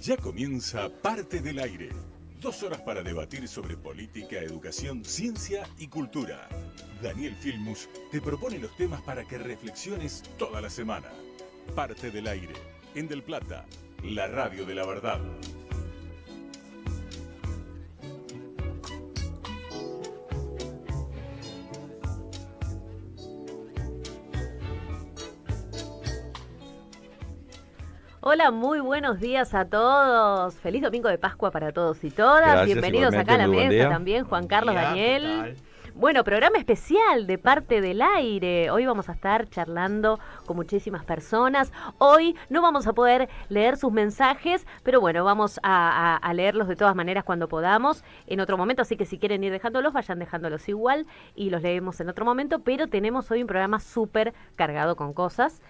Ya comienza Parte del Aire. 2 horas para debatir sobre política, educación, ciencia y cultura. Daniel Filmus te propone los temas para que reflexiones toda la semana. Parte del Aire, en Del Plata, la radio de la verdad. Hola, muy buenos días a todos. Feliz domingo de Pascua para todos y todas. Gracias, Bienvenidos acá a la igualmente, muy buen mesa día. también, Juan Carlos, Buen día, Daniel. ¿qué Bueno, programa especial de Parte del Aire. Hoy vamos a estar charlando con muchísimas personas. Hoy no vamos a poder leer sus mensajes, pero bueno, vamos a leerlos de todas maneras cuando podamos en otro momento. Así que si quieren ir dejándolos, vayan dejándolos igual y los leemos en otro momento. Pero tenemos hoy un programa súper cargado con cosas.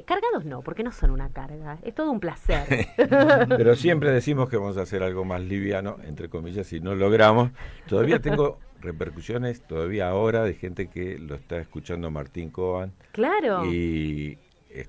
Cargados no, porque no son una carga. Es todo un placer. Pero siempre decimos que vamos a hacer algo más liviano, entre comillas, si no logramos. Todavía tengo repercusiones, todavía ahora, de gente que lo está escuchando Martín Coban. Claro. Y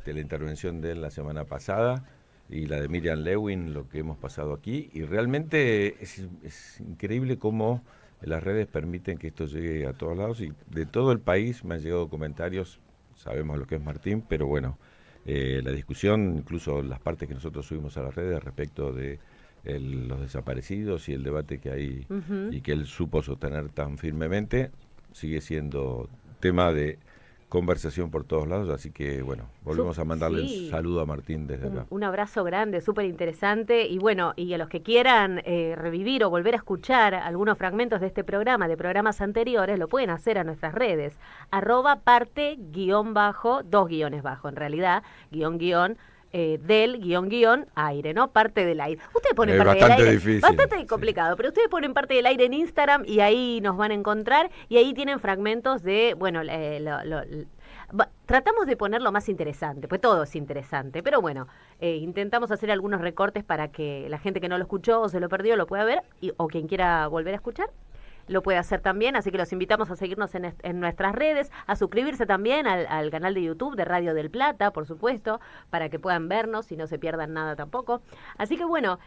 la intervención de él la semana pasada y la de Miriam Lewin, lo que hemos pasado aquí. Y realmente es increíble cómo las redes permiten que esto llegue a todos lados. Y de todo el país me han llegado comentarios, sabemos lo que es Martín, pero bueno, la discusión, incluso las partes que nosotros subimos a las redes respecto de los desaparecidos y el debate que hay y que él supo sostener tan firmemente, sigue siendo tema de conversación por todos lados, así que bueno, volvemos a mandarle Sí. el saludo a Martín desde acá. Un abrazo grande, súper interesante. Y bueno, y a los que quieran revivir o volver a escuchar algunos fragmentos de este programa, de programas anteriores, lo pueden hacer a nuestras redes. @parte guión bajo, 2 guiones bajo en realidad, guión del guión aire, ¿no? Parte del aire. Ustedes ponen Es parte del bastante aire. difícil, Bastante sí. complicado, pero ustedes ponen parte del aire en Instagram y ahí nos van a encontrar. Y ahí tienen fragmentos de, bueno, tratamos de poner lo más interesante, pues todo es interesante, pero bueno, intentamos hacer algunos recortes para que la gente que no lo escuchó o se lo perdió lo pueda ver, o quien quiera volver a escuchar lo puede hacer también, así que los invitamos a seguirnos en nuestras redes, a suscribirse también al canal de YouTube de Radio del Plata, por supuesto, para que puedan vernos y no se pierdan nada tampoco. Así que bueno,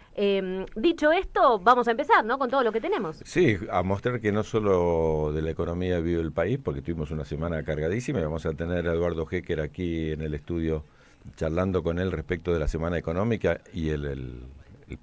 dicho esto, vamos a empezar, ¿no? Con todo lo que tenemos. Sí, a mostrar que no solo de la economía vive el país, porque tuvimos una semana cargadísima y vamos a tener a Eduardo Hecker aquí en el estudio charlando con él respecto de la semana económica y el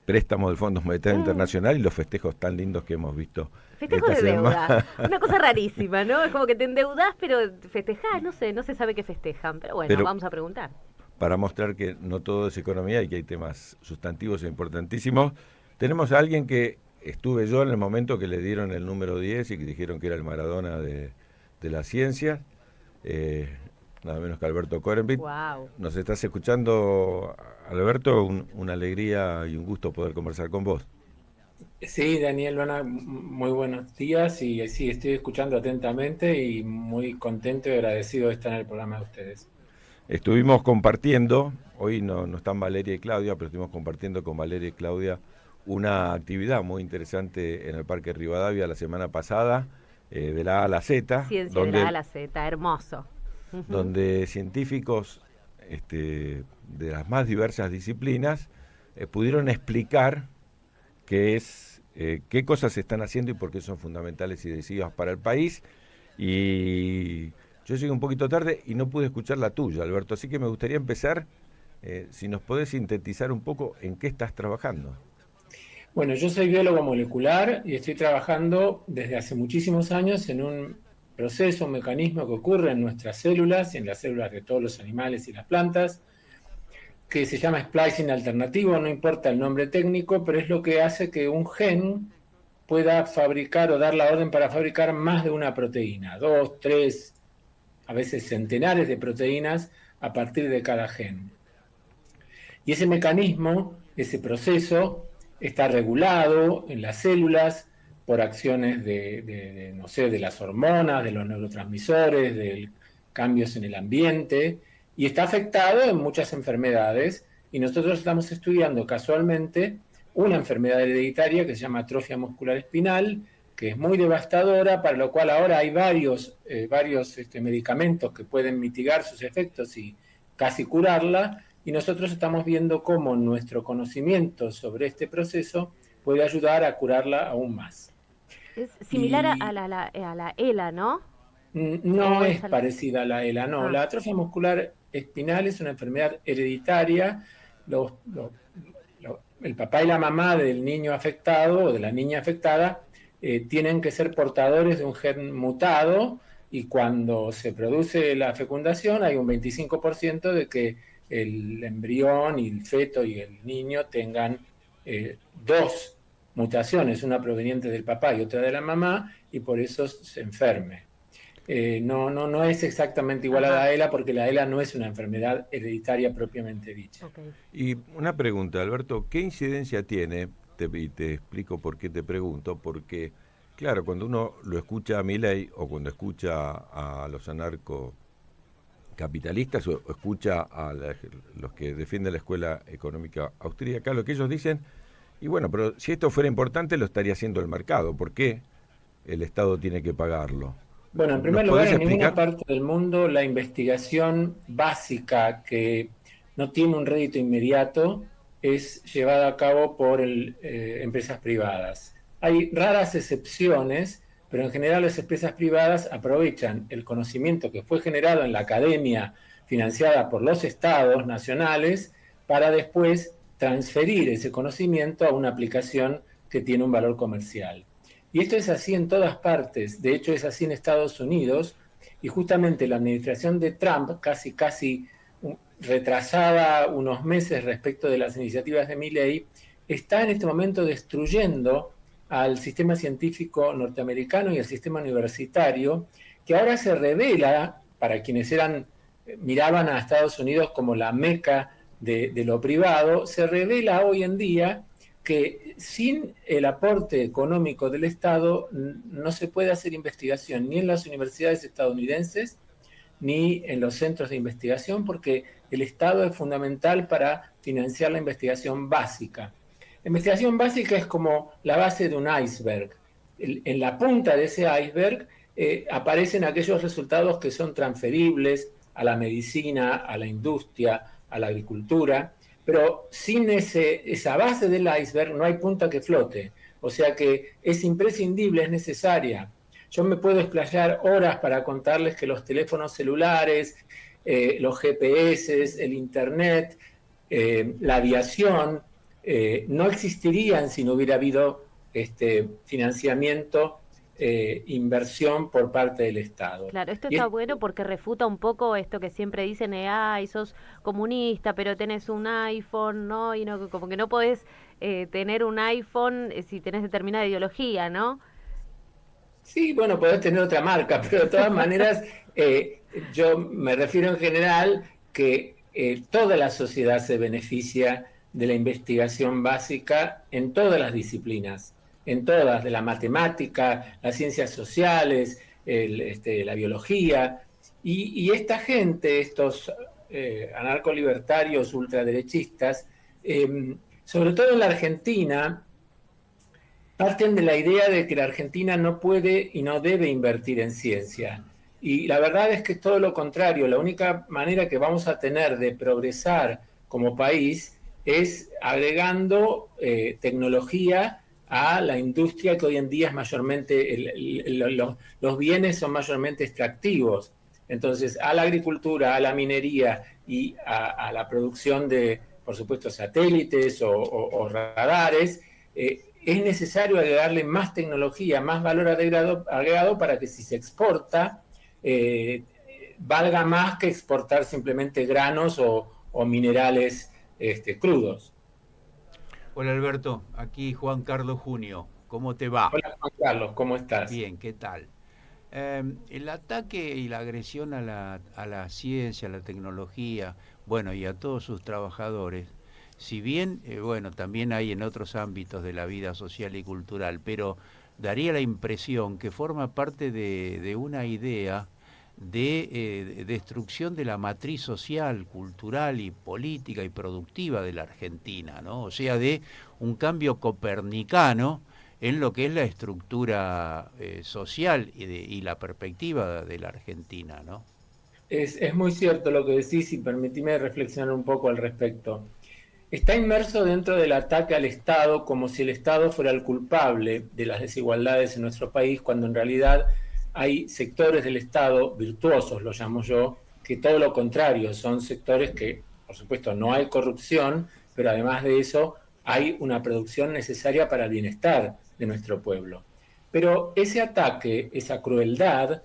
préstamo del Fondo Monetario Internacional y los festejos tan lindos que hemos visto. Festejo esta de semana. deuda, una cosa rarísima, ¿no? Es como que te endeudás, pero festejás, no se sabe qué festejan, pero bueno, vamos a preguntar. Para mostrar que no todo es economía y que hay temas sustantivos e importantísimos, tenemos a alguien que estuve yo en el momento que le dieron el número 10 y que dijeron que era el Maradona de la ciencia, nada menos que Alberto Korenbit. Wow. ¿Nos estás escuchando, Alberto? Una alegría y un gusto poder conversar con vos. Sí, Daniel, muy buenos días y sí, estoy escuchando atentamente y muy contento y agradecido de estar en el programa de ustedes. Estuvimos compartiendo, hoy no están Valeria y Claudia, pero estuvimos compartiendo con Valeria y Claudia una actividad muy interesante en el Parque Rivadavia la semana pasada, de la A a la Z. Ciencia de la A a la Z, hermoso. Donde científicos de las más diversas disciplinas pudieron explicar qué cosas se están haciendo y por qué son fundamentales y decisivas para el país. Y yo llegué un poquito tarde y no pude escuchar la tuya, Alberto, así que me gustaría empezar, si nos podés sintetizar un poco en qué estás trabajando. Bueno, yo soy biólogo molecular y estoy trabajando desde hace muchísimos años en un proceso, un mecanismo que ocurre en nuestras células y en las células de todos los animales y las plantas, que se llama splicing alternativo, no importa el nombre técnico, pero es lo que hace que un gen pueda fabricar o dar la orden para fabricar más de una proteína, 2, 3, a veces centenares de proteínas a partir de cada gen. Y ese mecanismo, ese proceso, está regulado en las células por acciones de las hormonas, de los neurotransmisores, de cambios en el ambiente, y está afectado en muchas enfermedades, y nosotros estamos estudiando casualmente una enfermedad hereditaria que se llama atrofia muscular espinal, que es muy devastadora, para lo cual ahora hay varios medicamentos que pueden mitigar sus efectos y casi curarla, y nosotros estamos viendo cómo nuestro conocimiento sobre este proceso puede ayudar a curarla aún más. Es similar Y a la ELA, ¿no? no ¿O es es parecida a la ELA, no. Ah, La atrofia muscular espinal es una enfermedad hereditaria. El papá y la mamá del niño afectado o de la niña afectada tienen que ser portadores de un gen mutado, y cuando se produce la fecundación hay un 25% de que el embrión y el feto y el niño tengan dos mutaciones, una proveniente del papá y otra de la mamá, y por eso se enferme. No es exactamente igual a ajá, la ELA, porque la ELA no es una enfermedad hereditaria propiamente dicha. ok. Y una pregunta, Alberto, ¿qué incidencia tiene? Y te explico por qué te pregunto, porque, claro, cuando uno lo escucha a Milei o cuando escucha a los anarcocapitalistas o escucha a los que defienden la escuela económica austríaca, lo que ellos dicen, y bueno, pero si esto fuera importante lo estaría haciendo el mercado, ¿por qué el Estado tiene que pagarlo? Bueno, en ¿Nos primer lugar, podés en ninguna explicar? parte del mundo la investigación básica que no tiene un rédito inmediato es llevada a cabo por empresas privadas. Hay raras excepciones, pero en general las empresas privadas aprovechan el conocimiento que fue generado en la academia financiada por los estados nacionales para después transferir ese conocimiento a una aplicación que tiene un valor comercial. Y esto es así en todas partes, de hecho es así en Estados Unidos, y justamente la administración de Trump, casi retrasada unos meses respecto de las iniciativas de Milley, está en este momento destruyendo al sistema científico norteamericano y al sistema universitario, que ahora se revela, para quienes miraban a Estados Unidos como la meca de lo privado, se revela hoy en día que sin el aporte económico del Estado no se puede hacer investigación ni en las universidades estadounidenses ni en los centros de investigación, porque el Estado es fundamental para financiar la investigación básica. La investigación básica es como la base de un iceberg. En la punta de ese iceberg aparecen aquellos resultados que son transferibles a la medicina, a la industria, a la agricultura, pero sin esa base del iceberg no hay punta que flote. O sea que es imprescindible, es necesaria. Yo me puedo explayar horas para contarles que los teléfonos celulares, los GPS, el Internet, la aviación, no existirían si no hubiera habido financiamiento, inversión por parte del Estado. Claro, esto Y está bueno porque refuta un poco esto que siempre dicen, ay, sos comunista, pero tenés un iPhone, ¿no? Y no, como que no podés tener un iPhone si tenés determinada ideología, ¿no? sí, bueno, podés tener otra marca, pero de todas maneras, yo me refiero en general que toda la sociedad se beneficia de la investigación básica en todas las disciplinas, en todas, de la matemática, las ciencias sociales, la biología, y esta gente, estos anarcolibertarios ultraderechistas, sobre todo en la Argentina, parten de la idea de que la Argentina no puede y no debe invertir en ciencia. Y la verdad es que es todo lo contrario. La única manera que vamos a tener de progresar como país es agregando tecnología a la industria, que hoy en día es mayormente, los bienes son mayormente extractivos. Entonces, a la agricultura, a la minería y a la producción de, por supuesto, satélites o radares, es necesario agregarle más tecnología, más valor agregado para que si se exporta, valga más que exportar simplemente granos o minerales crudos. Hola Alberto, aquí Juan Carlos Junio. ¿Cómo te va? Hola Juan Carlos, ¿cómo estás? Bien, ¿qué tal? El ataque y la agresión a la ciencia, a la tecnología, bueno, y a todos sus trabajadores, si bien, bueno, también hay en otros ámbitos de la vida social y cultural, pero daría la impresión que forma parte de una idea de destrucción de la matriz social, cultural y política y productiva de la Argentina, ¿no? O sea, de un cambio copernicano en lo que es la estructura social y la perspectiva de la Argentina, ¿no? es muy cierto lo que decís y permitime reflexionar un poco al respecto. Está inmerso dentro del ataque al Estado como si el Estado fuera el culpable de las desigualdades en nuestro país, cuando en realidad hay sectores del Estado, virtuosos lo llamo yo, que todo lo contrario, son sectores que, por supuesto, no hay corrupción, pero además de eso hay una producción necesaria para el bienestar de nuestro pueblo. Pero ese ataque, esa crueldad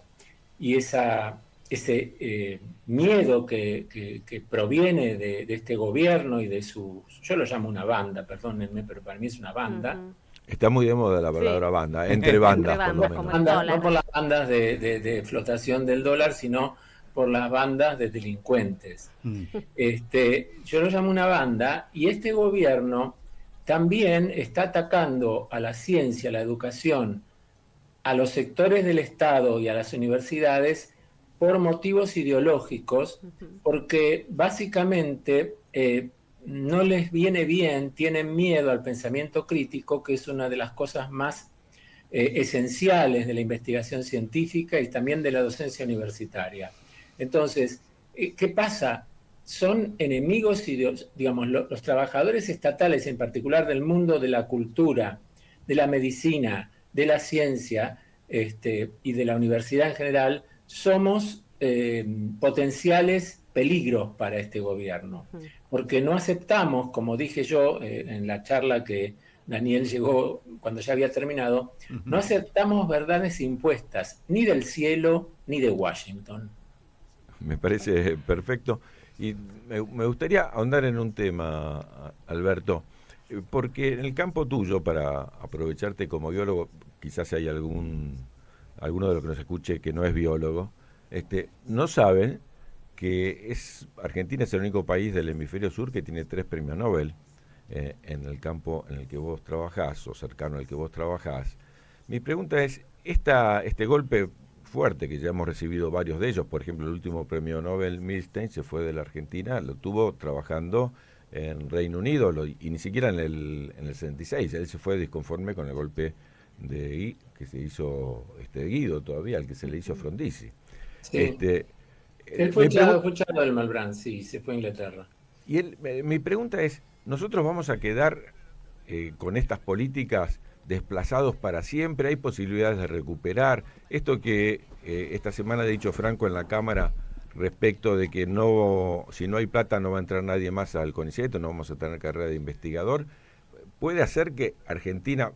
y ese miedo que proviene de este gobierno y de su, yo lo llamo una banda, perdónenme, pero para mí es una banda. Está muy de moda la palabra Sí. banda, entre bandas por lo bandas, menos. como el dólar. No por las bandas de flotación del dólar, sino por las bandas de delincuentes. Yo lo llamo una banda, y este gobierno también está atacando a la ciencia, a la educación, a los sectores del Estado y a las universidades por motivos ideológicos, porque básicamente no les viene bien, tienen miedo al pensamiento crítico, que es una de las cosas más esenciales de la investigación científica y también de la docencia universitaria. Entonces, ¿qué pasa? Son enemigos, digamos, los trabajadores estatales, en particular del mundo de la cultura, de la medicina, de la ciencia y de la universidad en general, somos potenciales peligros para este gobierno, porque no aceptamos, como dije yo en la charla que Daniel llegó cuando ya había terminado, no aceptamos verdades impuestas, ni del cielo ni de Washington. Me parece perfecto. Y me gustaría ahondar en un tema, Alberto, porque en el campo tuyo, para aprovecharte como biólogo, quizás hay alguno de los que nos escuche que no es biólogo, no saben que Argentina es el único país del hemisferio sur que tiene 3 premios Nobel en el campo en el que vos trabajás o cercano al que vos trabajás. Mi pregunta es, este golpe fuerte que ya hemos recibido varios de ellos, por ejemplo el último premio Nobel, Milstein, se fue de la Argentina, lo tuvo trabajando en Reino Unido y ni siquiera en el 66, él se fue disconforme con el golpe que se hizo Guido todavía, al que se le hizo Frondizi. Sí. Él fue echado del Malbrán, sí, se fue a Inglaterra. Y mi pregunta es, ¿nosotros vamos a quedar con estas políticas desplazados para siempre? ¿Hay posibilidades de recuperar? Esto que esta semana ha dicho Franco en la Cámara respecto de que si no hay plata no va a entrar nadie más al CONICET, no vamos a tener carrera de investigador, ¿puede hacer que Argentina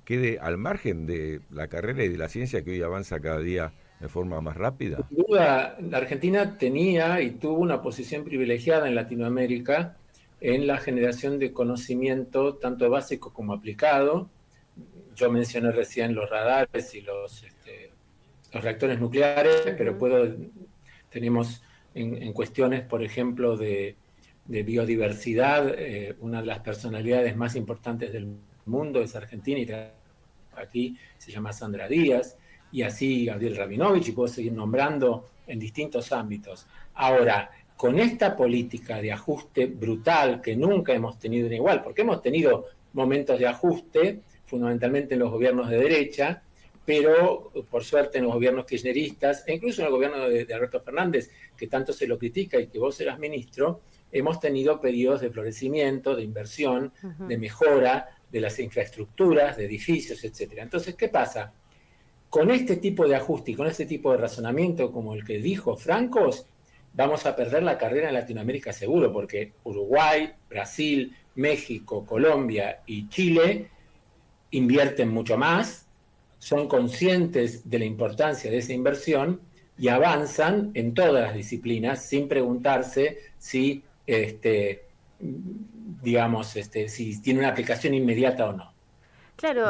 quede al margen de la carrera y de la ciencia que hoy avanza cada día de forma más rápida? Sin duda, la Argentina tenía y tuvo una posición privilegiada en Latinoamérica en la generación de conocimiento tanto básico como aplicado. Yo mencioné recién los radares y los reactores nucleares, pero tenemos en cuestiones, por ejemplo, de biodiversidad, una de las personalidades más importantes del mundo es argentina, y aquí se llama Sandra Díaz, y así Gabriel Rabinovich, y puedo seguir nombrando en distintos ámbitos. Ahora, con esta política de ajuste brutal que nunca hemos tenido en igual, porque hemos tenido momentos de ajuste, fundamentalmente en los gobiernos de derecha, pero por suerte en los gobiernos kirchneristas, e incluso en el gobierno de Alberto Fernández, que tanto se lo critica y que vos eras ministro, hemos tenido periodos de florecimiento, de inversión, de mejora de las infraestructuras, de edificios, etcétera. Entonces, ¿qué pasa? Con este tipo de ajuste y con este tipo de razonamiento como el que dijo Francos, vamos a perder la carrera en Latinoamérica seguro, porque Uruguay, Brasil, México, Colombia y Chile invierten mucho más, son conscientes de la importancia de esa inversión y avanzan en todas las disciplinas sin preguntarse si, si tiene una aplicación inmediata o no. Claro,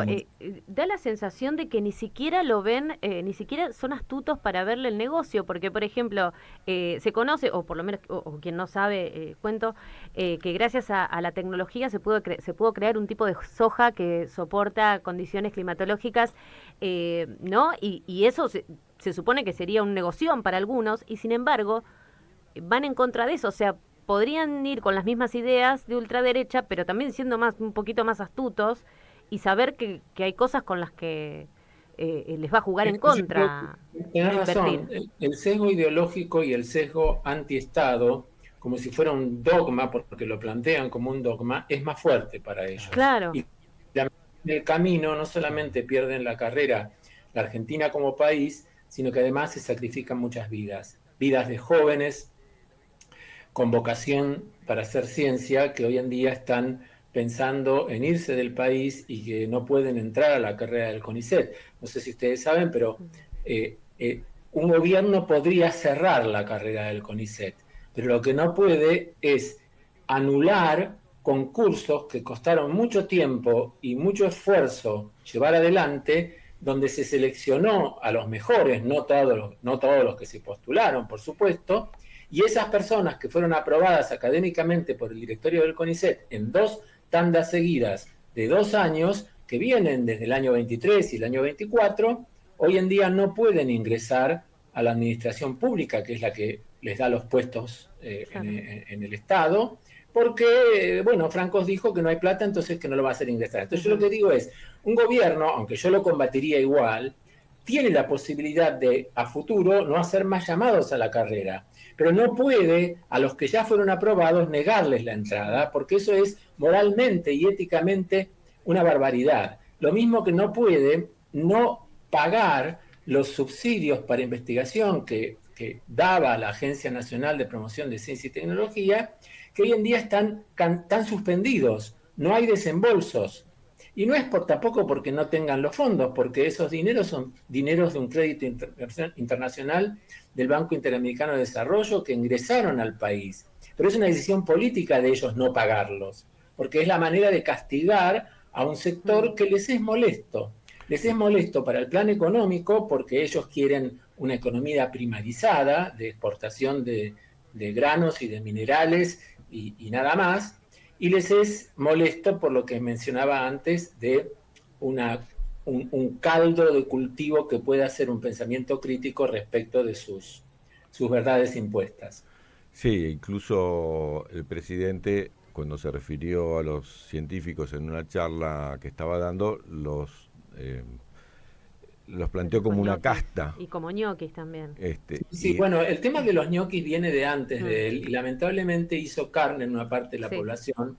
da la sensación de que ni siquiera lo ven, ni siquiera son astutos para verle el negocio, porque por ejemplo, se conoce, o por lo menos, o quien no sabe, cuento, que gracias a la tecnología se pudo crear un tipo de soja que soporta condiciones climatológicas, ¿no? Y eso se supone que sería un negoción para algunos, y sin embargo, van en contra de eso, o sea, podrían ir con las mismas ideas de ultraderecha, pero también siendo un poquito más astutos, y saber que hay cosas con las que les va a jugar en contra Tenés razón, invertir. el sesgo ideológico y el sesgo antiestado, como si fuera un dogma, porque lo plantean como un dogma, es más fuerte para ellos. Claro. Y en el camino no solamente pierden la carrera la Argentina como país, sino que además se sacrifican muchas vidas, vidas de jóvenes con vocación para hacer ciencia que hoy en día están pensando en irse del país y que no pueden entrar a la carrera del CONICET. No sé si ustedes saben, pero un gobierno podría cerrar la carrera del CONICET, pero lo que no puede es anular concursos que costaron mucho tiempo y mucho esfuerzo llevar adelante, donde se seleccionó a los mejores, no todos los que se postularon, por supuesto, y esas personas que fueron aprobadas académicamente por el directorio del CONICET en 2 tandas seguidas de 2 años, que vienen desde el año 23 y el año 24, hoy en día no pueden ingresar a la administración pública, que es la que les da los puestos en el Estado, porque, bueno, Francos dijo que no hay plata, entonces que no lo va a hacer ingresar. Entonces yo lo que digo es, un gobierno, aunque yo lo combatiría igual, tiene la posibilidad de, a futuro, no hacer más llamados a la carrera, pero no puede a los que ya fueron aprobados negarles la entrada, porque eso es moralmente y éticamente una barbaridad. Lo mismo que no puede no pagar los subsidios para investigación que daba la Agencia Nacional de Promoción de Ciencia y Tecnología, que hoy en día están suspendidos, no hay desembolsos. Y no es tampoco porque no tengan los fondos, porque esos dineros son dineros de un crédito internacional del Banco Interamericano de Desarrollo que ingresaron al país. Pero es una decisión política de ellos no pagarlos, porque es la manera de castigar a un sector que les es molesto. Les es molesto para el plan económico porque ellos quieren una economía primarizada de exportación de granos y de minerales y nada más. Y les es molesto por lo que mencionaba antes de un caldo de cultivo que pueda hacer un pensamiento crítico respecto de sus verdades impuestas. Sí, incluso el presidente, cuando se refirió a los científicos en una charla que estaba dando, los planteó como una casta. Y como ñoquis también. Sí, bueno, el tema de los ñoquis viene de antes de él y lamentablemente hizo carne en una parte de la población.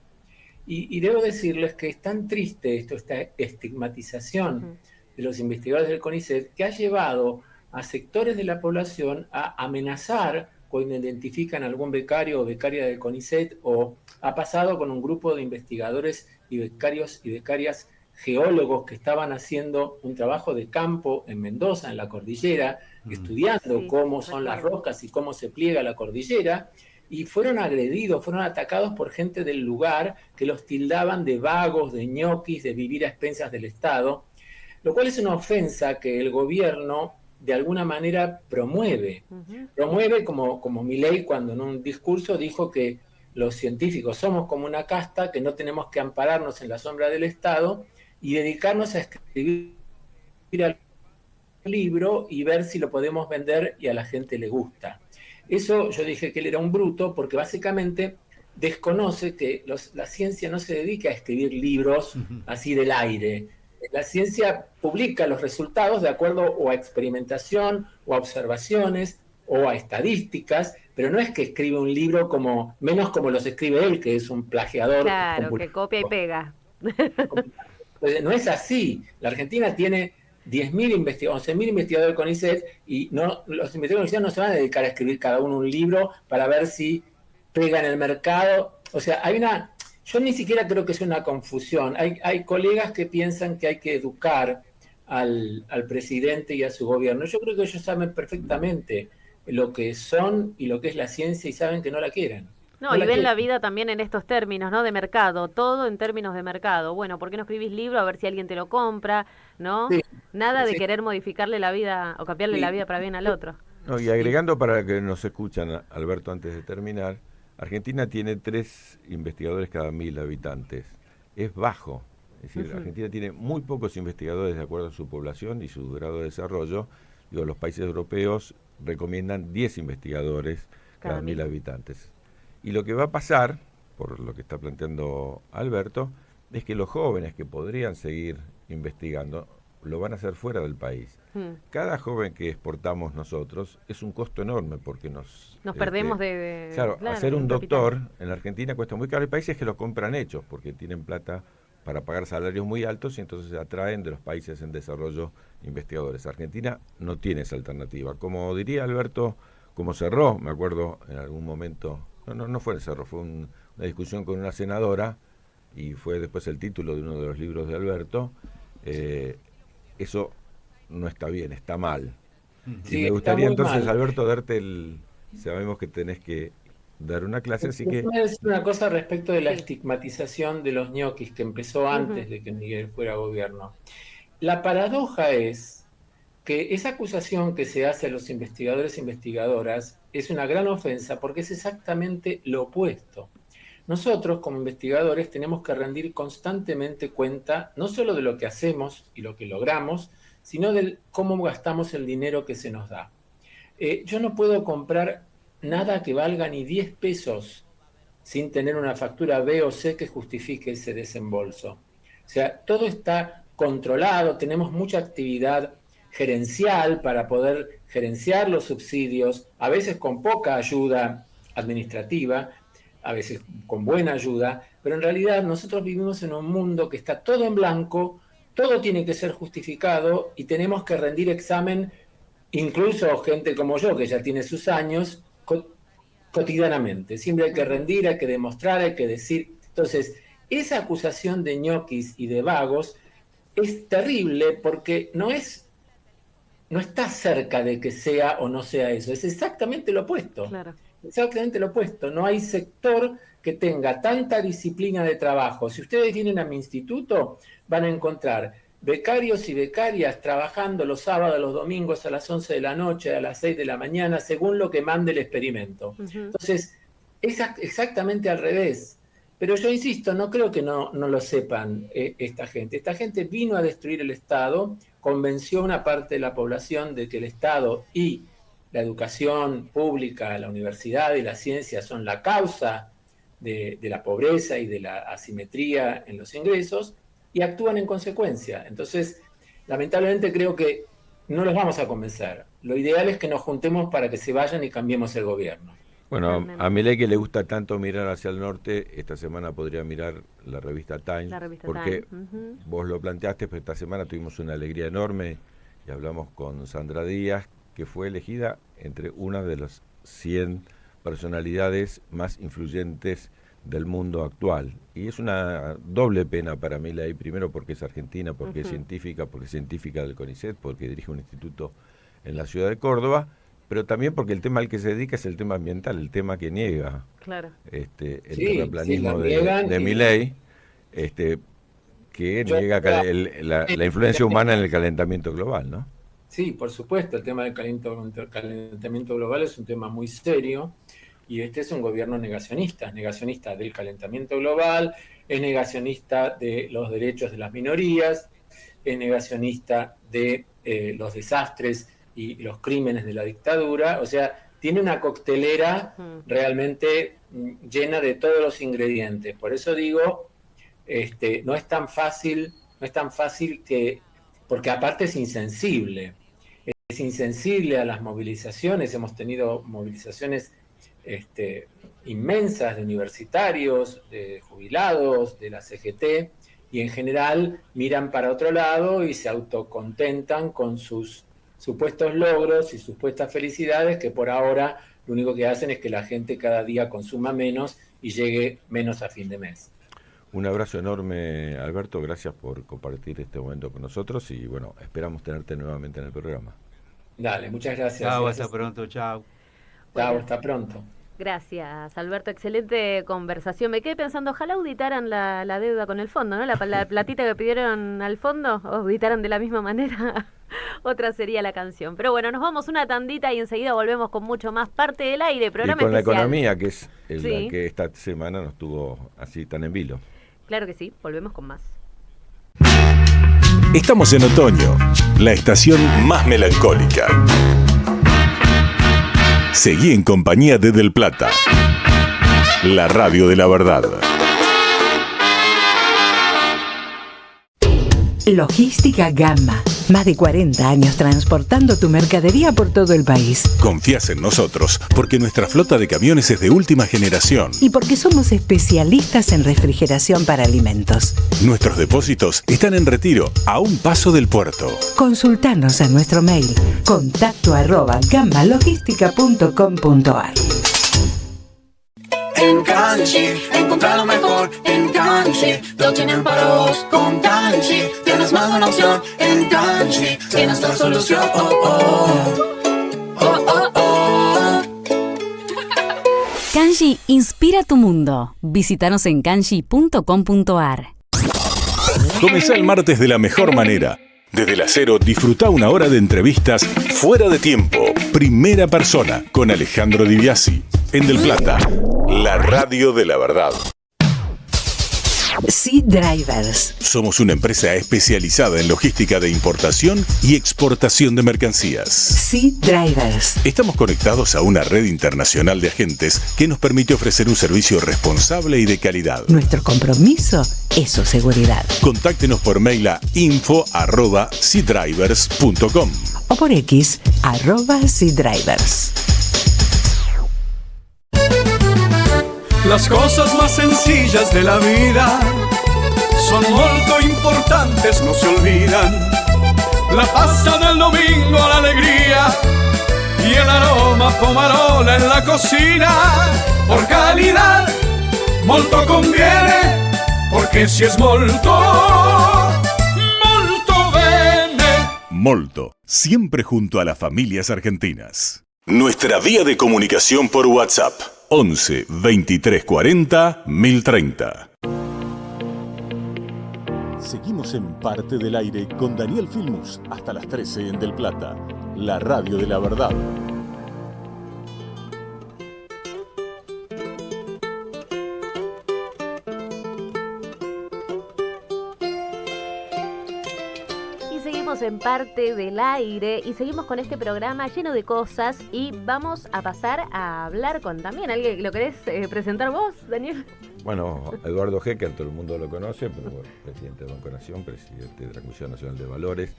Y debo decirles que es tan triste esta estigmatización de los investigadores del CONICET que ha llevado a sectores de la población a amenazar cuando identifican a algún becario o becaria del CONICET, o ha pasado con un grupo de investigadores y becarios y becarias geólogos que estaban haciendo un trabajo de campo en Mendoza, en la cordillera, estudiando cómo son las rocas y cómo se pliega la cordillera, y fueron agredidos, fueron atacados por gente del lugar que los tildaban de vagos, de ñoquis, de vivir a expensas del Estado, lo cual es una ofensa que el gobierno de alguna manera promueve. Promueve como Milei cuando en un discurso dijo que los científicos somos como una casta, que no tenemos que ampararnos en la sombra del Estado y dedicarnos a escribir al libro y ver si lo podemos vender y a la gente le gusta. Eso yo dije que él era un bruto porque básicamente desconoce que la ciencia no se dedica a escribir libros así del aire. La ciencia publica los resultados de acuerdo o a experimentación o a observaciones o a estadísticas, pero no es que escribe un libro menos como los escribe él, que es un plagiador. Claro, que copia y pega. No es así. La Argentina tiene 11.000 investigadores del CONICET y los investigadores del CONICET no se van a dedicar a escribir cada uno un libro para ver si pega en el mercado. O sea, yo ni siquiera creo que sea una confusión. Hay colegas que piensan que hay que educar al presidente y a su gobierno. Yo creo que ellos saben perfectamente lo que son y lo que es la ciencia y saben que no la quieren. No, y ven la vida también en estos términos, ¿no? De mercado, todo en términos de mercado. Bueno, ¿por qué no escribís libro a ver si alguien te lo compra, ¿no? Sí, nada de querer modificarle la vida o cambiarle la vida para bien al otro. No, y agregando para que nos escuchan, Alberto, antes de terminar, Argentina tiene 3 investigadores cada 1.000 habitantes. Es bajo. Es decir, Argentina tiene muy pocos investigadores de acuerdo a su población y su grado de desarrollo. Los países europeos recomiendan 10 investigadores cada 1.000 habitantes. Y lo que va a pasar, por lo que está planteando Alberto, es que los jóvenes que podrían seguir investigando lo van a hacer fuera del país. Cada joven que exportamos nosotros es un costo enorme porque nos perdemos de claro, hacer un capital. doctor en la Argentina cuesta muy caro. Hay países que lo compran hechos porque tienen plata para pagar salarios muy altos y entonces se atraen de los países en desarrollo investigadores. Argentina no tiene esa alternativa. Como diría Alberto, como cerró, me acuerdo en algún momento, no fue el cerro, fue una discusión con una senadora y fue después el título de uno de los libros de Alberto. Eso no está bien, está mal. Sí, y me gustaría entonces, mal. Alberto, sabemos que tenés que dar una clase, así que... Voy a decir una cosa respecto de la estigmatización de los ñoquis que empezó antes de que Miguel fuera gobierno. La paradoja es que esa acusación que se hace a los investigadores e investigadoras es una gran ofensa porque es exactamente lo opuesto. Nosotros, como investigadores, tenemos que rendir constantemente cuenta no solo de lo que hacemos y lo que logramos, sino de cómo gastamos el dinero que se nos da. Yo no puedo comprar nada que valga ni 10 pesos sin tener una factura B o C que justifique ese desembolso. O sea, todo está controlado, tenemos mucha actividad gerencial para poder gerenciar los subsidios, a veces con poca ayuda administrativa, a veces con buena ayuda, pero en realidad nosotros vivimos en un mundo que está todo en blanco, todo tiene que ser justificado y tenemos que rendir examen, incluso gente como yo, que ya tiene sus años, cotidianamente. Siempre hay que rendir, hay que demostrar, hay que decir. Entonces, esa acusación de ñoquis y de vagos es terrible porque no está cerca de que sea o no sea eso, es exactamente lo opuesto. Claro. Exactamente lo opuesto. No hay sector que tenga tanta disciplina de trabajo. Si ustedes vienen a mi instituto, van a encontrar becarios y becarias trabajando los sábados, los domingos a las 11 de la noche, a las 6 de la mañana, según lo que mande el experimento. Entonces, es exactamente al revés. Pero yo insisto, no creo que no lo sepan esta gente. Esta gente vino a destruir el Estado, convenció a una parte de la población de que el Estado y la educación pública, la universidad y la ciencia son la causa de la pobreza y de la asimetría en los ingresos, y actúan en consecuencia. Entonces, lamentablemente creo que no los vamos a convencer. Lo ideal es que nos juntemos para que se vayan y cambiemos el gobierno. Bueno, a Milei, que le gusta tanto mirar hacia el norte, esta semana podría mirar la revista Time, porque vos lo planteaste, pero esta semana tuvimos una alegría enorme y hablamos con Sandra Díaz, que fue elegida entre una de las 100 personalidades más influyentes del mundo actual. Y es una doble pena para Milei, primero porque es argentina, porque es científica del CONICET, porque dirige un instituto en la ciudad de Córdoba, pero también porque el tema al que se dedica es el tema ambiental, el tema que niega el terraplanismo de Milei, que niega la influencia humana en el calentamiento global, ¿no? Sí, por supuesto, el tema del calentamiento global es un tema muy serio y este es un gobierno negacionista del calentamiento global, es negacionista de los derechos de las minorías, es negacionista de los desastres y los crímenes de la dictadura, o sea, tiene una coctelera realmente llena de todos los ingredientes. Por eso digo, no es tan fácil que, porque aparte es insensible a las movilizaciones, hemos tenido movilizaciones inmensas de universitarios, de jubilados, de la CGT, y en general miran para otro lado y se autocontentan con sus supuestos logros y supuestas felicidades, que por ahora lo único que hacen es que la gente cada día consuma menos y llegue menos a fin de mes. Un abrazo enorme, Alberto, gracias por compartir este momento con nosotros y bueno, esperamos tenerte nuevamente en el programa. Dale, muchas gracias. Chao, hasta pronto, chao. Chao, hasta pronto. Gracias, Alberto. Excelente conversación. Me quedé pensando, ojalá auditaran la deuda con el fondo, ¿no? La platita que pidieron al fondo, auditaran de la misma manera. Otra sería la canción. Pero bueno, nos vamos una tandita y enseguida volvemos con mucho más Parte del Aire, programa y con especial. La economía, que es la que esta semana nos tuvo así tan en vilo. Claro que sí, volvemos con más. Estamos en otoño, la estación más melancólica. Seguí en compañía de Del Plata, la radio de la verdad. Logística Gamma. Más de 40 años transportando tu mercadería por todo el país. Confías en nosotros porque nuestra flota de camiones es de última generación. Y porque somos especialistas en refrigeración para alimentos. Nuestros depósitos están en Retiro, a un paso del puerto. Consultanos a nuestro mail contacto@gammalogística.com.ar. En Kanchi, encontrar lo mejor. En Kanchi, lo tienen para vos. Con Kanchi, tienes más de una opción. En Kanchi, tienes la solución. Kanchi inspira tu mundo. Visítanos en kanchi.com.ar. Comenzá el martes de la mejor manera. Desde las 0 disfruta una hora de entrevistas fuera de tiempo. Primera persona con Alejandro Di Biasi. En Del Plata, la radio de la verdad. Sea Drivers. Somos una empresa especializada en logística de importación y exportación de mercancías. Sea Drivers. Estamos conectados a una red internacional de agentes que nos permite ofrecer un servicio responsable y de calidad. Nuestro compromiso es su seguridad. Contáctenos por mail a info@seadrivers.com o por X @SeaDrivers. Las cosas más sencillas de la vida son molto importantes, no se olvidan. La pasta del domingo, la alegría y el aroma pomarola en la cocina. Por calidad, molto conviene, porque si es molto, molto bene. Molto, siempre junto a las familias argentinas. Nuestra vía de comunicación por WhatsApp: 11 23 40 1030. Seguimos en Parte del Aire con Daniel Filmus hasta las 13 en Del Plata, la radio de la verdad. En Parte del Aire y seguimos con este programa lleno de cosas y vamos a pasar a hablar con también alguien. ¿Lo querés presentar vos, Daniel? Bueno, Eduardo Hecker, todo el mundo lo conoce, pero bueno, presidente de Banco Nación, presidente de la Comisión Nacional de Valores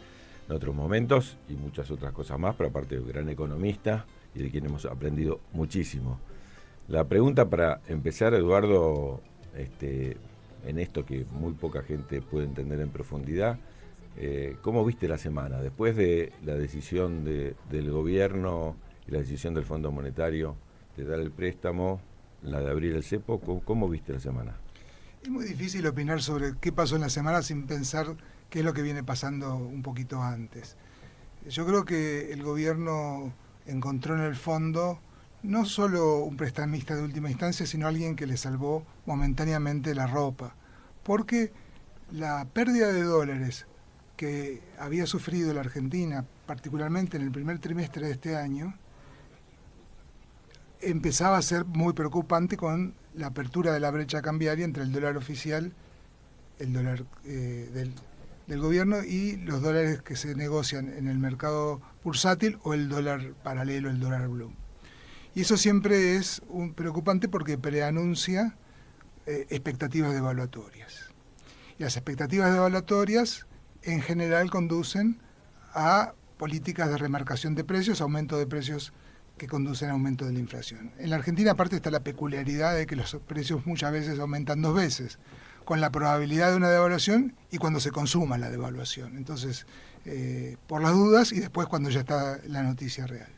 en otros momentos y muchas otras cosas más, pero aparte de un gran economista y de quien hemos aprendido muchísimo. La pregunta para empezar, Eduardo, en esto que muy poca gente puede entender en profundidad, ¿cómo viste la semana? Después de la decisión del gobierno y la decisión del Fondo Monetario de dar el préstamo, la de abrir el cepo, ¿cómo viste la semana? Es muy difícil opinar sobre qué pasó en la semana sin pensar qué es lo que viene pasando un poquito antes. Yo creo que el gobierno encontró en el fondo no solo un prestamista de última instancia, sino alguien que le salvó momentáneamente la ropa, porque la pérdida de dólares que había sufrido la Argentina, particularmente en el primer trimestre de este año, empezaba a ser muy preocupante con la apertura de la brecha cambiaria entre el dólar oficial, el dólar del gobierno y los dólares que se negocian en el mercado bursátil o el dólar paralelo, el dólar blue. Y eso siempre es preocupante porque preanuncia expectativas devaluatorias. Y las expectativas devaluatorias en general conducen a políticas de remarcación de precios, aumento de precios que conducen a aumento de la inflación. En la Argentina aparte está la peculiaridad de que los precios muchas veces aumentan 2 veces, con la probabilidad de una devaluación y cuando se consuma la devaluación. Entonces, por las dudas y después cuando ya está la noticia real.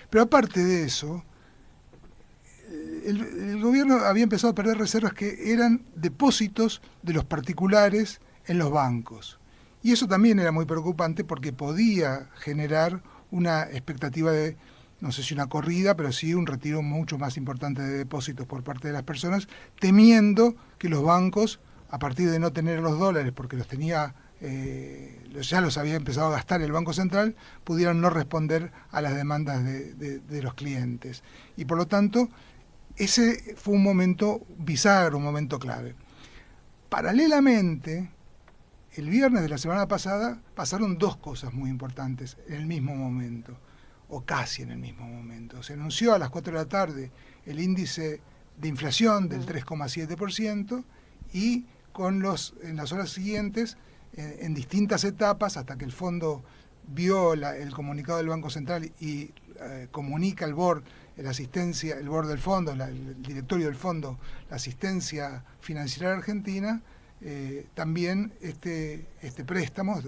Pero aparte de eso, el gobierno había empezado a perder reservas que eran depósitos de los particulares en los bancos. Y eso también era muy preocupante porque podía generar una expectativa de, no sé si una corrida, pero sí un retiro mucho más importante de depósitos por parte de las personas, temiendo que los bancos, a partir de no tener los dólares, porque los tenía, ya los había empezado a gastar el Banco Central, pudieran no responder a las demandas de los clientes. Y por lo tanto, ese fue un momento bisagra, un momento clave. Paralelamente, el viernes de la semana pasada pasaron 2 cosas muy importantes en el mismo momento, o casi en el mismo momento. Se anunció a las 4 de la tarde el índice de inflación del 3,7% y en las horas siguientes en distintas etapas hasta que el fondo vio el comunicado del Banco Central y comunica al board, el board del fondo, el directorio del fondo, la asistencia financiera argentina, también este préstamo,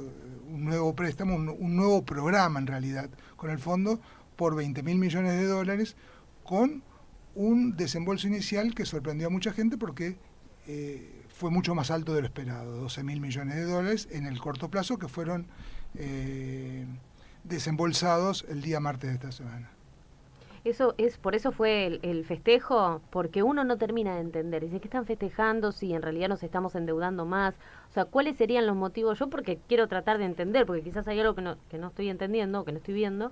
un nuevo préstamo, un nuevo programa en realidad con el fondo por $20.000 millones, con un desembolso inicial que sorprendió a mucha gente porque fue mucho más alto de lo esperado, $12.000 millones en el corto plazo, que fueron desembolsados el día martes de esta semana. Por eso fue el festejo, porque uno no termina de entender. Dice, ¿qué están festejando si en realidad nos estamos endeudando más? O sea, ¿cuáles serían los motivos? Yo porque quiero tratar de entender, porque quizás hay algo que no estoy entendiendo, que no estoy viendo.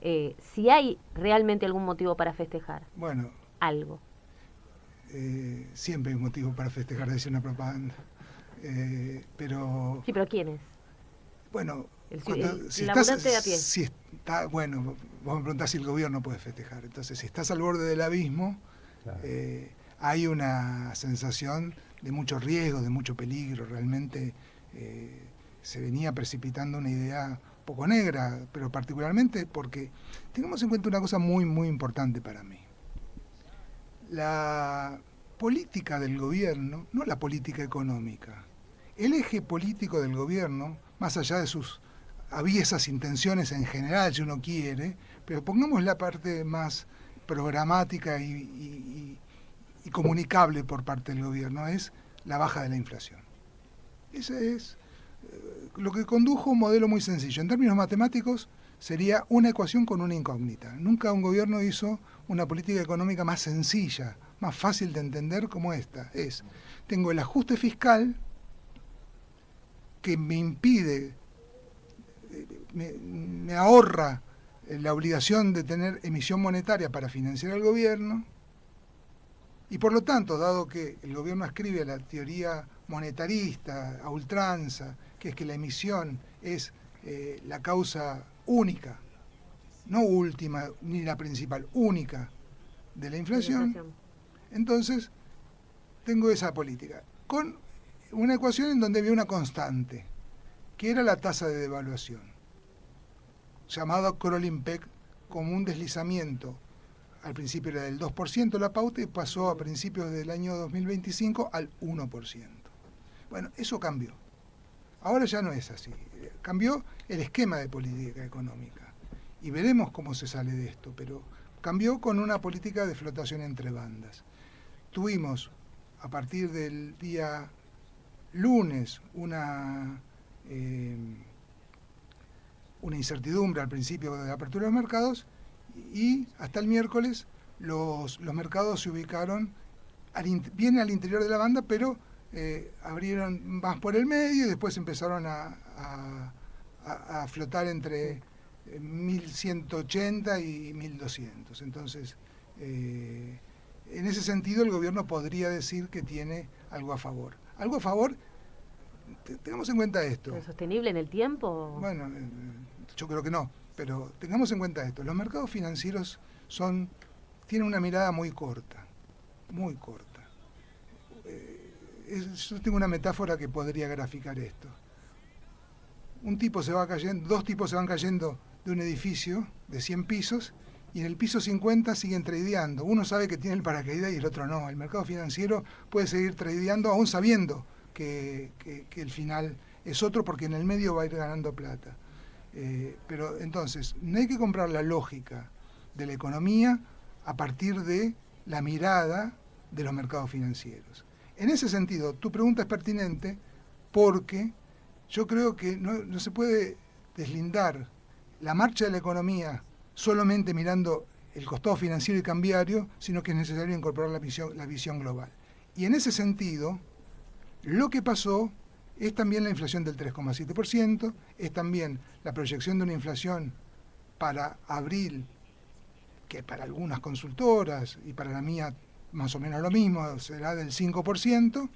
Si hay realmente algún motivo para festejar. Bueno. Algo. Siempre hay un motivo para festejar, decía una propaganda. Pero... Sí, pero ¿quién es? Bueno, bueno, vos me preguntás si el gobierno puede festejar. Entonces, si estás al borde del abismo, claro, hay una sensación de mucho riesgo, de mucho peligro. Realmente se venía precipitando una idea poco negra, pero particularmente porque tengamos en cuenta una cosa muy, muy importante para mí. La política del gobierno, no la política económica, el eje político del gobierno, más allá de sus aviesas intenciones en general, si uno quiere, pero pongamos la parte más programática y comunicable por parte del gobierno, es la baja de la inflación. Ese es lo que condujo un modelo muy sencillo. En términos matemáticos, sería una ecuación con una incógnita. Nunca un gobierno hizo una política económica más sencilla, más fácil de entender como esta. Tengo el ajuste fiscal que me impide, me ahorra la obligación de tener emisión monetaria para financiar al gobierno, y por lo tanto, dado que el gobierno ascribe a la teoría monetarista, a ultranza, que es que la emisión es la causa única, no última ni la principal, única de la inflación, entonces tengo esa política, con una ecuación en donde había una constante, que era la tasa de devaluación, llamado Crolin-Peck, como un deslizamiento. Al principio era del 2% la pauta y pasó a principios del año 2025 al 1%. Bueno, eso cambió. Ahora ya no es así. Cambió el esquema de política económica. Y veremos cómo se sale de esto, pero cambió con una política de flotación entre bandas. Tuvimos, a partir del día lunes, una incertidumbre al principio de la apertura de los mercados, y hasta el miércoles los mercados se ubicaron bien al interior de la banda, pero abrieron más por el medio y después empezaron a flotar entre 1.180 y 1.200. Entonces, en ese sentido, el gobierno podría decir que tiene algo a favor. Algo a favor, tengamos en cuenta esto. ¿Es sostenible en el tiempo? Bueno, yo creo que no. Pero tengamos en cuenta esto, los mercados financieros tienen una mirada muy corta, muy corta. Yo tengo una metáfora que podría graficar esto. Dos tipos se van cayendo de un edificio de 100 pisos y en el piso 50 siguen tradeando. Uno sabe que tiene el paracaídas y el otro no. El mercado financiero puede seguir tradeando aún sabiendo que el final es otro, porque en el medio va a ir ganando plata. Pero entonces, no hay que comprar la lógica de la economía a partir de la mirada de los mercados financieros. En ese sentido, tu pregunta es pertinente porque yo creo que no se puede deslindar la marcha de la economía solamente mirando el costado financiero y cambiario, sino que es necesario incorporar la visión global. Y en ese sentido, lo que pasó es también la inflación del 3,7%, es también la proyección de una inflación para abril, que para algunas consultoras y para la mía más o menos lo mismo, será del 5%,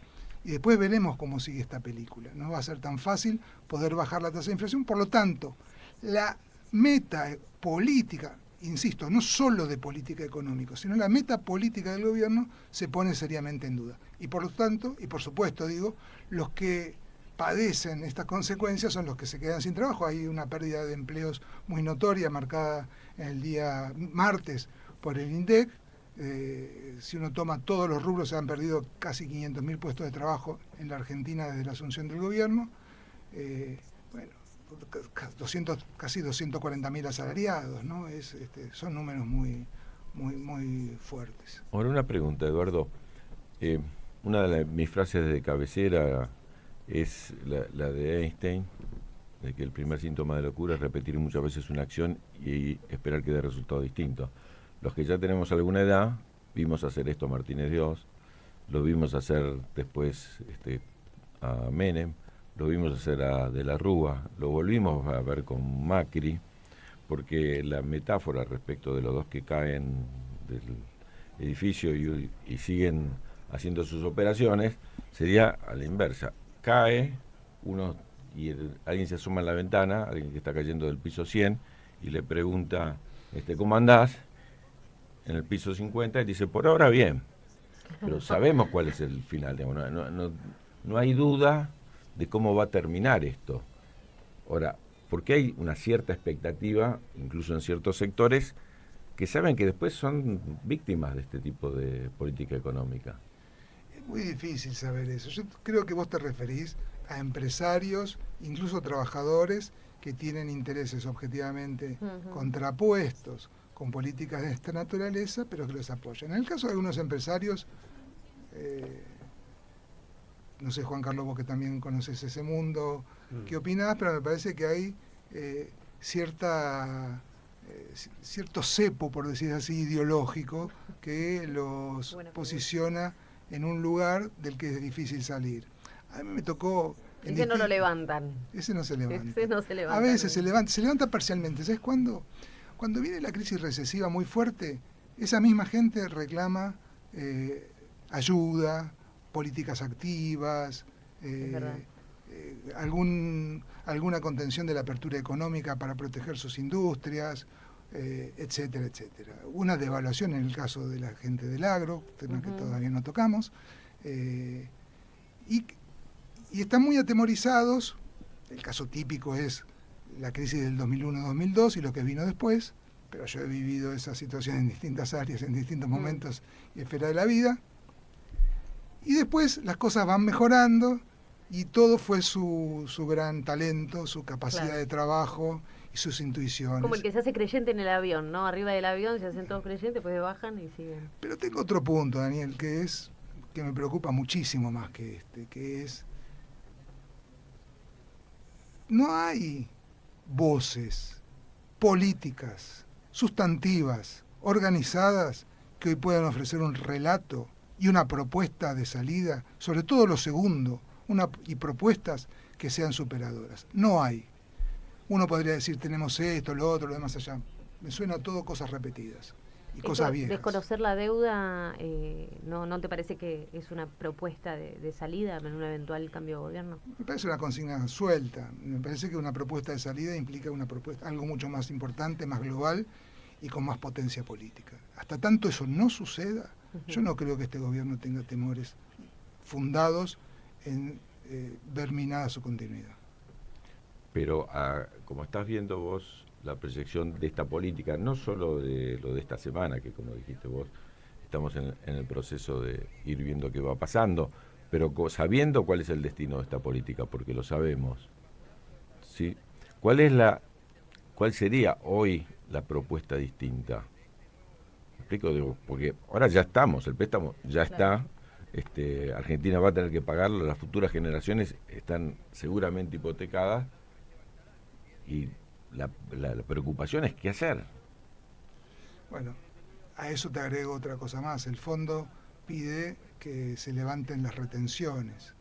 y después veremos cómo sigue esta película. No va a ser tan fácil poder bajar la tasa de inflación, por lo tanto, la meta política, insisto, no solo de política económica, sino la meta política del gobierno se pone seriamente en duda. Y por lo tanto, y por supuesto digo, los que padecen estas consecuencias son los que se quedan sin trabajo. Hay una pérdida de empleos muy notoria, marcada en el día martes por el INDEC. Si uno toma todos los rubros, se han perdido casi 500.000 puestos de trabajo en la Argentina desde la asunción del gobierno. Bueno, casi 240.000 asalariados, ¿no? Son números muy fuertes. Ahora una pregunta, Eduardo. Una de mis frases de cabecera es la de Einstein, de que el primer síntoma de locura es repetir muchas veces una acción y esperar que dé resultado distinto. Los que ya tenemos alguna edad, vimos hacer esto a Martínez Dios, lo vimos hacer después a Menem, lo vimos hacer a De la Rúa, lo volvimos a ver con Macri, porque la metáfora respecto de los dos que caen del edificio y siguen haciendo sus operaciones sería a la inversa. Cae uno y alguien se asoma en la ventana, alguien que está cayendo del piso 100 y le pregunta, ¿cómo andás? En el piso 50 y dice, por ahora bien, pero sabemos cuál es el final, digamos, no hay duda de cómo va a terminar esto. Ahora, porque hay una cierta expectativa, incluso en ciertos sectores, que saben que después son víctimas de este tipo de política económica. Es muy difícil saber eso. Yo creo que vos te referís a empresarios, incluso trabajadores, que tienen intereses objetivamente contrapuestos con políticas de esta naturaleza, pero que los apoyan. En el caso de algunos empresarios, no sé, Juan Carlos, vos que también conoces ese mundo, ¿qué opinás? Pero me parece que hay cierto cepo, por decir así, ideológico, que los posiciona en un lugar del que es difícil salir. A mí me tocó... Ese no lo levantan. Ese no se levanta. Ese no se levanta. A veces se levanta parcialmente. ¿Sabes cuándo? Cuando viene la crisis recesiva muy fuerte, esa misma gente reclama ayuda, políticas activas, alguna contención de la apertura económica para proteger sus industrias, etcétera, etcétera. Una devaluación en el caso de la gente del agro, tema que todavía no tocamos, y están muy atemorizados. El caso típico es la crisis del 2001-2002 y lo que vino después, pero yo he vivido esa situación en distintas áreas, en distintos momentos y esferas de la vida. Y después las cosas van mejorando y todo fue su gran talento, su capacidad de trabajo y sus intuiciones. Como el que se hace creyente en el avión, ¿no? Arriba del avión se hacen todos creyentes, pues bajan y siguen. Pero tengo otro punto, Daniel, que me preocupa muchísimo más que que es... No hay voces políticas, sustantivas, organizadas, que hoy puedan ofrecer un relato y una propuesta de salida, sobre todo lo segundo, y propuestas que sean superadoras. No hay. Uno podría decir, tenemos esto, lo otro, lo demás allá. Me suena todo cosas repetidas y cosas viejas. Desconocer la deuda, ¿no te parece que es una propuesta de salida en un eventual cambio de gobierno? Me parece una consigna suelta. Me parece que una propuesta de salida implica algo mucho más importante, más global y con más potencia política. Hasta tanto eso no suceda, yo no creo que este gobierno tenga temores fundados en ver minada su continuidad. Pero como estás viendo vos la proyección de esta política, no solo de lo de esta semana, que como dijiste vos, estamos en el proceso de ir viendo qué va pasando, pero sabiendo cuál es el destino de esta política, porque lo sabemos, ¿sí? ¿Cuál sería hoy la propuesta distinta? ¿Me explico? Digo, porque ahora ya estamos, el préstamo ya está, Argentina va a tener que pagarlo, las futuras generaciones están seguramente hipotecadas y la preocupación es qué hacer. Bueno, a eso te agrego otra cosa más. El fondo pide que se levanten las retenciones.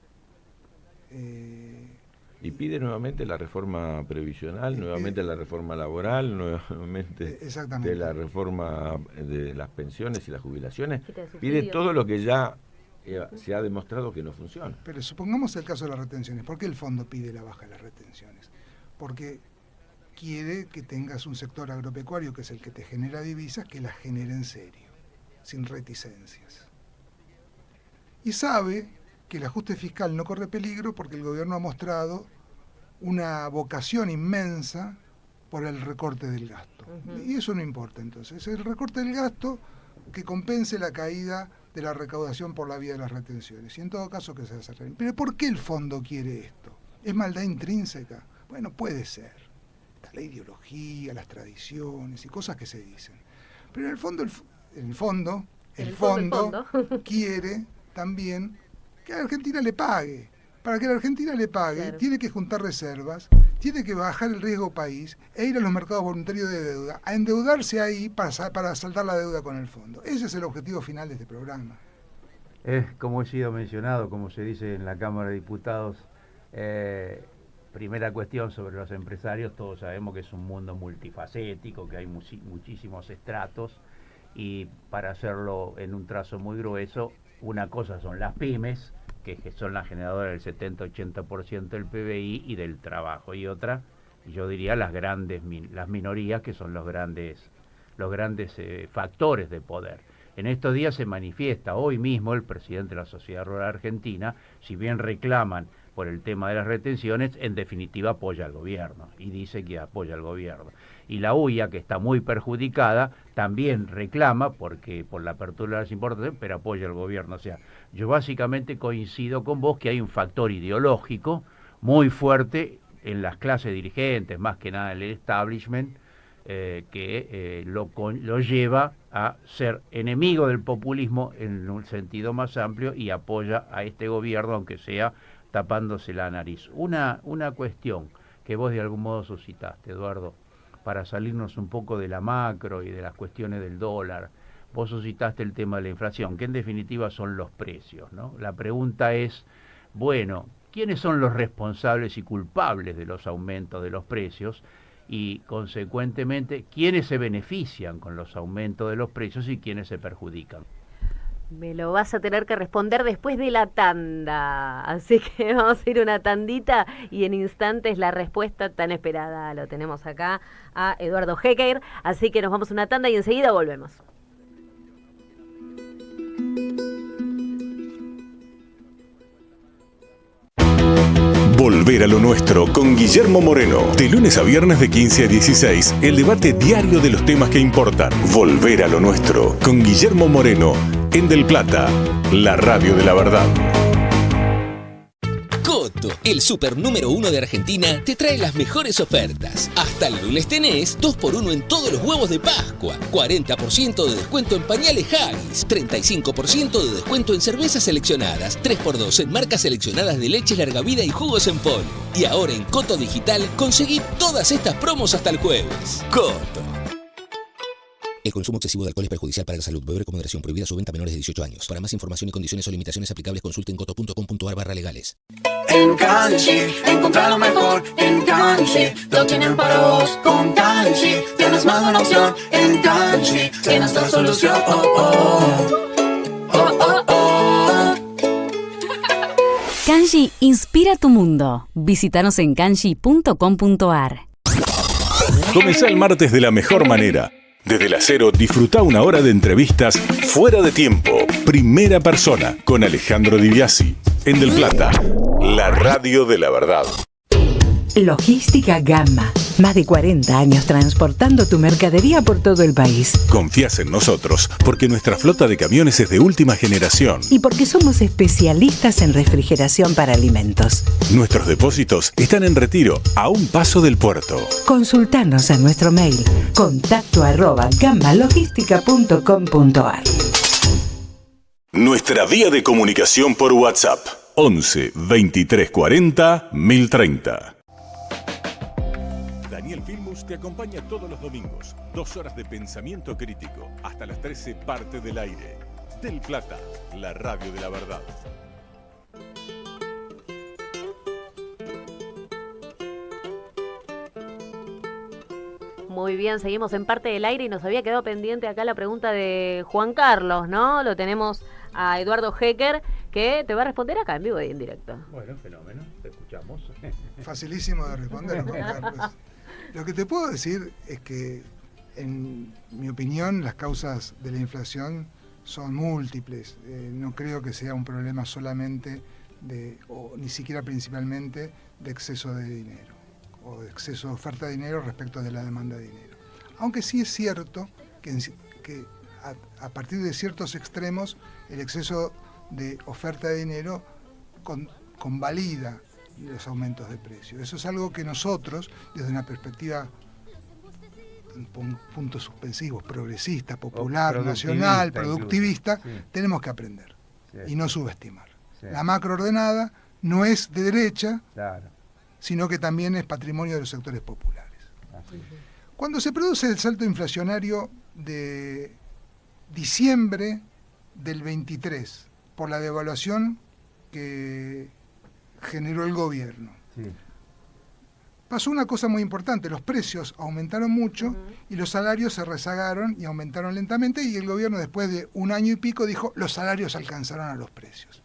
Y pide nuevamente la reforma previsional, nuevamente la reforma laboral, nuevamente de la reforma de las pensiones y las jubilaciones. Pide todo lo que ya se ha demostrado que no funciona. Pero supongamos el caso de las retenciones. ¿Por qué el fondo pide la baja de las retenciones? Porque quiere que tengas un sector agropecuario, que es el que te genera divisas, que las genere en serio, sin reticencias. Y sabe que el ajuste fiscal no corre peligro porque el gobierno ha mostrado una vocación inmensa por el recorte del gasto. Y eso no importa, entonces. El recorte del gasto que compense la caída de la recaudación por la vía de las retenciones. Y en todo caso que se hace. Pero ¿por qué el fondo quiere esto? ¿Es maldad intrínseca? Bueno, puede ser. Está la ideología, las tradiciones y cosas que se dicen. Pero en el fondo quiere también que a Argentina le pague. Para que la Argentina le pague, claro, tiene que juntar reservas, tiene que bajar el riesgo país e ir a los mercados voluntarios de deuda, a endeudarse ahí para saldar la deuda con el fondo. Ese es el objetivo final de este programa. Es, como he sido mencionado, como se dice en la Cámara de Diputados, primera cuestión sobre los empresarios. Todos sabemos que es un mundo multifacético, que hay muchísimos estratos, y para hacerlo en un trazo muy grueso, una cosa son las pymes, que son las generadoras del 70-80% del PBI y del trabajo, y otra, yo diría, las minorías, que son los grandes factores de poder. En estos días se manifiesta, hoy mismo el presidente de la Sociedad Rural Argentina, si bien reclaman por el tema de las retenciones, en definitiva apoya al gobierno, y dice que apoya al gobierno. Y la UIA, que está muy perjudicada, también reclama por la apertura de las importaciones, pero apoya al gobierno. O sea, yo básicamente coincido con vos que hay un factor ideológico muy fuerte en las clases dirigentes, más que nada en el establishment, que lo lleva a ser enemigo del populismo en un sentido más amplio y apoya a este gobierno, aunque sea tapándose la nariz. Una cuestión que vos de algún modo suscitaste, Eduardo, para salirnos un poco de la macro y de las cuestiones del dólar. Vos suscitaste el tema de la inflación, que en definitiva son los precios, ¿no? La pregunta es, bueno, ¿quiénes son los responsables y culpables de los aumentos de los precios? Y, consecuentemente, ¿quiénes se benefician con los aumentos de los precios y quiénes se perjudican? Me lo vas a tener que responder después de la tanda. Así que vamos a ir una tandita y en instantes la respuesta tan esperada. Lo tenemos acá a Eduardo Hecker. Así que nos vamos a una tanda y enseguida volvemos. Volver a lo nuestro con Guillermo Moreno. De lunes a viernes de 15 a 16, el debate diario de los temas que importan. Volver a lo nuestro con Guillermo Moreno en Del Plata, la radio de la verdad. Coto, el super número 1 de Argentina, te trae las mejores ofertas. Hasta el lunes tenés 2x1 en todos los huevos de Pascua, 40% de descuento en pañales Haggis, 35% de descuento en cervezas seleccionadas, 3x2 en marcas seleccionadas de leche larga vida y jugos en polvo. Y ahora en Coto Digital conseguí todas estas promos hasta el jueves. Coto. El consumo excesivo de alcohol es perjudicial para la salud. Beber con moderación. Prohibida su venta a menores de 18 años. Para más información y condiciones o limitaciones aplicables, consulten coto.com.ar/legales. En Kanji, encontrar lo mejor. En Kanji, lo tienen para vos. Con Kanji, tienes más de una opción. En Kanji, tienes la solución. Kanji inspira tu mundo. Visítanos en kanji.com.ar. Comenzá el martes de la mejor manera. Desde las 0 disfruta una hora de entrevistas fuera de tiempo. Primera persona con Alejandro Di Biasi. En Del Plata, la radio de la verdad. Logística Gamma. Más de 40 años transportando tu mercadería por todo el país. Confías en nosotros porque nuestra flota de camiones es de última generación. Y porque somos especialistas en refrigeración para alimentos. Nuestros depósitos están en Retiro, a un paso del puerto. Consultanos a nuestro mail contacto@gammalogística.com.ar. Nuestra vía de comunicación por WhatsApp 11 23 40 1030. Daniel Filmus te acompaña todos los domingos. 2 horas de pensamiento crítico. Hasta las 13 parte del aire. Del Plata, la radio de la verdad. Muy bien, seguimos en parte del aire y nos había quedado pendiente acá la pregunta de Juan Carlos, ¿no? Lo tenemos a Eduardo Hecker, que te va a responder acá en vivo y en directo. Bueno, fenómeno, te escuchamos. Facilísimo de responder, Juan Carlos. Lo que te puedo decir es que, en mi opinión, las causas de la inflación son múltiples. No creo que sea un problema solamente o ni siquiera principalmente de exceso de dinero, o de exceso de oferta de dinero respecto de la demanda de dinero. Aunque sí es cierto que a partir de ciertos extremos el exceso de oferta de dinero convalida los aumentos de precios. Eso es algo que nosotros, desde una perspectiva, puntos suspensivos, progresista, popular, nacional, productivista, sí, tenemos que aprender y no subestimar. Sí. La macroordenada no es de derecha, claro, sino que también es patrimonio de los sectores populares. Así. Cuando se produce el salto inflacionario de diciembre del 23 por la devaluación que generó el gobierno, sí, pasó una cosa muy importante: los precios aumentaron mucho y los salarios se rezagaron y aumentaron lentamente, y el gobierno, después de un año y pico, dijo los salarios alcanzaron a los precios.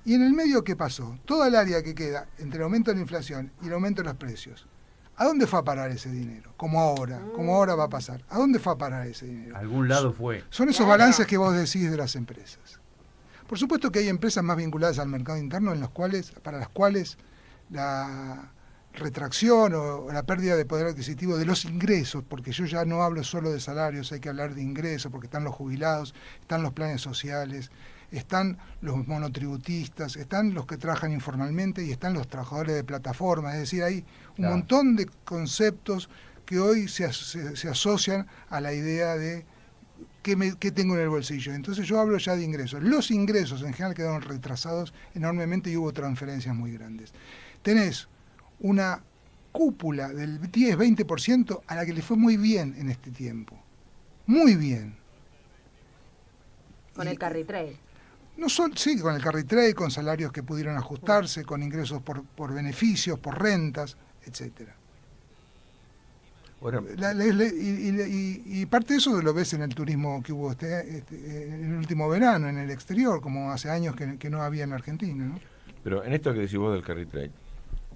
Y en el medio, ¿qué pasó? Toda el área que queda entre el aumento de la inflación y el aumento de los precios, ¿a dónde fue a parar ese dinero? Como ahora va a pasar. ¿A dónde fue a parar ese dinero? A algún lado fue. Son esos balances que vos decís de las empresas. Por supuesto que hay empresas más vinculadas al mercado interno para las cuales la retracción o la pérdida de poder adquisitivo de los ingresos, porque yo ya no hablo solo de salarios, hay que hablar de ingresos, porque están los jubilados, están los planes sociales, están los monotributistas, están los que trabajan informalmente y están los trabajadores de plataforma. Es decir, hay un montón de conceptos que hoy se asocian a la idea de qué tengo en el bolsillo. Entonces yo hablo ya de ingresos. Los ingresos en general quedaron retrasados enormemente y hubo transferencias muy grandes. Tenés una cúpula del 10-20% a la que le fue muy bien en este tiempo. Muy bien. Con el carry trade. No solo, sí, con el carry trade, con salarios que pudieron ajustarse, con ingresos por beneficios, por rentas, etcétera. Bueno, y parte de eso lo ves en el turismo que hubo en el último verano, en el exterior, como hace años que no había en Argentina, ¿no? Pero en esto que decís vos del carry trade,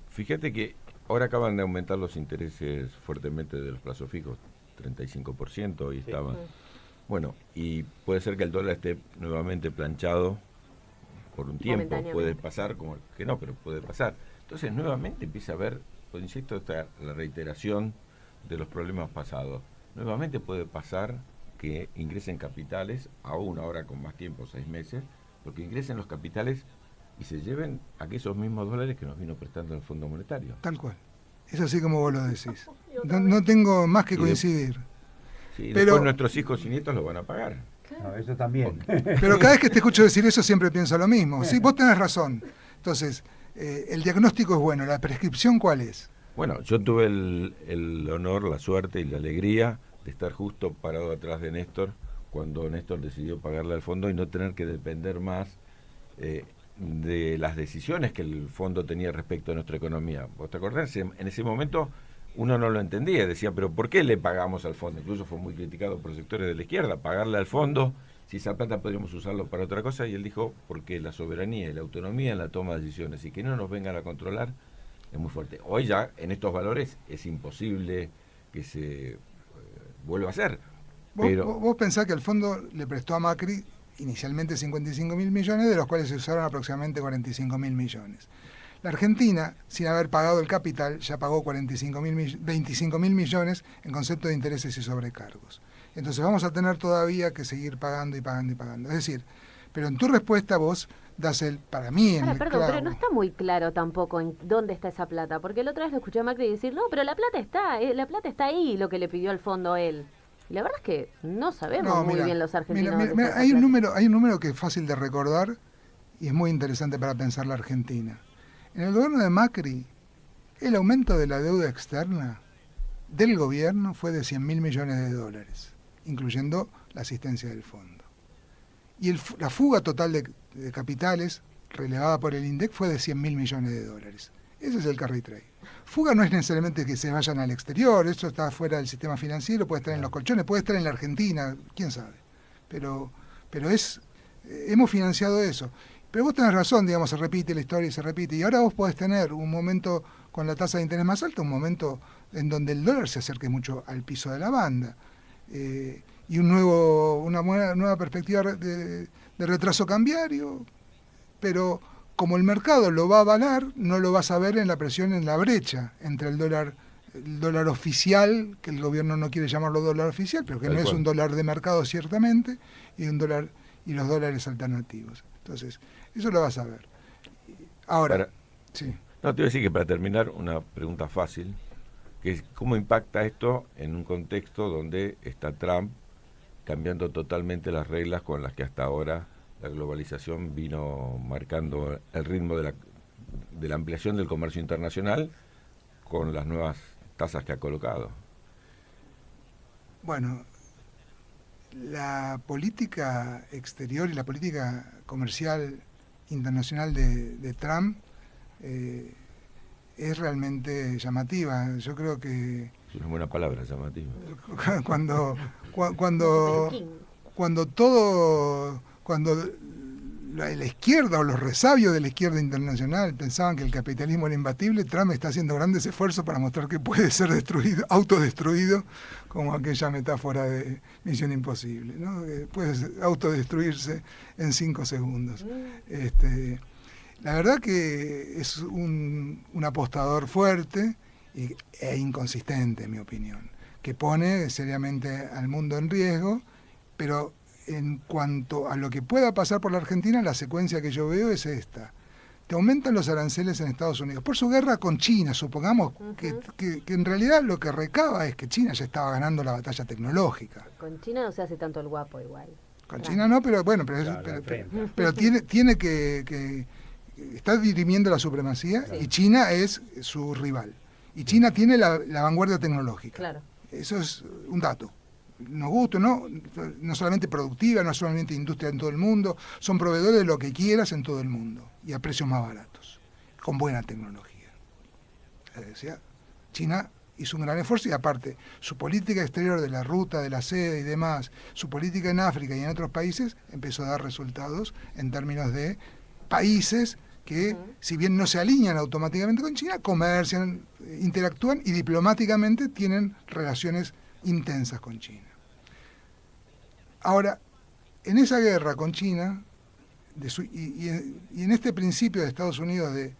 fíjate que ahora acaban de aumentar los intereses fuertemente de los plazos fijos, 35%, y estaban... Bueno, y puede ser que el dólar esté nuevamente planchado por un tiempo, puede pasar, como que no, pero puede pasar. Entonces nuevamente empieza a haber, pues insisto, la reiteración de los problemas pasados. Nuevamente puede pasar que ingresen capitales, aún ahora con más tiempo, 6 meses, porque ingresen los capitales y se lleven aquellos mismos dólares que nos vino prestando el Fondo Monetario. Tal cual. Es así como vos lo decís. No tengo más que coincidir. Sí, pero después nuestros hijos y nietos lo van a pagar. No, eso también. Pero cada vez que te escucho decir eso siempre pienso lo mismo. Sí, vos tenés razón. Entonces, el diagnóstico es bueno. ¿La prescripción cuál es? Bueno, yo tuve el honor, la suerte y la alegría de estar justo parado atrás de Néstor cuando Néstor decidió pagarle al fondo y no tener que depender más de las decisiones que el fondo tenía respecto a nuestra economía. ¿Vos te acordás? En ese momento uno no lo entendía, decía, pero ¿por qué le pagamos al fondo? Incluso fue muy criticado por sectores de la izquierda, pagarle al fondo, si esa plata podríamos usarlo para otra cosa, y él dijo, porque la soberanía y la autonomía en la toma de decisiones y que no nos vengan a controlar es muy fuerte. Hoy ya en estos valores es imposible que se vuelva a hacer. Vos pensás que el fondo le prestó a Macri inicialmente 55.000 millones, de los cuales se usaron aproximadamente 45.000 millones. La Argentina, sin haber pagado el capital, ya pagó 25.000 millones en concepto de intereses y sobrecargos. Entonces vamos a tener todavía que seguir pagando y pagando y pagando. Es decir, pero en tu respuesta vos das para mí en el perdón, clavo. pero no está muy claro tampoco en dónde está esa plata, porque la otra vez lo escuché a Macri decir, no, pero la plata está ahí, lo que le pidió al fondo él. Y la verdad es que no sabemos muy bien los argentinos. Mira, hay un número que es fácil de recordar y es muy interesante para pensar la Argentina. En el gobierno de Macri, el aumento de la deuda externa del gobierno fue de 100.000 millones de dólares, incluyendo la asistencia del fondo. Y la fuga total de capitales relevada por el INDEC fue de 100.000 millones de dólares. Ese es el carry trade. Fuga no es necesariamente que se vayan al exterior, eso está fuera del sistema financiero, puede estar en los colchones, puede estar en la Argentina, quién sabe. Pero hemos financiado eso. Pero vos tenés razón, digamos, se repite la historia y se repite. Y ahora vos podés tener un momento con la tasa de interés más alta, un momento en donde el dólar se acerque mucho al piso de la banda. Y una nueva perspectiva de retraso cambiario, pero como el mercado lo va a avalar, no lo vas a ver en la presión en la brecha entre el dólar oficial, que el gobierno no quiere llamarlo dólar oficial, pero que no es un dólar de mercado ciertamente, y los dólares alternativos. Entonces, eso lo vas a ver. Ahora, sí. No, te iba a decir que para terminar, una pregunta fácil, que es cómo impacta esto en un contexto donde está Trump cambiando totalmente las reglas con las que hasta ahora la globalización vino marcando el ritmo de la ampliación del comercio internacional con las nuevas tasas que ha colocado. Bueno, la política exterior y la política comercial internacional de Trump es realmente llamativa. Yo creo que... Es una buena palabra, llamativa. Cuando la izquierda o los resabios de la izquierda internacional pensaban que el capitalismo era imbatible, Trump está haciendo grandes esfuerzos para mostrar que puede ser destruido, autodestruido, como aquella metáfora de Misión Imposible, ¿no? Que puede autodestruirse en 5 segundos. La verdad que es un apostador fuerte e inconsistente, en mi opinión, que pone seriamente al mundo en riesgo, pero en cuanto a lo que pueda pasar por la Argentina, la secuencia que yo veo es esta. Te aumentan los aranceles en Estados Unidos por su guerra con China, supongamos que en realidad lo que recaba es que China ya estaba ganando la batalla tecnológica. Con China no se hace tanto el guapo igual. Con China no, pero bueno, pero tiene que está dirimiendo la supremacía, y China es su rival. Y China tiene la vanguardia tecnológica. Claro. Eso es un dato. Nos gusta, no solamente productiva, no solamente industria en todo el mundo, son proveedores de lo que quieras en todo el mundo y a precios más baratos, con buena tecnología. Decía, China hizo un gran esfuerzo, y aparte su política exterior de la ruta, de la seda y demás, su política en África y en otros países empezó a dar resultados en términos de países que, si bien no se alinean automáticamente con China, comercian, interactúan y diplomáticamente tienen relaciones intensas con China. Ahora, en esa guerra con China, y en este principio de Estados Unidos de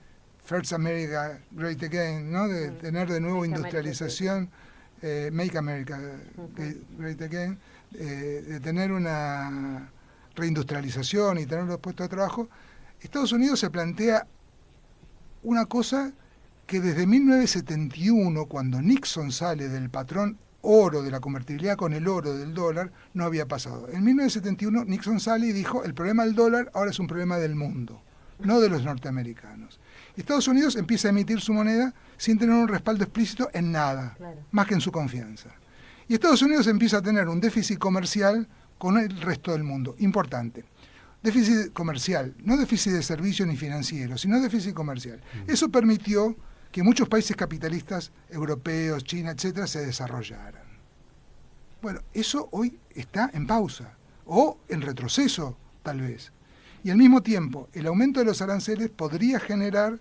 First America Great Again, ¿no? De tener de nuevo industrialización, Make America Great Again, de tener una reindustrialización y tener los puestos de trabajo, Estados Unidos se plantea una cosa que desde 1971, cuando Nixon sale del patrón oro, de la convertibilidad con el oro del dólar, no había pasado. En 1971 Nixon sale y dijo, el problema del dólar ahora es un problema del mundo, no de los norteamericanos. Estados Unidos empieza a emitir su moneda sin tener un respaldo explícito en nada, más que en su confianza. Y Estados Unidos empieza a tener un déficit comercial con el resto del mundo, importante. Déficit comercial, no déficit de servicios ni financiero, sino déficit comercial. Eso permitió que muchos países capitalistas, europeos, China, etcétera, se desarrollaran. Bueno, eso hoy está en pausa, o en retroceso, tal vez. Y al mismo tiempo, el aumento de los aranceles podría generar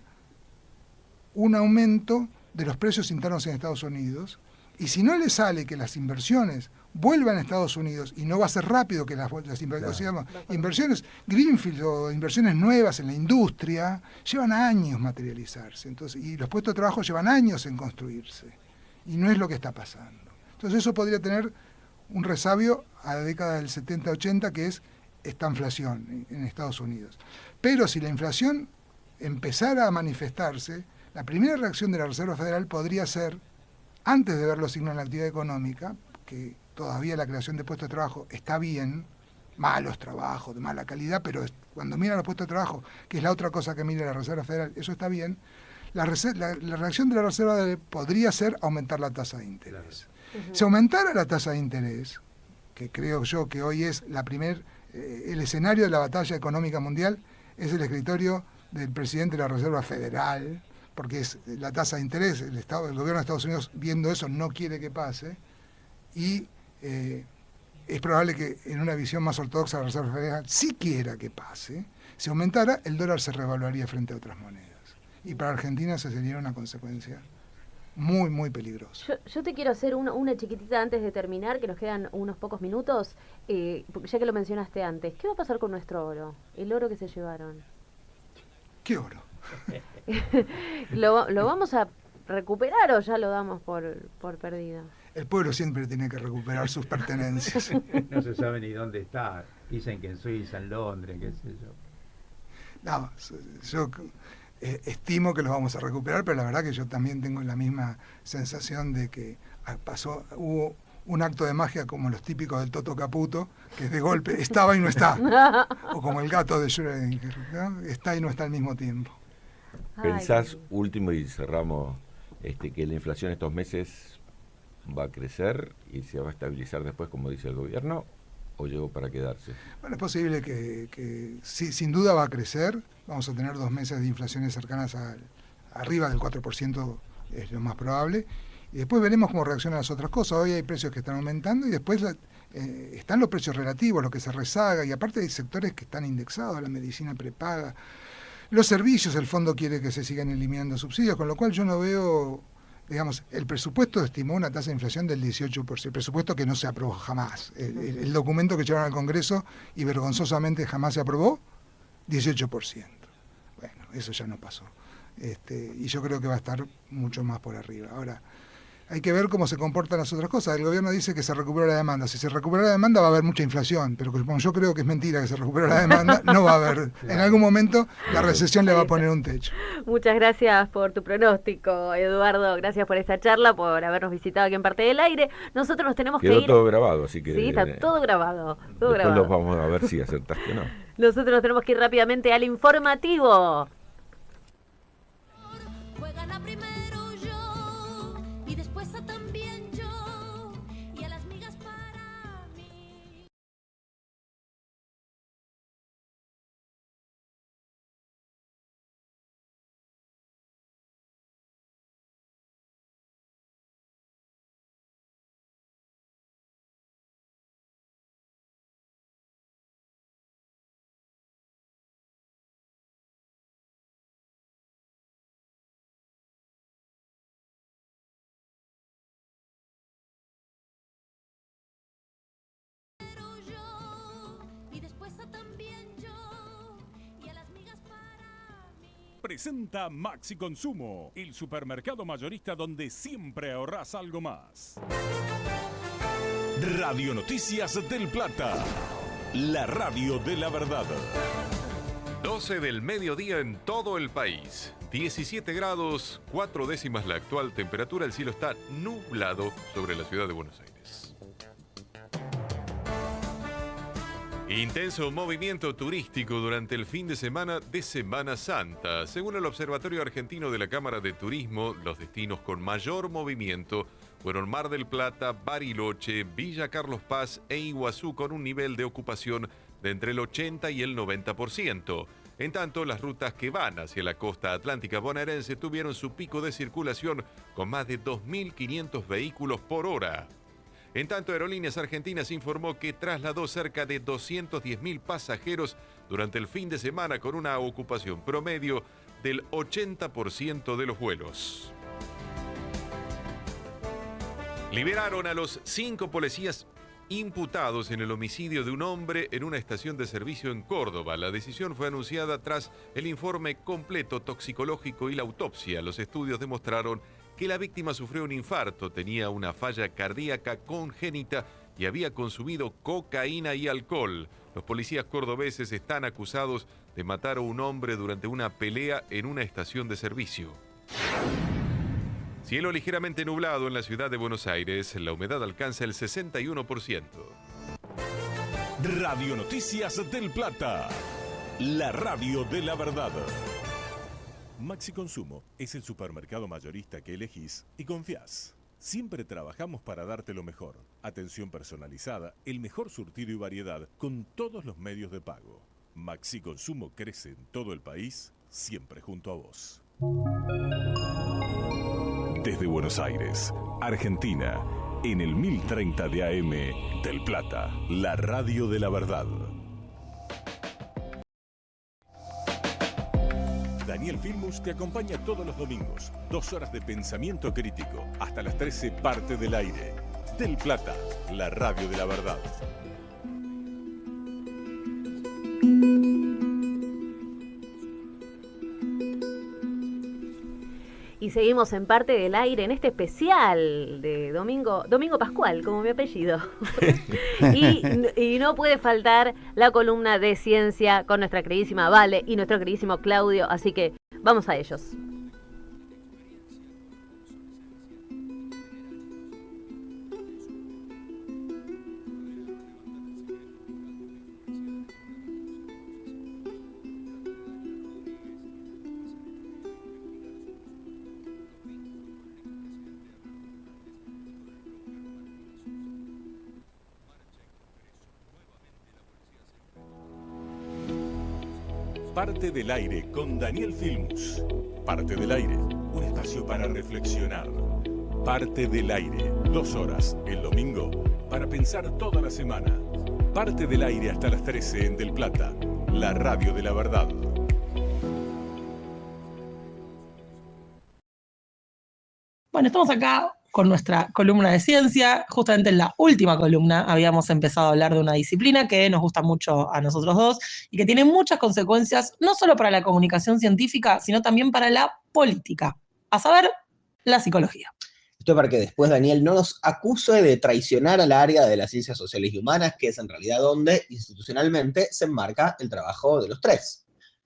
un aumento de los precios internos en Estados Unidos, y si no le sale que las inversiones vuelvan a Estados Unidos, y no va a ser rápido que las inversiones, claro, inversiones greenfield o inversiones nuevas en la industria, llevan años materializarse, entonces, y los puestos de trabajo llevan años en construirse, y no es lo que está pasando. Entonces eso podría tener un resabio a la década del 70-80, que es esta inflación en Estados Unidos. Pero si la inflación empezara a manifestarse, la primera reacción de la Reserva Federal podría ser, antes de ver los signos de la actividad económica, que todavía la creación de puestos de trabajo está bien, malos trabajos, de mala calidad, pero cuando mira los puestos de trabajo, que es la otra cosa que mira la Reserva Federal, eso está bien, la reacción de la Reserva podría ser aumentar la tasa de interés. Si aumentara la tasa de interés, que creo yo que hoy es el escenario de la batalla económica mundial, es el escritorio del presidente de la Reserva Federal, porque es la tasa de interés, el gobierno de Estados Unidos, viendo eso, no quiere que pase, y es probable que en una visión más ortodoxa la Reserva Federal sí quiera que pase. Si aumentara, el dólar se revaluaría frente a otras monedas. Y para Argentina esa sería una consecuencia muy, muy peligrosa. Yo te quiero hacer una chiquitita antes de terminar, que nos quedan unos pocos minutos, ya que lo mencionaste antes. ¿Qué va a pasar con nuestro oro? El oro que se llevaron. ¿Qué oro? ¿Lo vamos a recuperar o ya lo damos por perdido? El pueblo siempre tiene que recuperar sus pertenencias. No se sabe ni dónde está. Dicen que en Suiza, en Londres, qué sé yo. No, yo estimo que los vamos a recuperar, pero la verdad que yo también tengo la misma sensación de que hubo un acto de magia como los típicos del Toto Caputo, que de golpe estaba y no está. O como el gato de Schrödinger, ¿no? Está y no está al mismo tiempo. ¿Pensás, último y cerramos, que la inflación estos meses va a crecer y se va a estabilizar después, como dice el gobierno, o llegó para quedarse? Bueno, es posible que sí, sin duda va a crecer. Vamos a tener 2 meses de inflaciones cercanas arriba del 4%, es lo más probable. Y después veremos cómo reaccionan las otras cosas. Hoy hay precios que están aumentando y después están los precios relativos, lo que se rezaga, y aparte hay sectores que están indexados, la medicina prepaga, los servicios, el fondo quiere que se sigan eliminando subsidios, con lo cual yo no veo, digamos, el presupuesto estimó una tasa de inflación del 18%, el presupuesto que no se aprobó jamás. El documento que llevaron al Congreso y vergonzosamente jamás se aprobó, 18%. Bueno, eso ya no pasó. Y yo creo que va a estar mucho más por arriba. Ahora, hay que ver cómo se comportan las otras cosas. El gobierno dice que se recupera la demanda. Si se recupera la demanda va a haber mucha inflación, pero como yo creo que es mentira que se recupera la demanda, no va a haber. En algún momento la recesión le va a poner un techo. Muchas gracias por tu pronóstico, Eduardo. Gracias por esta charla, por habernos visitado aquí en Parte del Aire. Nosotros nos tenemos que ir. Quedó todo grabado, así que... Sí, está todo grabado. Después los vamos a ver si acertaste o no. Nosotros nos tenemos que ir rápidamente al informativo. Presenta Maxi Consumo, el supermercado mayorista donde siempre ahorrás algo más. Radio Noticias del Plata, la radio de la verdad. 12 del mediodía en todo el país. 17 grados, 4 décimas la actual temperatura. El cielo está nublado sobre la ciudad de Buenos Aires. Intenso movimiento turístico durante el fin de semana de Semana Santa. Según el Observatorio Argentino de la Cámara de Turismo, los destinos con mayor movimiento fueron Mar del Plata, Bariloche, Villa Carlos Paz e Iguazú, con un nivel de ocupación de entre el 80 y el 90%. En tanto, las rutas que van hacia la costa atlántica bonaerense tuvieron su pico de circulación con más de 2.500 vehículos por hora. En tanto, Aerolíneas Argentinas informó que trasladó cerca de 210.000 pasajeros durante el fin de semana, con una ocupación promedio del 80% de los vuelos. Liberaron a los 5 policías imputados en el homicidio de un hombre en una estación de servicio en Córdoba. La decisión fue anunciada tras el informe completo toxicológico y la autopsia. Los estudios demostraron que la víctima sufrió un infarto, tenía una falla cardíaca congénita y había consumido cocaína y alcohol. Los policías cordobeses están acusados de matar a un hombre durante una pelea en una estación de servicio. Cielo ligeramente nublado en la ciudad de Buenos Aires, la humedad alcanza el 61%. Radio Noticias del Plata, la radio de la verdad. Maxi Consumo es el supermercado mayorista que elegís y confías. Siempre trabajamos para darte lo mejor. Atención personalizada, el mejor surtido y variedad con todos los medios de pago. Maxi Consumo crece en todo el país, siempre junto a vos. Desde Buenos Aires, Argentina, en el 1030 de AM del Plata, la radio de la verdad. Daniel Filmus te acompaña todos los domingos. 2 horas de pensamiento crítico. Hasta las 13, Parte del Aire. Del Plata, la radio de la verdad. Y seguimos en Parte del Aire en este especial de Domingo Pascual, como mi apellido. y no puede faltar la columna de ciencia con nuestra queridísima Vale y nuestro queridísimo Claudio, así que vamos a ellos. Parte del Aire con Daniel Filmus. Parte del Aire, un espacio para reflexionar. Parte del Aire, 2 horas el domingo para pensar toda la semana. Parte del Aire hasta las 13 en Del Plata, la radio de la verdad. Bueno, estamos acá con nuestra columna de ciencia. Justamente en la última columna habíamos empezado a hablar de una disciplina que nos gusta mucho a nosotros dos y que tiene muchas consecuencias, no solo para la comunicación científica, sino también para la política, a saber, la psicología. Esto para que después Daniel no nos acuse de traicionar al área de las ciencias sociales y humanas, que es en realidad donde institucionalmente se enmarca el trabajo de los tres.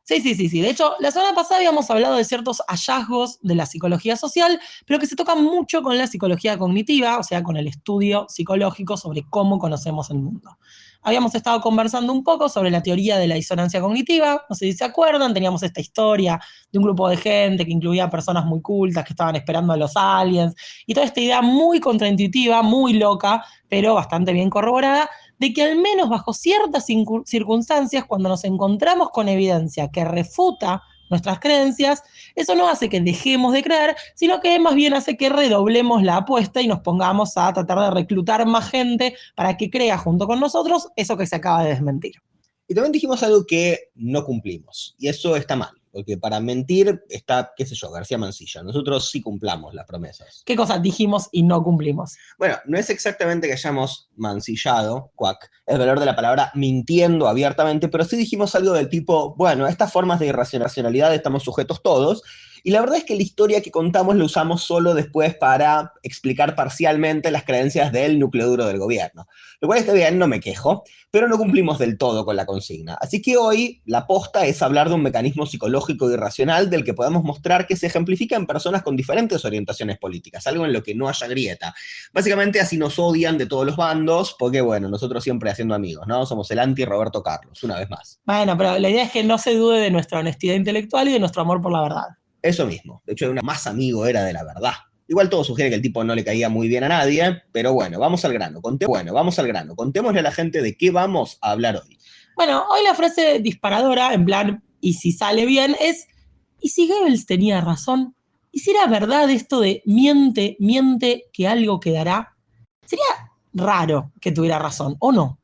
Sí. De hecho, la semana pasada habíamos hablado de ciertos hallazgos de la psicología social, pero que se tocan mucho con la psicología cognitiva, o sea, con el estudio psicológico sobre cómo conocemos el mundo. Habíamos estado conversando un poco sobre la teoría de la disonancia cognitiva, no sé si se acuerdan, teníamos esta historia de un grupo de gente que incluía personas muy cultas que estaban esperando a los aliens, y toda esta idea muy contraintuitiva, muy loca, pero bastante bien corroborada, de que al menos bajo ciertas circunstancias, cuando nos encontramos con evidencia que refuta nuestras creencias, eso no hace que dejemos de creer, sino que más bien hace que redoblemos la apuesta y nos pongamos a tratar de reclutar más gente para que crea junto con nosotros eso que se acaba de desmentir. Y también dijimos algo que no cumplimos, y eso está mal, porque para mentir está, qué sé yo, García Mansilla. Nosotros sí cumplamos las promesas. ¿Qué cosas dijimos y no cumplimos? Bueno, no es exactamente que hayamos mancillado, el valor de la palabra mintiendo abiertamente, pero sí dijimos algo del tipo, bueno, a estas formas de irracionalidad estamos sujetos todos, y la verdad es que la historia que contamos la usamos solo después para explicar parcialmente las creencias del núcleo duro del gobierno. Lo cual está bien, no me quejo, pero no cumplimos del todo con la consigna. Así que hoy la posta es hablar de un mecanismo psicológico irracional del que podemos mostrar que se ejemplifica en personas con diferentes orientaciones políticas, algo en lo que no haya grieta. Básicamente así nos odian de todos los bandos, porque bueno, nosotros siempre haciendo amigos, ¿no? Somos el anti-Roberto Carlos, una vez más. Bueno, pero la idea es que no se dude de nuestra honestidad intelectual y de nuestro amor por la verdad. Eso mismo. De hecho, más amigo era de la verdad. Igual todo sugiere que el tipo no le caía muy bien a nadie, pero bueno, vamos al grano. Contémosle a la gente de qué vamos a hablar hoy. Bueno, hoy la frase disparadora, en plan, y si sale bien, es, ¿y si Goebbels tenía razón? ¿Y si era verdad esto de miente que algo quedará? Sería raro que tuviera razón, ¿o no?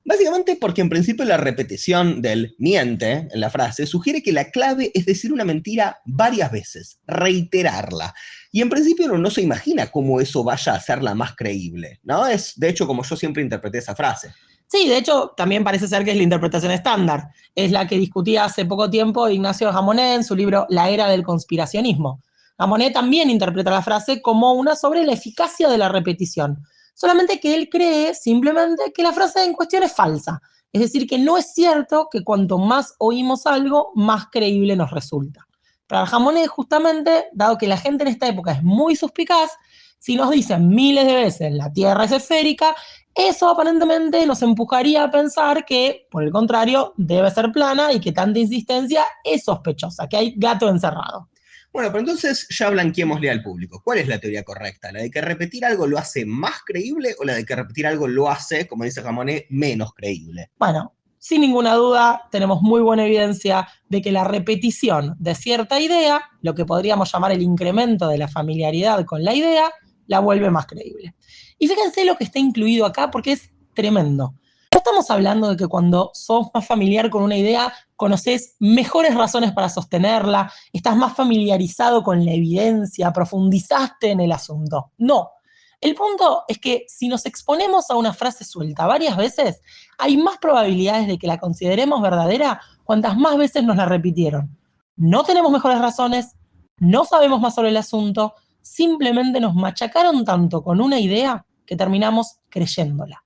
Básicamente porque en principio la repetición del miente en la frase sugiere que la clave es decir una mentira varias veces, reiterarla. Y en principio uno no se imagina cómo eso vaya a hacerla más creíble, ¿no? Es de hecho como yo siempre interpreté esa frase. Sí, de hecho también parece ser que es la interpretación estándar. Es la que discutía hace poco tiempo Ignacio Jamonet en su libro La era del conspiracionismo. Jamonet también interpreta la frase como una sobre la eficacia de la repetición. Solamente que él cree simplemente que la frase en cuestión es falsa. Es decir, que no es cierto que cuanto más oímos algo, más creíble nos resulta. Para Jamonet, justamente, dado que la gente en esta época es muy suspicaz, si nos dicen miles de veces la Tierra es esférica, eso aparentemente nos empujaría a pensar que, por el contrario, debe ser plana y que tanta insistencia es sospechosa, que hay gato encerrado. Bueno, pero entonces ya blanqueémosle al público. ¿Cuál es la teoría correcta? ¿La de que repetir algo lo hace más creíble o la de que repetir algo lo hace, como dice Jamonet, menos creíble? Bueno, sin ninguna duda tenemos muy buena evidencia de que la repetición de cierta idea, lo que podríamos llamar el incremento de la familiaridad con la idea, la vuelve más creíble. Y fíjense lo que está incluido acá porque es tremendo. No estamos hablando de que cuando sos más familiar con una idea, conoces mejores razones para sostenerla, estás más familiarizado con la evidencia, profundizaste en el asunto. No. El punto es que si nos exponemos a una frase suelta varias veces, hay más probabilidades de que la consideremos verdadera cuantas más veces nos la repitieron. No tenemos mejores razones, no sabemos más sobre el asunto, simplemente nos machacaron tanto con una idea que terminamos creyéndola.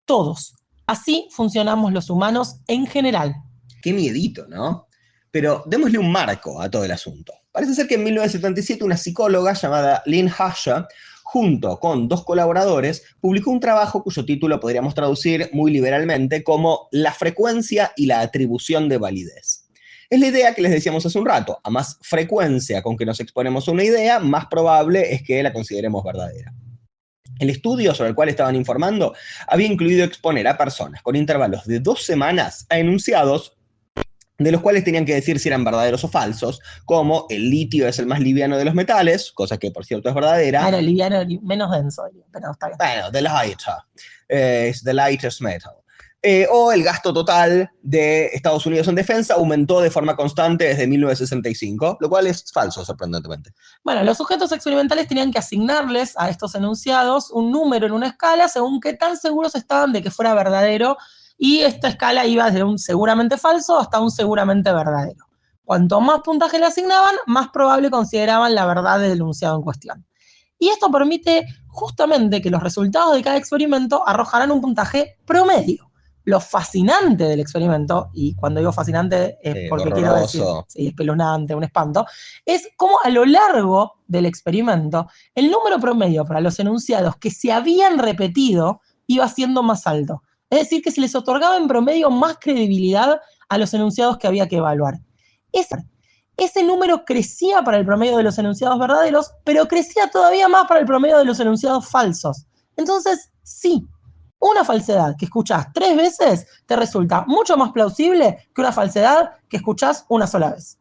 Todos. Así funcionamos los humanos en general. Qué miedito, ¿no? Pero démosle un marco a todo el asunto. Parece ser que en 1977 una psicóloga llamada Lynn Hasha, junto con 2 colaboradores, publicó un trabajo cuyo título podríamos traducir muy liberalmente como La frecuencia y la atribución de validez. Es la idea que les decíamos hace un rato. A más frecuencia con que nos exponemos a una idea, más probable es que la consideremos verdadera. El estudio sobre el cual estaban informando había incluido exponer a personas con intervalos de 2 semanas a enunciados de los cuales tenían que decir si eran verdaderos o falsos, como el litio es el más liviano de los metales, cosa que por cierto es verdadera. Claro, liviano, menos denso, pero está bien. Bueno, the lighter, es the lightest metal. O el gasto total de Estados Unidos en defensa aumentó de forma constante desde 1965, lo cual es falso, sorprendentemente. Bueno, los sujetos experimentales tenían que asignarles a estos enunciados un número en una escala según qué tan seguros estaban de que fuera verdadero, y esta escala iba desde un seguramente falso hasta un seguramente verdadero. Cuanto más puntaje le asignaban, más probable consideraban la verdad del enunciado en cuestión. Y esto permite justamente que los resultados de cada experimento arrojaran un puntaje promedio. Lo fascinante del experimento, y cuando digo fascinante es porque quiero decir, sí, espeluznante, un espanto, es cómo a lo largo del experimento el número promedio para los enunciados que se habían repetido iba siendo más alto. Es decir, que se les otorgaba en promedio más credibilidad a los enunciados que había que evaluar. Ese número crecía para el promedio de los enunciados verdaderos, pero crecía todavía más para el promedio de los enunciados falsos. Entonces, sí, una falsedad que escuchás 3 veces te resulta mucho más plausible que una falsedad que escuchás una sola vez.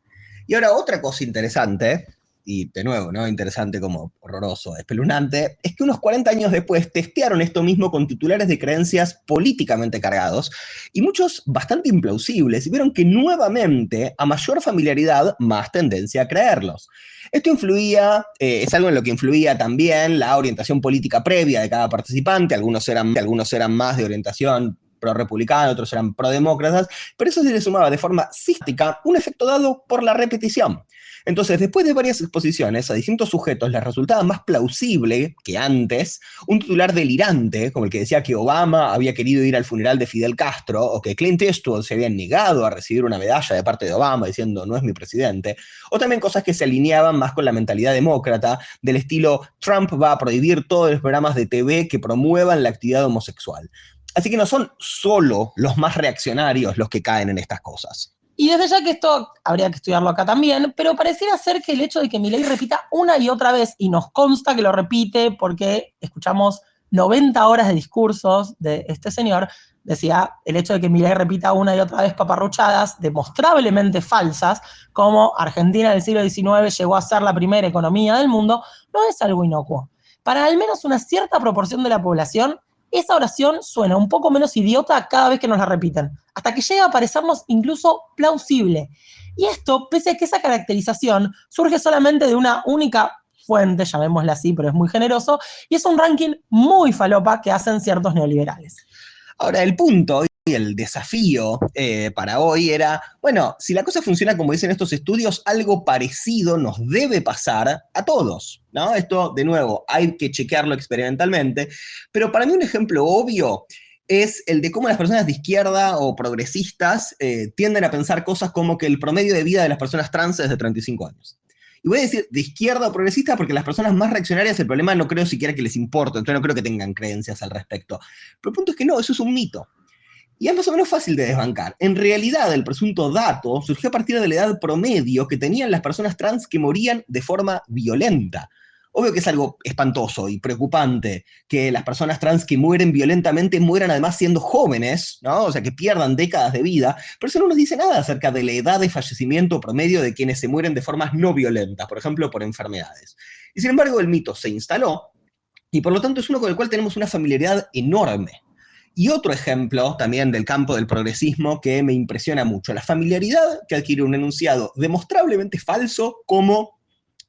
Y ahora otra cosa interesante, y de nuevo, ¿no? Interesante como horroroso, espeluznante, es que unos 40 años después testearon esto mismo con titulares de creencias políticamente cargados, y muchos bastante implausibles, y vieron que nuevamente, a mayor familiaridad, más tendencia a creerlos. Esto influía, es algo en lo que influía también la orientación política previa de cada participante, algunos eran más de orientación pro-republicana, otros eran pro-demócratas, pero eso se le sumaba de forma sistemática un efecto dado por la repetición. Entonces, después de varias exposiciones a distintos sujetos, les resultaba más plausible que antes un titular delirante, como el que decía que Obama había querido ir al funeral de Fidel Castro, o que Clint Eastwood se había negado a recibir una medalla de parte de Obama diciendo no es mi presidente, o también cosas que se alineaban más con la mentalidad demócrata, del estilo Trump va a prohibir todos los programas de TV que promuevan la actividad homosexual. Así que no son solo los más reaccionarios los que caen en estas cosas. Y desde ya que esto habría que estudiarlo acá también, pero pareciera ser que el hecho de que Milei repita una y otra vez, y nos consta que lo repite porque escuchamos 90 horas de discursos de este señor, decía, el hecho de que Milei repita una y otra vez paparruchadas demostrablemente falsas, como Argentina del siglo XIX llegó a ser la primera economía del mundo, no es algo inocuo. Para al menos una cierta proporción de la población, esa oración suena un poco menos idiota cada vez que nos la repiten, hasta que llega a parecernos incluso plausible. Y esto, pese a que esa caracterización surge solamente de una única fuente, llamémosla así, pero es muy generoso, y es un ranking muy falopa que hacen ciertos neoliberales. Ahora, el punto y el desafío para hoy era, bueno, si la cosa funciona como dicen estos estudios, algo parecido nos debe pasar a todos, ¿no? Esto, de nuevo, hay que chequearlo experimentalmente, pero para mí un ejemplo obvio es el de cómo las personas de izquierda o progresistas tienden a pensar cosas como que el promedio de vida de las personas trans es de 35 años. Y voy a decir de izquierda o progresista porque las personas más reaccionarias el problema no creo siquiera que les importe, entonces no creo que tengan creencias al respecto. Pero el punto es que no, eso es un mito. Y es más o menos fácil de desbancar. En realidad, el presunto dato surgió a partir de la edad promedio que tenían las personas trans que morían de forma violenta. Obvio que es algo espantoso y preocupante que las personas trans que mueren violentamente mueran además siendo jóvenes, ¿no? O sea, que pierdan décadas de vida, pero eso no nos dice nada acerca de la edad de fallecimiento promedio de quienes se mueren de formas no violentas, por ejemplo, por enfermedades. Y sin embargo, el mito se instaló y por lo tanto es uno con el cual tenemos una familiaridad enorme. Y otro ejemplo también del campo del progresismo que me impresiona mucho, la familiaridad que adquiere un enunciado demostrablemente falso como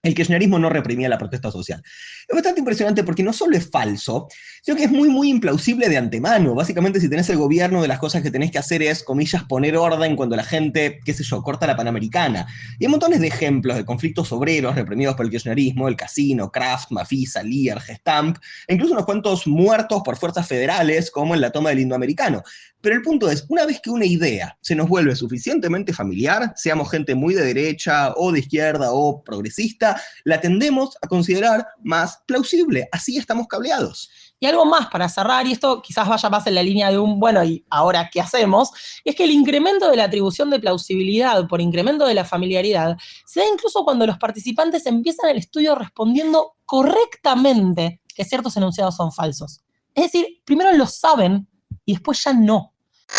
el kirchnerismo no reprimía la protesta social. Es bastante impresionante porque no solo es falso, sino que es muy, muy implausible de antemano. Básicamente, si tenés el gobierno, de las cosas que tenés que hacer es, comillas, poner orden cuando la gente, qué sé yo, corta la Panamericana. Y hay montones de ejemplos de conflictos obreros reprimidos por el kirchnerismo, el Casino, Kraft, Mafisa, Lear, Gestamp, e incluso unos cuantos muertos por fuerzas federales, como en la toma del Indoamericano. Pero el punto es, una vez que una idea se nos vuelve suficientemente familiar, seamos gente muy de derecha o de izquierda o progresista, la tendemos a considerar más plausible. Así estamos cableados. Y algo más para cerrar, y esto quizás vaya más en la línea de un, bueno, ¿y ahora qué hacemos? Es que el incremento de la atribución de plausibilidad por incremento de la familiaridad se da incluso cuando los participantes empiezan el estudio respondiendo correctamente que ciertos enunciados son falsos. Es decir, primero lo saben y después ya no.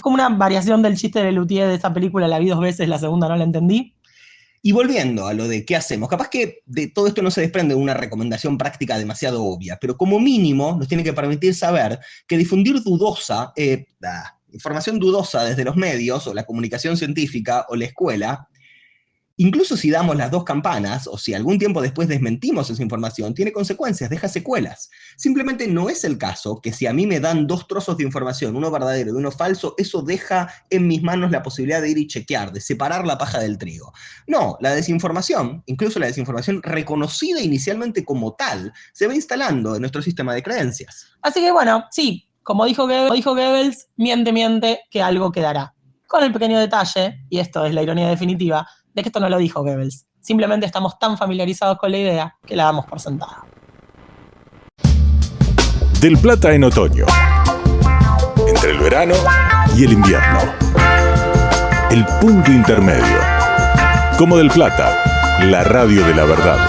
Como una variación del chiste de Lelutier de esa película, la vi 2 veces, la segunda no la entendí. Y volviendo a lo de qué hacemos, capaz que de todo esto no se desprende una recomendación práctica demasiado obvia, pero como mínimo nos tiene que permitir saber que difundir información dudosa desde los medios, o la comunicación científica, o la escuela, incluso si damos las 2 campanas, o si algún tiempo después desmentimos esa información, tiene consecuencias, deja secuelas. Simplemente no es el caso que si a mí me dan 2 trozos de información, uno verdadero y uno falso, eso deja en mis manos la posibilidad de ir y chequear, de separar la paja del trigo. No, la desinformación, incluso la desinformación reconocida inicialmente como tal, se va instalando en nuestro sistema de creencias. Así que bueno, sí, como dijo Goebbels, miente, que algo quedará. Con el pequeño detalle, y esto es la ironía definitiva, de que esto no lo dijo Goebbels. Simplemente estamos tan familiarizados con la idea que la damos por sentada. Del Plata en otoño. Entre el verano y el invierno. El punto intermedio. Como Del Plata, la radio de la verdad.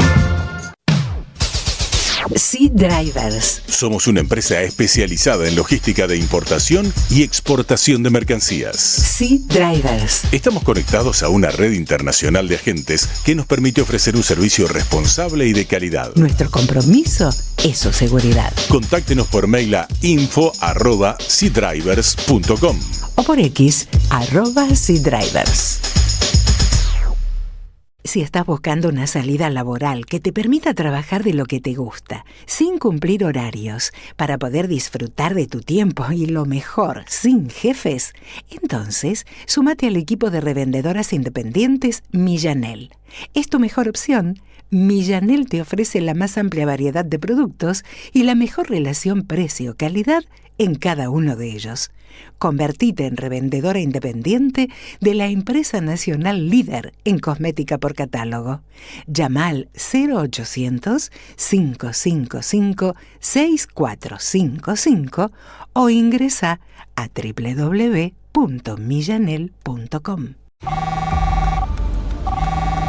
Sea Drivers. Somos una empresa especializada en logística de importación y exportación de mercancías. Sea Drivers. Estamos conectados a una red internacional de agentes que nos permite ofrecer un servicio responsable y de calidad. Nuestro compromiso es su seguridad. Contáctenos por mail a info@seadrivers.com o por X @seadrivers. Si estás buscando una salida laboral que te permita trabajar de lo que te gusta, sin cumplir horarios, para poder disfrutar de tu tiempo y lo mejor, sin jefes, entonces súmate al equipo de revendedoras independientes Millanel. Es tu mejor opción. Millanel te ofrece la más amplia variedad de productos y la mejor relación precio-calidad en cada uno de ellos. Convertite en revendedora independiente de la empresa nacional líder en cosmética por catálogo. Llama al 0800-555-6455 o ingresa a www.millanel.com.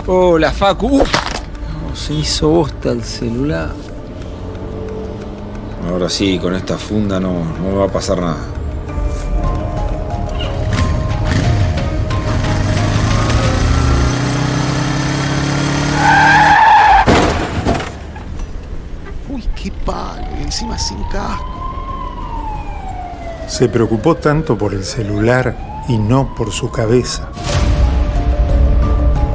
Hola, Facu. Se hizo bosta el celular. Ahora sí, con esta funda no me va a pasar nada. Uy, qué palo, y encima sin casco. Se preocupó tanto por el celular y no por su cabeza.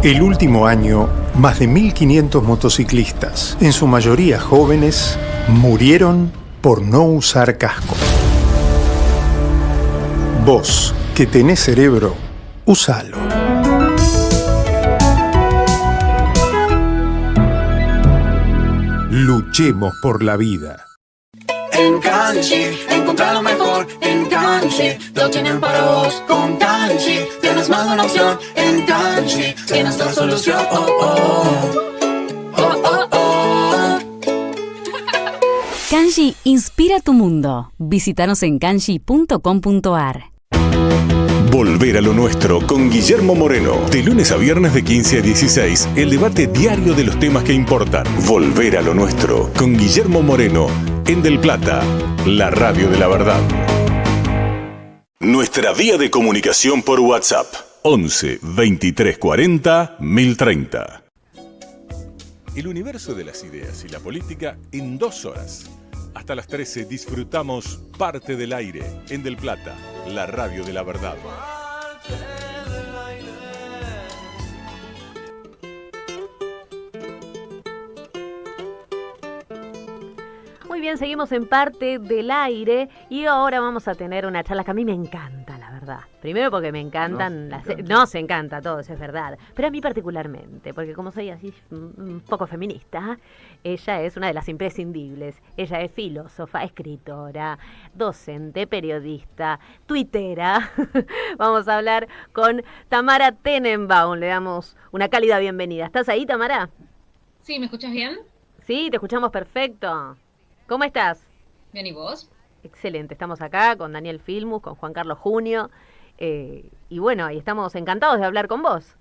El último año, más de 1.500 motociclistas, en su mayoría jóvenes, murieron por no usar casco. Vos, que tenés cerebro, usalo. Luchemos por la vida. En Kanchi, encontrar lo mejor en Kanchi, lo tienen para vos con Kanchi, tienes más de una opción en Kanchi, tienes la solución, Kanji inspira tu mundo. Visítanos en kanji.com.ar. Volver a lo nuestro con Guillermo Moreno. De lunes a viernes de 15 a 16, el debate diario de los temas que importan. Volver a lo nuestro con Guillermo Moreno en Del Plata, la radio de la verdad. Nuestra vía de comunicación por WhatsApp: 11 23 40 1030. El universo de las ideas y la política en 2 horas. Hasta las 13 disfrutamos Parte del Aire en Del Plata, la radio de la verdad. bien, seguimos en Parte del Aire y ahora vamos a tener una charla que a mí me encanta, la verdad. Primero porque me encantan nos encanta todo, eso es verdad. Pero a mí particularmente, porque como soy así un poco feminista, ella es una de las imprescindibles. Ella es filósofa, escritora, docente, periodista, tuitera. Vamos a hablar con Tamara Tenenbaum. Le damos una cálida bienvenida. ¿Estás ahí, Tamara? Sí, ¿me escuchas bien? Sí, te escuchamos perfecto. ¿Cómo estás? Bien, ¿y vos? Excelente, estamos acá con Daniel Filmus, con Juan Carlos Junio, y bueno, y estamos encantados de hablar con vos.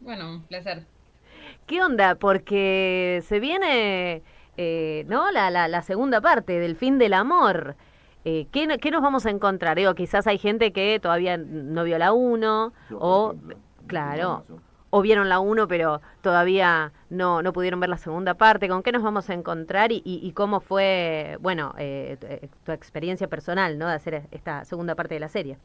Bueno, un placer. ¿Qué onda? Porque se viene, ¿no? La segunda parte del Fin del Amor. ¿Qué nos vamos a encontrar? Digo, quizás hay gente que todavía no vio la 1, o, claro, o vieron la 1, pero todavía no pudieron ver la segunda parte. ¿Con qué nos vamos a encontrar y cómo fue, bueno, tu experiencia personal, ¿no? De hacer esta segunda parte de la serie?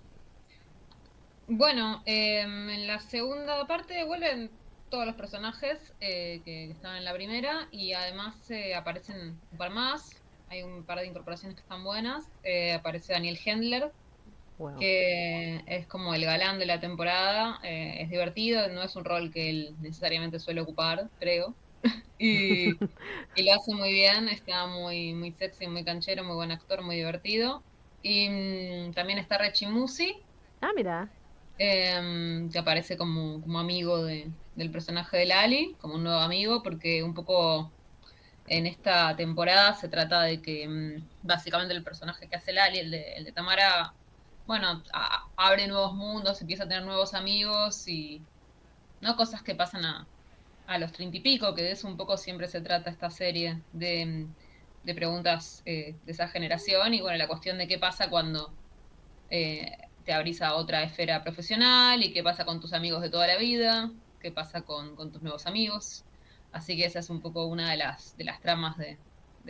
Bueno, en la segunda parte vuelven todos los personajes que estaban en la primera y además aparecen un par más. Hay un par de incorporaciones que están buenas. Aparece Daniel Hendler, wow, que es como el galán de la temporada. Es divertido, no es un rol que él necesariamente suele ocupar, creo. y lo hace muy bien, está muy sexy, muy canchero, muy buen actor, muy divertido. Y también está Rechi Musi. Ah, mira. Que aparece como amigo del personaje de Lali, como un nuevo amigo, porque un poco en esta temporada se trata de que básicamente el personaje que hace Lali, el de Tamara, bueno, abre nuevos mundos, empieza a tener nuevos amigos y no cosas que pasan a los 30 y pico, que de eso un poco siempre se trata esta serie de preguntas de esa generación y bueno, la cuestión de qué pasa cuando te abrís a otra esfera profesional y qué pasa con tus amigos de toda la vida, qué pasa con tus nuevos amigos. Así que esa es un poco una de las tramas de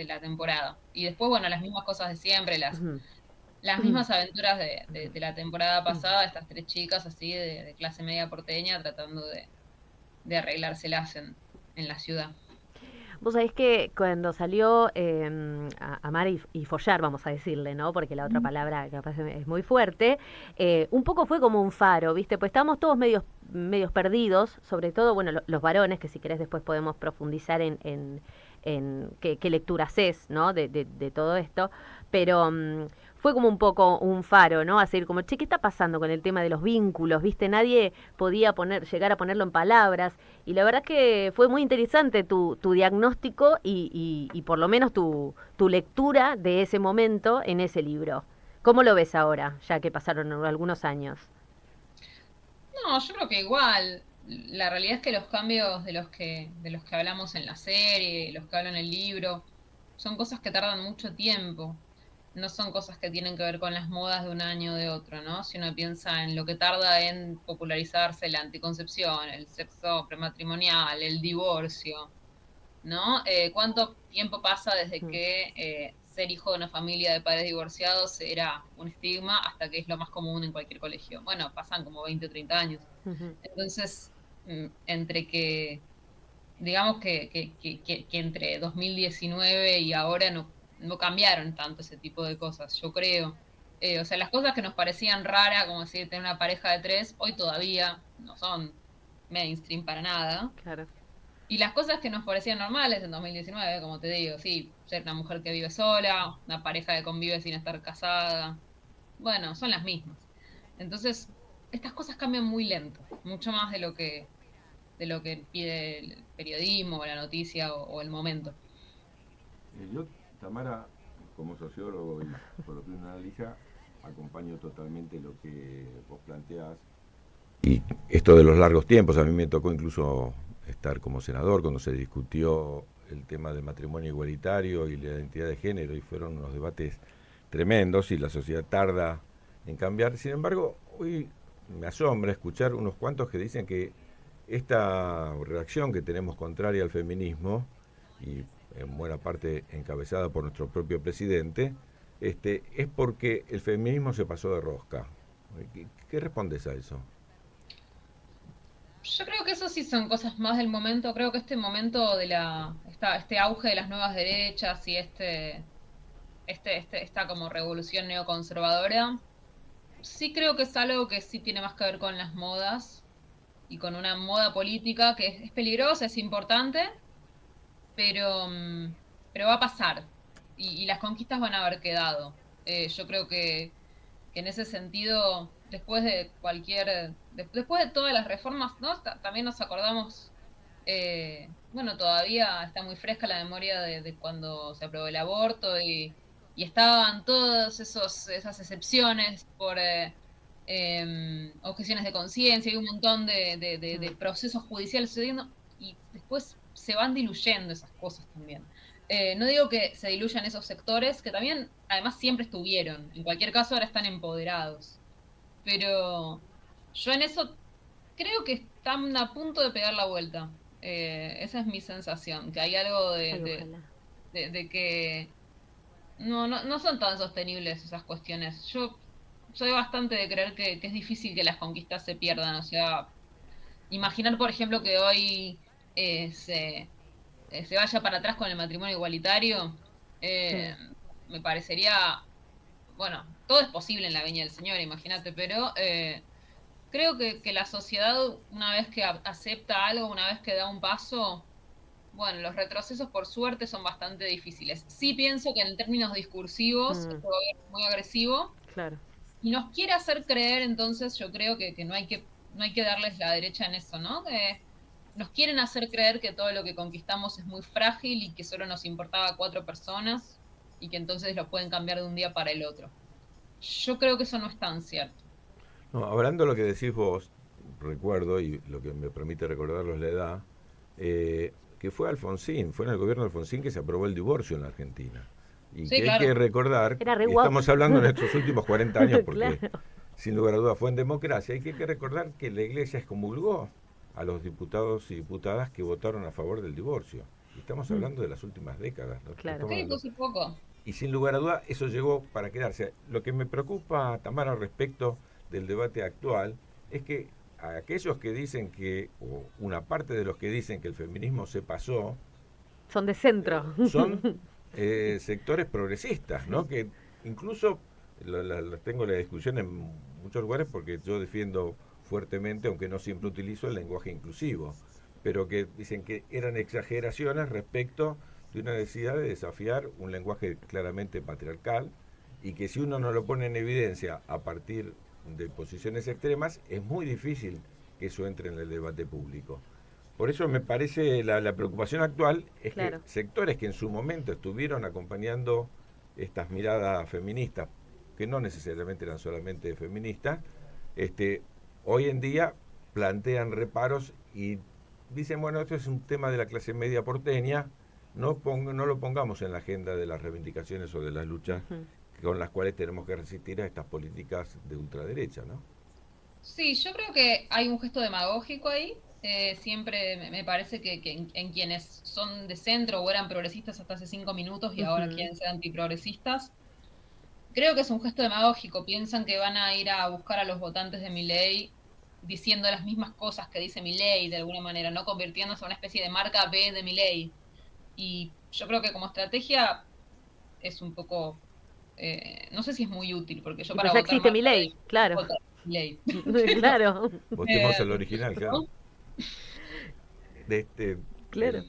la temporada. Y después, bueno, las mismas cosas de siempre, las mismas aventuras de la temporada pasada, estas tres chicas así de clase media porteña tratando de arreglárselas en la ciudad. Vos sabés que cuando salió Amar y Follar, vamos a decirle, ¿no? Porque la otra palabra capaz es muy fuerte, un poco fue como un faro, ¿viste? Pues estábamos todos medios perdidos, sobre todo, bueno, los varones, que si querés después podemos profundizar en qué lectura haces, ¿no? De todo esto, pero fue como un poco un faro, ¿no? Así como, che, ¿qué está pasando con el tema de los vínculos? ¿Viste? Nadie podía llegar a ponerlo en palabras. Y la verdad que fue muy interesante tu diagnóstico y por lo menos tu lectura de ese momento en ese libro. ¿Cómo lo ves ahora, ya que pasaron algunos años? No, yo creo que igual. La realidad es que los cambios de los que hablamos en la serie, los que hablo en el libro, son cosas que tardan mucho tiempo. No son cosas que tienen que ver con las modas de un año o de otro, ¿no? Si uno piensa en lo que tarda en popularizarse la anticoncepción, el sexo prematrimonial, el divorcio, ¿no? ¿Cuánto tiempo pasa desde que ser hijo de una familia de padres divorciados era un estigma hasta que es lo más común en cualquier colegio? Bueno, pasan como 20 o 30 años. Entonces, entre que, digamos que entre 2019 y ahora no cambiaron tanto ese tipo de cosas, yo creo. O sea, las cosas que nos parecían raras, como decir, tener una pareja de 3, hoy todavía no son mainstream para nada. Claro. Y las cosas que nos parecían normales en 2019, como te digo, sí, ser una mujer que vive sola, una pareja que convive sin estar casada, bueno, son las mismas. Entonces, estas cosas cambian muy lento, mucho más de lo que pide el periodismo o la noticia o el momento. Yo, Tamara, como sociólogo y por lo que uno analiza, acompaño totalmente lo que vos planteás. Y esto de los largos tiempos, a mí me tocó incluso estar como senador cuando se discutió el tema del matrimonio igualitario y la identidad de género, y fueron unos debates tremendos y la sociedad tarda en cambiar. Sin embargo, hoy me asombra escuchar unos cuantos que dicen que esta reacción que tenemos contraria al feminismo, y en buena parte encabezada por nuestro propio presidente, es porque el feminismo se pasó de rosca. ¿Qué respondes a eso? Yo creo que eso sí son cosas más del momento. Creo que este momento de este auge de las nuevas derechas y esta como revolución neoconservadora, sí creo que es algo que sí tiene más que ver con las modas y con una moda política que es peligrosa, es importante, pero va a pasar y las conquistas van a haber quedado. Yo creo que en ese sentido, después de todas las reformas, ¿no? También nos acordamos, bueno, todavía está muy fresca la memoria de cuando se aprobó el aborto y estaban todas esas excepciones por objeciones de conciencia y un montón de procesos judiciales sucediendo, y después se van diluyendo esas cosas también. No digo que se diluyan esos sectores, que también, además, siempre estuvieron. En cualquier caso, ahora están empoderados. Pero yo en eso creo que están a punto de pegar la vuelta. Esa es mi sensación, que hay algo de que no son tan sostenibles esas cuestiones. Yo soy bastante de creer que es difícil que las conquistas se pierdan. O sea, imaginar, por ejemplo, que hoy se vaya para atrás con el matrimonio igualitario, me parecería, bueno, todo es posible en la viña del Señor, imagínate, pero creo que la sociedad, una vez que acepta algo, una vez que da un paso, bueno, los retrocesos por suerte son bastante difíciles. Sí pienso que en términos discursivos este gobierno es muy agresivo. Claro. Y nos quiere hacer creer, entonces yo creo que no hay que darles la derecha en eso, ¿no? Nos quieren hacer creer que todo lo que conquistamos es muy frágil y que solo nos importaba a 4 personas y que entonces lo pueden cambiar de un día para el otro. Yo creo que eso no es tan cierto. No, hablando de lo que decís vos, recuerdo, y lo que me permite recordarlo es la edad, que fue Alfonsín, fue en el gobierno de Alfonsín que se aprobó el divorcio en la Argentina. Y Sí, que claro. hay que recordar, Era re y guapo. estamos hablando de nuestros últimos 40 años, porque Claro. sin lugar a dudas fue en democracia, hay que recordar que la Iglesia excomulgó a los diputados y diputadas que votaron a favor del divorcio. Y estamos hablando de las últimas décadas, ¿no? Claro. Estamos Sí, hablando- pues un poco. y sin lugar a dudas eso llegó para quedarse. Lo que me preocupa, Tamara, respecto del debate actual, es que a aquellos que dicen que, o una parte de los que dicen que el feminismo se pasó, Son de centro. son sectores progresistas, ¿no? Que incluso tengo la discusión en muchos lugares porque yo defiendo fuertemente, aunque no siempre utilizo el lenguaje inclusivo, pero que dicen que eran exageraciones respecto de una necesidad de desafiar un lenguaje claramente patriarcal y que si uno no lo pone en evidencia a partir de posiciones extremas, es muy difícil que eso entre en el debate público. Por eso me parece la preocupación actual es Claro. que sectores que en su momento estuvieron acompañando estas miradas feministas, que no necesariamente eran solamente feministas, hoy en día plantean reparos y dicen, bueno, esto es un tema de la clase media porteña, no lo pongamos en la agenda de las reivindicaciones o de las luchas con las cuales tenemos que resistir a estas políticas de ultraderecha, ¿no? Sí, yo creo que hay un gesto demagógico ahí. Siempre me parece que en quienes son de centro o eran progresistas hasta hace 5 minutos y ahora quieren ser antiprogresistas, creo que es un gesto demagógico. Piensan que van a ir a buscar a los votantes de Milei diciendo las mismas cosas que dice Milei de alguna manera, no convirtiéndose en una especie de marca B de Milei. Y yo creo que como estrategia es un poco, no sé si es muy útil, porque yo para Pero ya votar existe marca Milei, B, claro. votar Milei. Claro. Votemos el original, claro. Claro.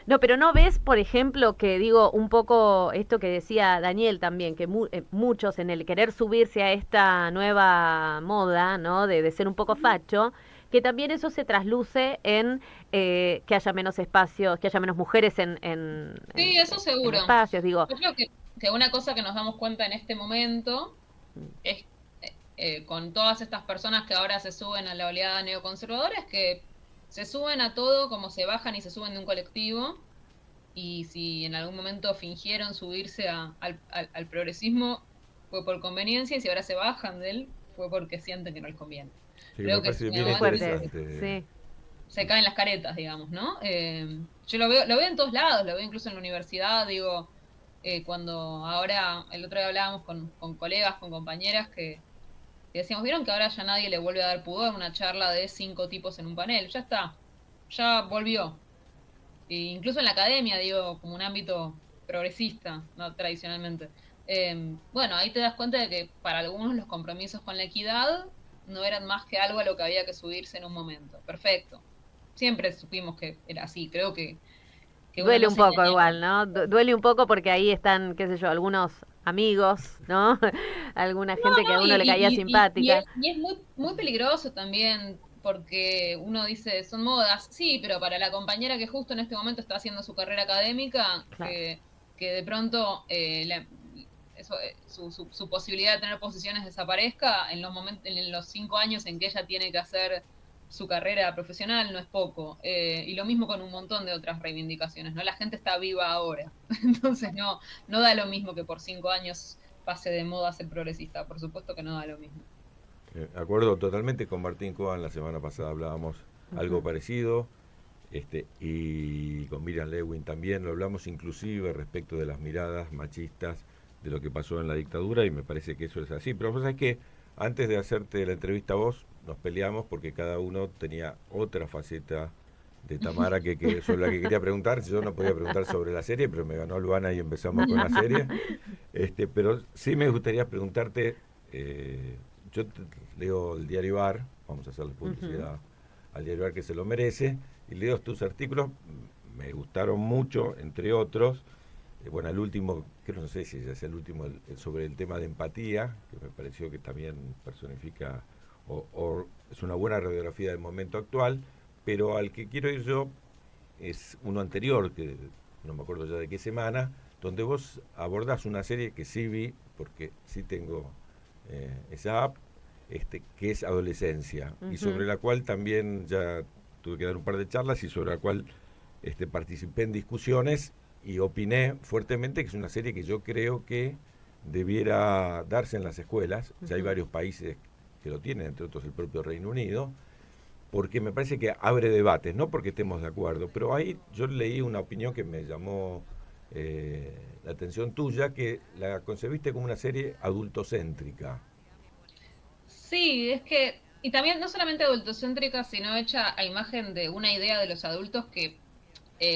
No, pero no ves, por ejemplo, que digo un poco esto que decía Daniel también, que muchos en el querer subirse a esta nueva moda, ¿no? De ser un poco facho, que también eso se trasluce en que haya menos espacios, que haya menos mujeres Sí, eso seguro. en espacios, digo. Yo creo que una cosa que nos damos cuenta en este momento es con todas estas personas que ahora se suben a la oleada neoconservadora es que se suben a todo como se bajan y se suben de un colectivo, y si en algún momento fingieron subirse al progresismo fue por conveniencia, y si ahora se bajan de él fue porque sienten que no les conviene. Sí, Creo me que parece si bien en algún momento interesante. se caen las caretas, digamos, ¿no? Yo lo veo en todos lados, lo veo incluso en la universidad, digo, cuando ahora, el otro día hablábamos con colegas, con compañeras que decíamos, ¿vieron que ahora ya nadie le vuelve a dar pudor una charla de 5 tipos en un panel? Ya está, ya volvió. E incluso en la academia, digo, como un ámbito progresista, ¿no? Tradicionalmente. Bueno, ahí te das cuenta de que para algunos los compromisos con la equidad no eran más que algo a lo que había que subirse en un momento. Perfecto. Siempre supimos que era así. Creo que duele uno un no se poco engañaba. igual, ¿no? Duele un poco porque ahí están, qué sé yo, algunos amigos, ¿no? Alguna gente que a uno le caía simpática. Y es muy, muy peligroso también, porque uno dice, son modas, sí, pero para la compañera que justo en este momento está haciendo su carrera académica, Claro. que de pronto su posibilidad de tener posiciones desaparezca en los 5 años en que ella tiene que hacer su carrera profesional, no es poco. Y lo mismo con un montón de otras reivindicaciones, ¿no? La gente está viva ahora, entonces no da lo mismo que por 5 años pase de moda ser progresista, por supuesto que no da lo mismo. Acuerdo totalmente con Martín Cohen, la semana pasada hablábamos algo Ujú. parecido, y con Miriam Lewin también lo hablamos, inclusive respecto de las miradas machistas de lo que pasó en la dictadura, y me parece que eso es así. Pero vos sabés que antes de hacerte la entrevista a vos, nos peleamos porque cada uno tenía otra faceta de Tamara sobre la que quería preguntar. Yo no podía preguntar sobre la serie, pero me ganó Luana y empezamos con la serie. Pero sí me gustaría preguntarte, yo leo el diario AR, vamos a hacerle publicidad al diario AR que se lo merece, y leo tus artículos, me gustaron mucho, entre otros. Bueno, el último, que no sé si ya es el último, sobre el tema de empatía, que me pareció que también personifica o es una buena radiografía del momento actual, pero al que quiero ir yo es uno anterior, que no me acuerdo ya de qué semana, donde vos abordás una serie que sí vi, porque sí tengo esa app, que es Adolescencia, y sobre la cual también ya tuve que dar un par de charlas y sobre la cual participé en discusiones y opiné fuertemente que es una serie que yo creo que debiera darse en las escuelas. Ya hay varios países que lo tienen, entre otros el propio Reino Unido, porque me parece que abre debates, no porque estemos de acuerdo, pero ahí yo leí una opinión que me llamó la atención tuya, que la concebiste como una serie adultocéntrica. Sí, es que, y también no solamente adultocéntrica, sino hecha a imagen de una idea de los adultos que,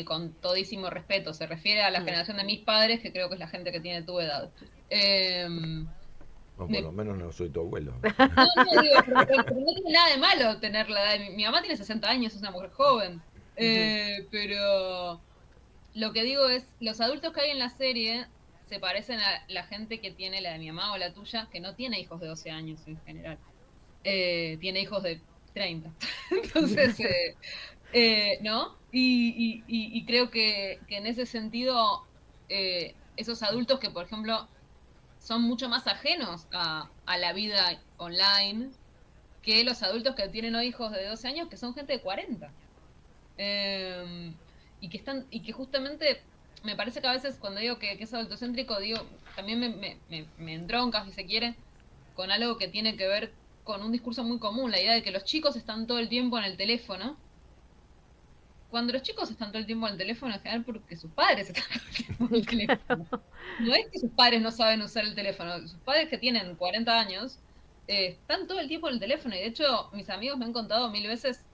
con todísimo respeto, se refiere a la generación de mis padres, que creo que es la gente que tiene tu edad. No, por lo menos no soy tu abuelo. No, digo, pero no tiene nada de malo tener la edad. Mi mamá tiene 60 años, es una mujer joven. Pero lo que digo es, los adultos que hay en la serie se parecen a la gente que tiene la de mi mamá o la tuya, que no tiene hijos de 12 años en general. Tiene hijos de 30. Entonces, ¿no? Y creo que en ese sentido, esos adultos que, por ejemplo, son mucho más ajenos a la vida online que los adultos que tienen hoy hijos de 12 años, que son gente de 40. Y que justamente me parece que a veces cuando digo que es adultocéntrico, digo, también me entronca, si se quiere, con algo que tiene que ver con un discurso muy común, la idea de que los chicos están todo el tiempo en el teléfono. Cuando los chicos están todo el tiempo en el teléfono, en general porque sus padres están todo el tiempo en el teléfono. No es que sus padres no saben usar el teléfono, sus padres que tienen 40 años están todo el tiempo en el teléfono. Y de hecho, mis amigos me han contado 1000 veces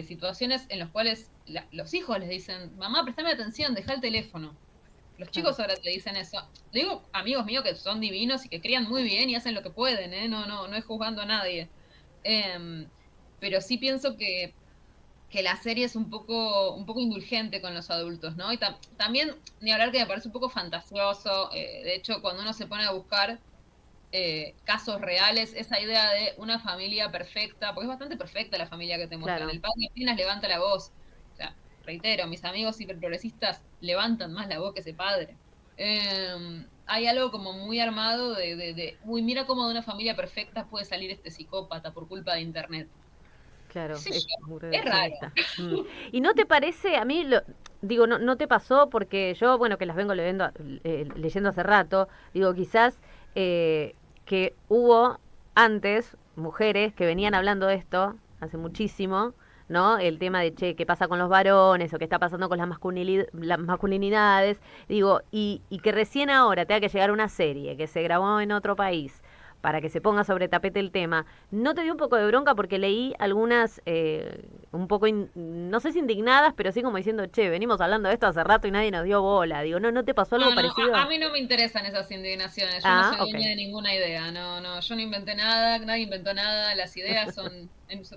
situaciones en las cuales los hijos les dicen, mamá, préstame atención, deja el teléfono. Los chicos ahora te dicen eso. Le digo amigos míos que son divinos y que crían muy bien y hacen lo que pueden, no es juzgando a nadie. Pero sí pienso que la serie es un poco indulgente con los adultos, ¿no? Y también, ni hablar que me parece un poco fantasioso. De hecho, cuando uno se pone a buscar casos reales, esa idea de una familia perfecta, porque es bastante perfecta la familia que te muestran. Claro. El padre apenas levanta la voz. O sea, reitero, mis amigos hiperprogresistas levantan más la voz que ese padre. Hay algo como muy armado uy, mira cómo de una familia perfecta puede salir este psicópata por culpa de internet. Claro, Es raro. ¿Y no te parece, a mí, digo, no te pasó porque yo, bueno, que las vengo leyendo hace rato, digo, quizás que hubo antes mujeres que venían hablando de esto hace muchísimo, ¿no? El tema de, che, ¿qué pasa con los varones o qué está pasando con las masculinidades? Digo, y que recién ahora tenga que llegar una serie que se grabó en otro país para que se ponga sobre tapete el tema. ¿No te dio un poco de bronca? Porque leí algunas, un poco, no sé si indignadas, pero sí como diciendo, che, venimos hablando de esto hace rato y nadie nos dio bola. Digo, ¿no te pasó algo parecido? A mí no me interesan esas indignaciones. Yo no soy dueña de ninguna idea. No, yo no inventé nada, nadie inventó nada. Las ideas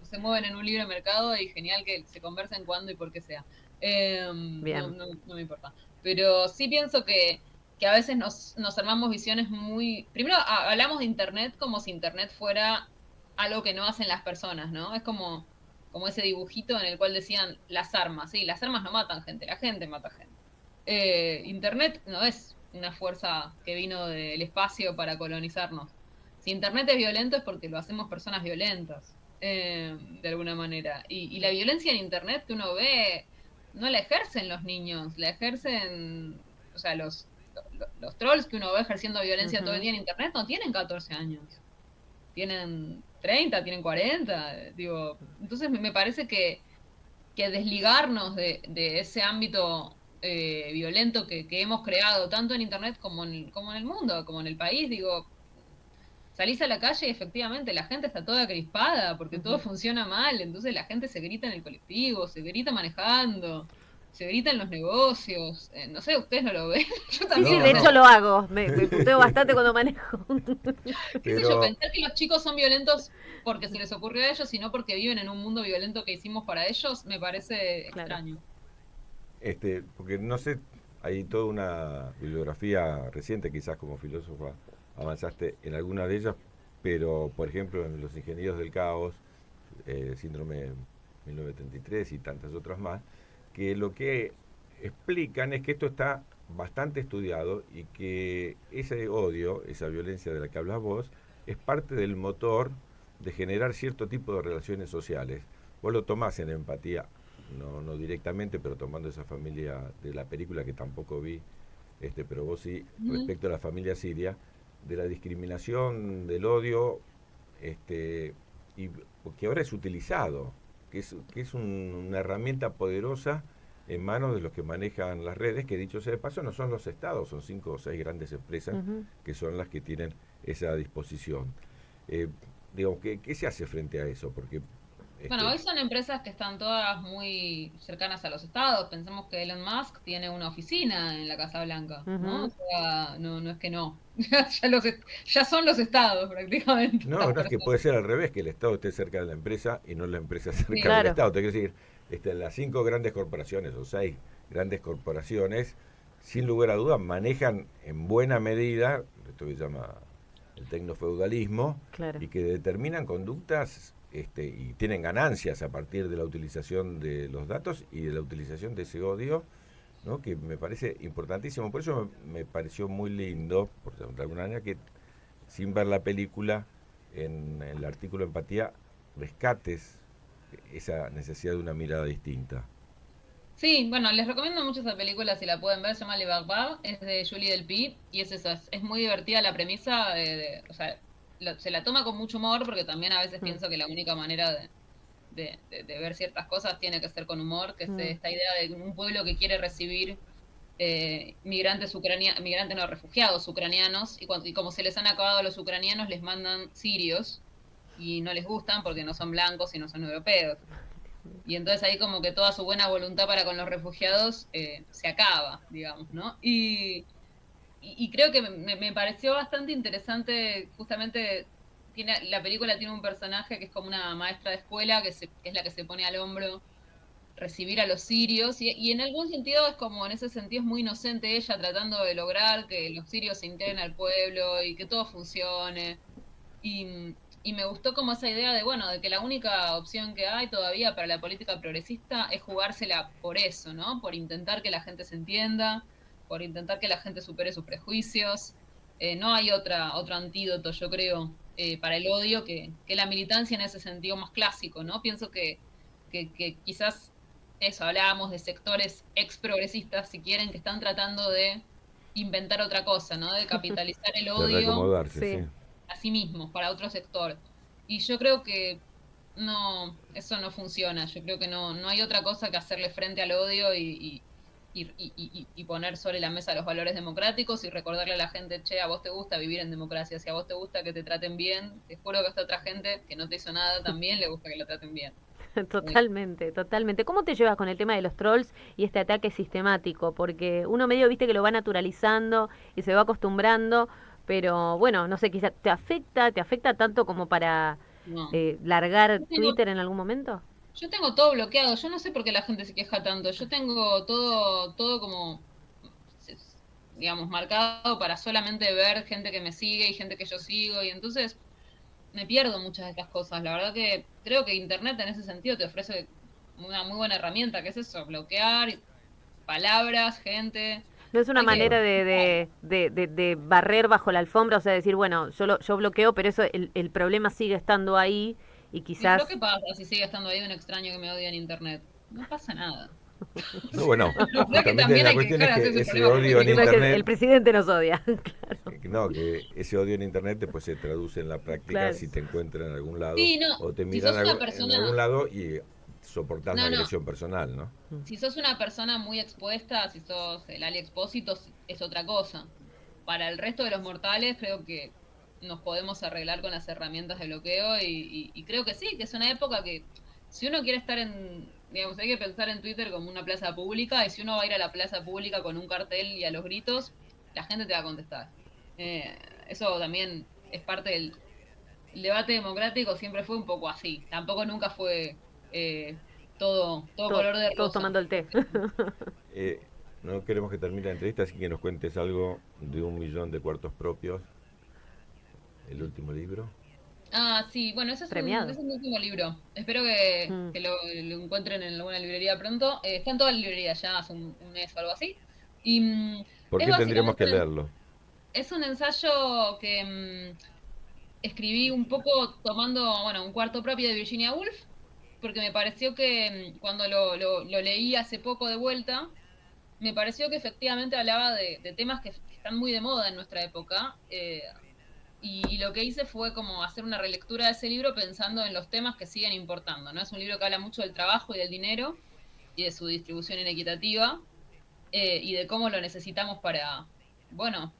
se mueven en un libre mercado y genial que se conversen cuando y por qué sea. No me importa. Pero sí pienso que a veces nos armamos visiones muy... Primero hablamos de Internet como si Internet fuera algo que no hacen las personas, ¿no? Es como ese dibujito en el cual decían las armas. Sí, las armas no matan gente, la gente mata gente. Internet no es una fuerza que vino del espacio para colonizarnos. Si Internet es violento es porque lo hacemos personas violentas, de alguna manera. Y la violencia en Internet que uno ve no la ejercen los niños, la ejercen... O sea, los trolls que uno ve ejerciendo violencia todo el día en Internet no tienen 14 años. Tienen 30, tienen 40. Digo, entonces me parece que desligarnos de ese ámbito violento que hemos creado, tanto en Internet como en el mundo, como en el país, digo, salís a la calle y efectivamente la gente está toda crispada porque todo funciona mal, entonces la gente se grita en el colectivo, se grita manejando, se grita en los negocios, no sé, ustedes no lo ven. Yo también. Sí, de hecho lo hago, me puteo bastante cuando manejo. ¿Qué sé yo? Pensar que los chicos son violentos porque se les ocurrió a ellos y no porque viven en un mundo violento que hicimos para ellos, me parece extraño. Porque no sé, hay toda una bibliografía reciente, quizás como filósofa avanzaste en alguna de ellas, pero por ejemplo en Los Ingenieros del Caos, Síndrome 1933 y tantas otras más, que lo que explican es que esto está bastante estudiado y que ese odio, esa violencia de la que hablas vos, es parte del motor de generar cierto tipo de relaciones sociales. Vos lo tomás en empatía, no directamente, pero tomando esa familia de la película que tampoco vi, pero vos sí, respecto a la familia siria, de la discriminación, del odio, y que ahora es utilizado, que es una herramienta poderosa en manos de los que manejan las redes, que dicho sea de paso no son los estados, son 5 o 6 grandes empresas que son las que tienen esa disposición. Digamos, ¿qué se hace frente a eso? Porque bueno, hoy son empresas que están todas muy cercanas a los estados. Pensemos que Elon Musk tiene una oficina en la Casa Blanca, ¿no? O sea, no es que no. ya son los estados prácticamente. No es que puede ser al revés, que el estado esté cerca de la empresa y no la empresa cerca del estado. Te quiero decir, las 5 grandes corporaciones o 6 grandes corporaciones, sin lugar a dudas, manejan en buena medida, esto que se llama el tecnofeudalismo, y que determinan conductas y tienen ganancias a partir de la utilización de los datos y de la utilización de ese odio, ¿no? Que me parece importantísimo. Por eso me pareció muy lindo, de alguna manera, que sin ver la película, en el artículo Empatía, rescates esa necesidad de una mirada distinta. Sí, bueno, les recomiendo mucho esa película, si la pueden ver, se llama Le Barbare, es de Julie Delpy, y es muy divertida la premisa, o sea, se la toma con mucho humor, porque también a veces pienso que la única manera de ver ciertas cosas tiene que ser con humor, que es esta idea de un pueblo que quiere recibir refugiados ucranianos, y como se les han acabado los ucranianos, les mandan sirios, y no les gustan porque no son blancos y no son europeos. Y entonces ahí como que toda su buena voluntad para con los refugiados se acaba, digamos, ¿no? Y creo que me pareció bastante interesante, justamente la película tiene un personaje que es como una maestra de escuela, que es la que se pone al hombro recibir a los sirios, y en algún sentido es como, en ese sentido es muy inocente ella tratando de lograr que los sirios se integren al pueblo y que todo funcione. Y me gustó como esa idea de que la única opción que hay todavía para la política progresista es jugársela por eso, ¿no? Por intentar que la gente se entienda, por intentar que la gente supere sus prejuicios. No hay otro antídoto, yo creo, para el odio que la militancia en ese sentido más clásico, ¿no? Pienso que quizás eso, hablábamos de sectores progresistas, si quieren, que están tratando de inventar otra cosa, ¿no? De capitalizar el odio a sí mismos, para otro sector. Y yo creo que eso no funciona. Yo creo que no hay otra cosa que hacerle frente al odio y y poner sobre la mesa los valores democráticos y recordarle a la gente, che, a vos te gusta vivir en democracia, si a vos te gusta que te traten bien, te juro que a esta otra gente que no te hizo nada también le gusta que la traten bien. Totalmente, totalmente. ¿Cómo te llevas con el tema de los trolls y este ataque sistemático? Porque uno medio, viste, que lo va naturalizando y se va acostumbrando, pero bueno, no sé, quizás te afecta tanto como para No. largar Yo tengo- Twitter en algún momento. Yo tengo todo bloqueado, yo no sé por qué la gente se queja tanto, yo tengo todo como, digamos, marcado para solamente ver gente que me sigue y gente que yo sigo, y entonces me pierdo muchas de estas cosas. La verdad que creo que Internet en ese sentido te ofrece una muy buena herramienta, que es eso, bloquear palabras, gente. No es una Hay que- manera de barrer bajo la alfombra, o sea, decir, bueno, yo bloqueo, pero eso el problema sigue estando ahí y ¿Y quizás... pero qué pasa si sigue estando ahí un extraño que me odia en Internet? No pasa nada. No, bueno, Creo que justamente también la hay que cuestión dejar es de que hacerse ese problema odio en El Internet... presidente nos odia. No, que ese odio en Internet después se traduce en la práctica Claro. si te encuentran en algún lado Sí, no, o te si miran sos una en persona- algún lado y soportás la No, no. agresión personal, ¿no? Si sos una persona muy expuesta, si sos el Ali Expósito, es otra cosa. Para el resto de los mortales, creo que nos podemos arreglar con las herramientas de bloqueo y creo que sí, que es una época que si uno quiere estar en, digamos, hay que pensar en Twitter como una plaza pública y si uno va a ir a la plaza pública con un cartel y a los gritos, la gente te va a contestar. Eso también es parte del el debate democrático, siempre fue un poco así. Tampoco nunca fue todo color de rosa. Todos tomando el té. No queremos que termine la entrevista, así que nos cuentes algo de 1 millón de cuartos propios, el último libro. Ah, sí, bueno, ese es Premiado. es un último libro. Espero que, Mm. que lo encuentren en alguna librería pronto. Está en todas las librerías ya hace un mes o algo así. Y ¿Por es qué tendríamos que básicamente leerlo? es un ensayo que escribí un poco tomando, bueno, un cuarto propio de Virginia Woolf, porque me pareció que cuando lo leí hace poco de vuelta, me pareció que efectivamente hablaba de temas que están muy de moda en nuestra época. Y lo que hice fue como hacer una relectura de ese libro pensando en los temas que siguen importando, ¿no? Es un libro que habla mucho del trabajo y del dinero y de su distribución inequitativa y de cómo lo necesitamos para, bueno,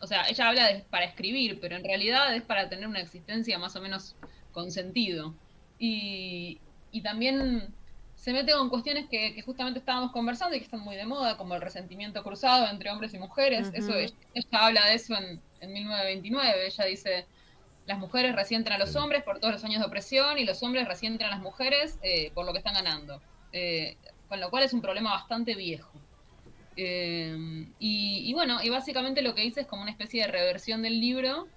o sea, ella habla para escribir, pero en realidad es para tener una existencia más o menos con sentido. Y también se mete con cuestiones que justamente estábamos conversando y que están muy de moda, como el resentimiento cruzado entre hombres y mujeres. Ujú. Eso ella habla de eso en 1929. Ella dice, las mujeres resienten a los hombres por todos los años de opresión y los hombres resienten a las mujeres por lo que están ganando. Con lo cual es un problema bastante viejo. Y bueno, y básicamente lo que hice es como una especie de reversión del libro,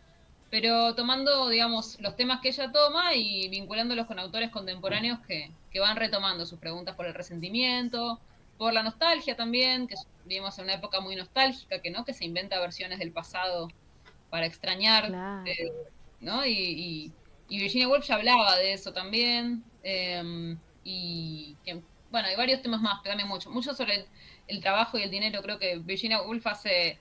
pero tomando, digamos, los temas que ella toma y vinculándolos con autores contemporáneos que van retomando sus preguntas por el resentimiento, por la nostalgia también, que vivimos en una época muy nostálgica, que se inventa versiones del pasado para extrañar, Claro. ¿no? Y Virginia Woolf ya hablaba de eso también, y que, bueno, hay varios temas más, pero también mucho sobre el trabajo y el dinero. Creo que Virginia Woolf hace